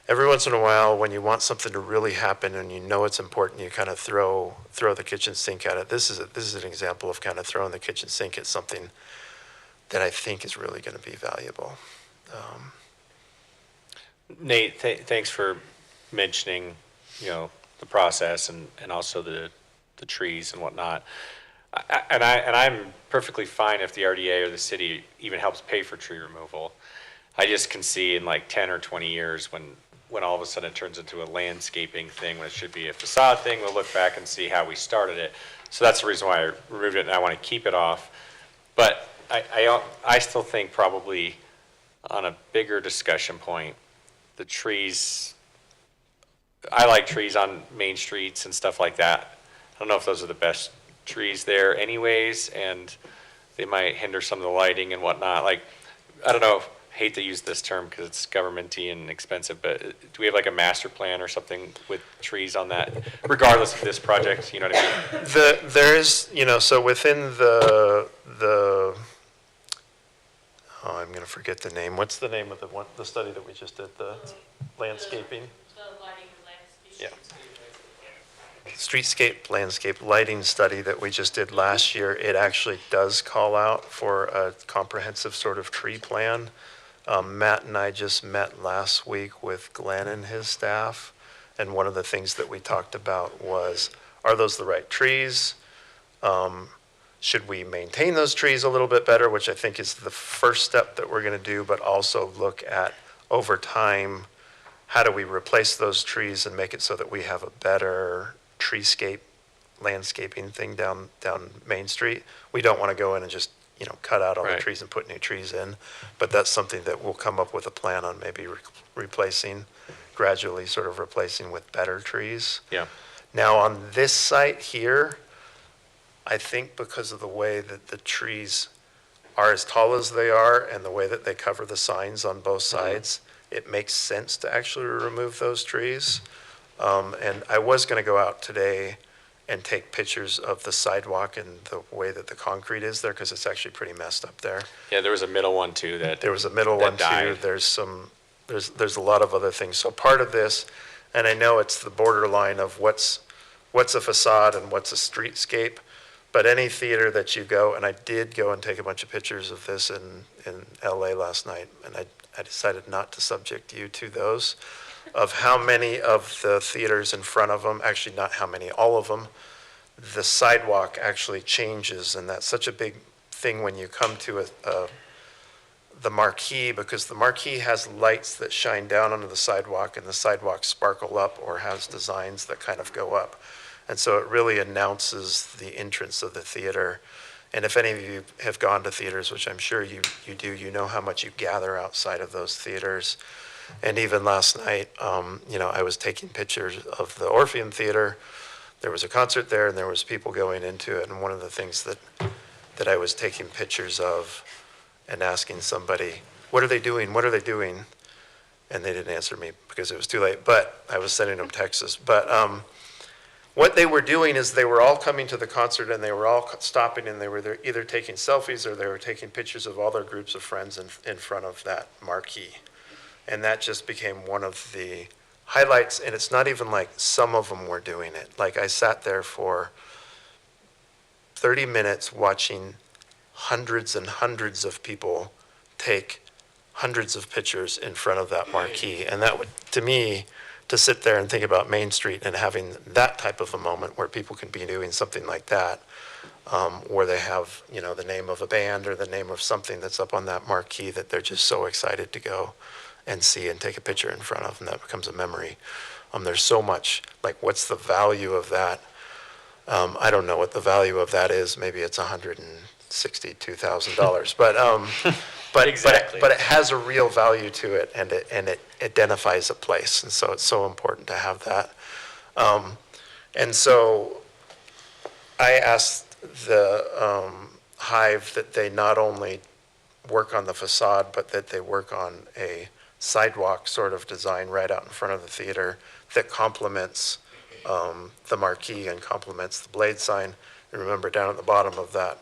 every once in a while, when you want something to really happen and you know it's important, you kind of throw the kitchen sink at it. This is an example of kind of throwing the kitchen sink at something that I think is really going to be valuable. Nate, thanks for mentioning, the process and also the trees and whatnot. I'm perfectly fine if the RDA or the city even helps pay for tree removal. I just can see in like 10 or 20 years when all of a sudden it turns into a landscaping thing when it should be a facade thing, we'll look back and see how we started it. So that's the reason why I removed it, and I want to keep it off. But I still think probably on a bigger discussion point, the trees, I like trees on main streets and stuff like that. I don't know if those are the best trees there anyways, and they might hinder some of the lighting and whatnot. Like, I don't know, I hate to use this term because it's governmenty and expensive, but do we have like a master plan or something with trees on that, regardless of this project, you know what I mean? There is, so within the I'm going to forget the name. What's the name of the study that we just did, the landscaping? Yeah. Streetscape landscape lighting study that we just did last year, it actually does call out for a comprehensive sort of tree plan. Matt and I just met last week with Glenn and his staff, and one of the things that we talked about was, are those the right trees? Should we maintain those trees a little bit better, which I think is the first step that we're going to do, but also look at over time, how do we replace those trees and make it so that we have a better treescape landscaping thing down Main Street. We don't want to go in and just cut out all the trees and put new trees in, but that's something that we'll come up with a plan on, maybe replacing, gradually sort of replacing with better trees. Yeah. Now on this site here, I think because of the way that the trees are as tall as they are and the way that they cover the signs on both sides, it makes sense to actually remove those trees. And I was going to go out today and take pictures of the sidewalk and the way that the concrete is there, because it's actually pretty messed up there. Yeah, there was a middle one too there was a middle one died. too. There's a lot of other things. So part of this, and I know it's the borderline of what's a facade and what's a streetscape, but any theater that you go, and I did go and take a bunch of pictures of this in LA last night, and I decided not to subject you to those. of how many of the theaters in front of them, actually not how many, all of them, the sidewalk actually changes, and that's such a big thing when you come to the marquee, because the marquee has lights that shine down onto the sidewalk, and the sidewalks sparkle up or has designs that kind of go up. And so it really announces the entrance of the theater. And if any of you have gone to theaters, which I'm sure you do, you know how much you gather outside of those theaters. And even last night, I was taking pictures of the Orpheum Theater. There was a concert there, and there was people going into it. And one of the things that I was taking pictures of and asking somebody, what are they doing? What are they doing? And they didn't answer me because it was too late, but I was sending them texts. But what they were doing is they were all coming to the concert, and they were all stopping, and they were either taking selfies or they were taking pictures of all their groups of friends in front of that marquee. And that just became one of the highlights, and it's not even like some of them were doing it. Like I sat there for 30 minutes watching hundreds and hundreds of people take hundreds of pictures in front of that marquee. And that would, to me, to sit there and think about Main Street and having that type of a moment where people can be doing something like that, where they have, the name of a band or the name of something that's up on that marquee that they're just so excited to go and see and take a picture in front of, and that becomes a memory. There's so much, like, what's the value of that? I don't know what the value of that is. Maybe it's $162,000, but Exactly. but it has a real value to it, and it identifies a place, and so it's so important to have that. And so I asked the Hive that they not only work on the facade, but that they work on a sidewalk sort of design right out in front of the theater that complements the marquee and complements the blade sign. And remember, down at the bottom of that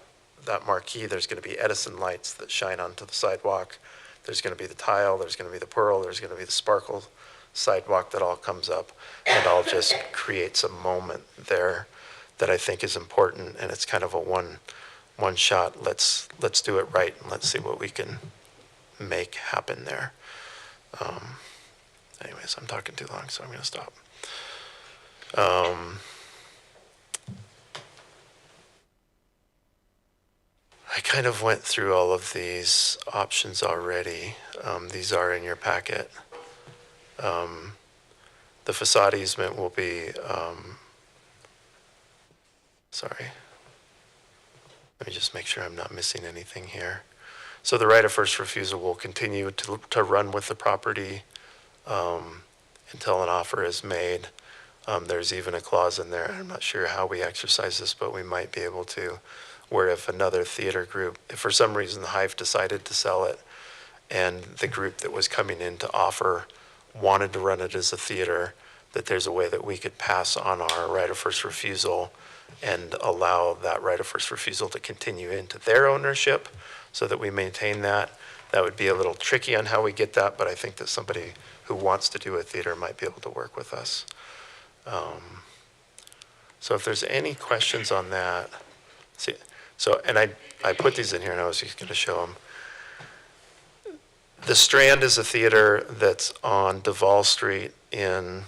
marquee, there's going to be Edison lights that shine onto the sidewalk. There's going to be the tile, there's going to be the pearl, there's going to be the sparkle sidewalk that all comes up, and all just creates a moment there that I think is important, and it's kind of a one shot. Let's do it right, and let's see what we can make happen there. Anyways, I'm talking too long, so I'm going to stop. I kind of went through all of these options already. These are in your packet. The facade easement will be, sorry. Let me just make sure I'm not missing anything here. So the right of first refusal will continue to run with the property until an offer is made. There's even a clause in there, I'm not sure how we exercise this, but we might be able to, where if another theater group, if for some reason the Hive decided to sell it and the group that was coming in to offer wanted to run it as a theater, that there's a way that we could pass on our right of first refusal and allow that right of first refusal to continue into their ownership so that we maintain that. That would be a little tricky on how we get that, but I think that somebody who wants to do a theater might be able to work with us. So if there's any questions on that, see, so, and I put these in here and I was just going to show them. The Strand is a theater that's on Duval Street in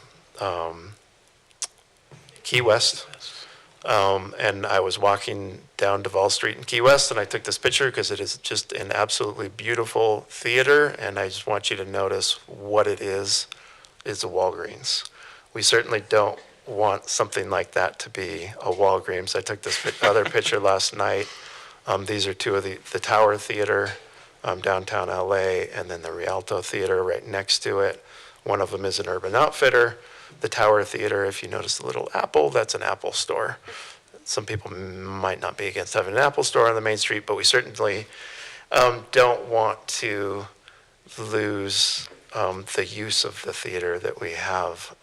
Key West. And I was walking down Duval Street in Key West, and I took this picture because it is just an absolutely beautiful theater, and I just want you to notice what it is a Walgreens. We certainly don't want something like that to be a Walgreens. I took this other picture last night. These are two of the Tower Theater, downtown LA, and then the Rialto Theater right next to it. One of them is an Urban Outfitter. The Tower Theater, if you notice the little Apple, that's an Apple store. Some people might not be against having an Apple store on the main street, but we certainly don't want to lose the use of the theater that we have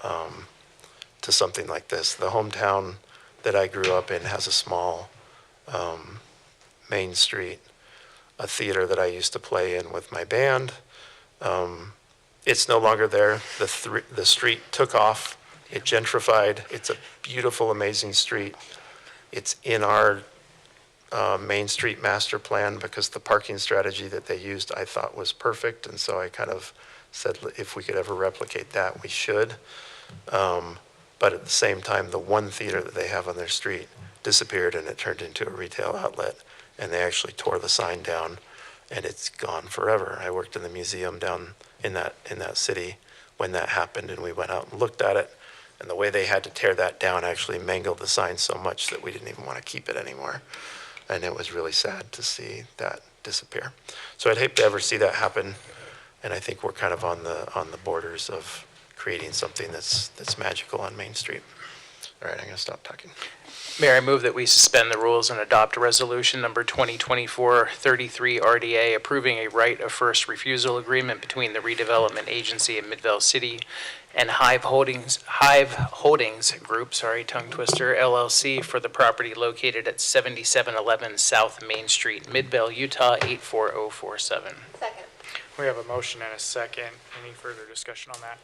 to something like this. The hometown that I grew up in has a small Main Street, a theater that I used to play in with my band. It's no longer there. The street took off. It gentrified. It's a beautiful, amazing street. It's in our Main Street master plan because the parking strategy that they used I thought was perfect, and so I kind of said if we could ever replicate that, we should. But at the same time, the one theater that they have on their street disappeared and it turned into a retail outlet. And they actually tore the sign down and it's gone forever. I worked in the museum down in that city when that happened, and we went out and looked at it. And the way they had to tear that down actually mangled the sign so much that we didn't even want to keep it anymore. And it was really sad to see that disappear. So I'd hate to ever see that happen. And I think we're kind of on the borders of creating something that's magical on Main Street. All right, I'm going to stop talking. Mayor, I move that we suspend the rules and adopt resolution number 2024-33 RDA approving a right of first refusal agreement between the redevelopment agency in Midvale City and Hive Holdings Group, tongue twister, LLC for the property located at 7711 South Main Street, Midvale, Utah 84047. Second. We have a motion and a second. Any further discussion on that?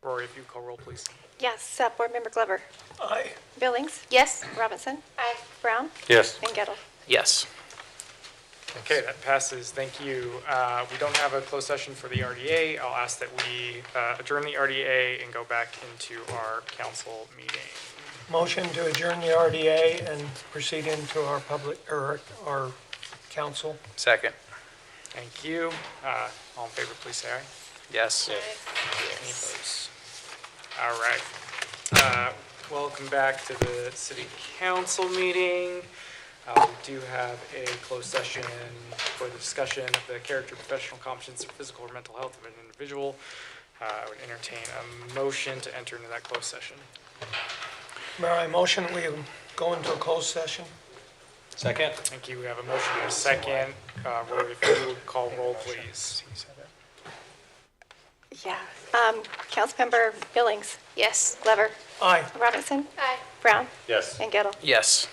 Rory, if you call roll, please. Yes, Board Member Glover. Aye. Billings. Yes. Robinson. Aye. Brown. Yes. And Gettle. Yes. Okay, that passes. Thank you. We don't have a closed session for the RDA. I'll ask that we adjourn the RDA and go back into our council meeting. Motion to adjourn the RDA and proceed into our our council. Second. Thank you. All in favor, please say aye. Yes. Any opposed? All right. Welcome back to the city council meeting. We do have a closed session for the discussion of the character, professional competence, or physical or mental health of an individual. I would entertain a motion to enter into that closed session. Mayor, I motion we go into a closed session. Second. Thank you. We have a motion and a second. Rory, if you would call roll, please. Yeah. Councilmember Billings. Yes. Glover. Aye. Robinson. Aye. Brown. Yes. And Gettle. Yes.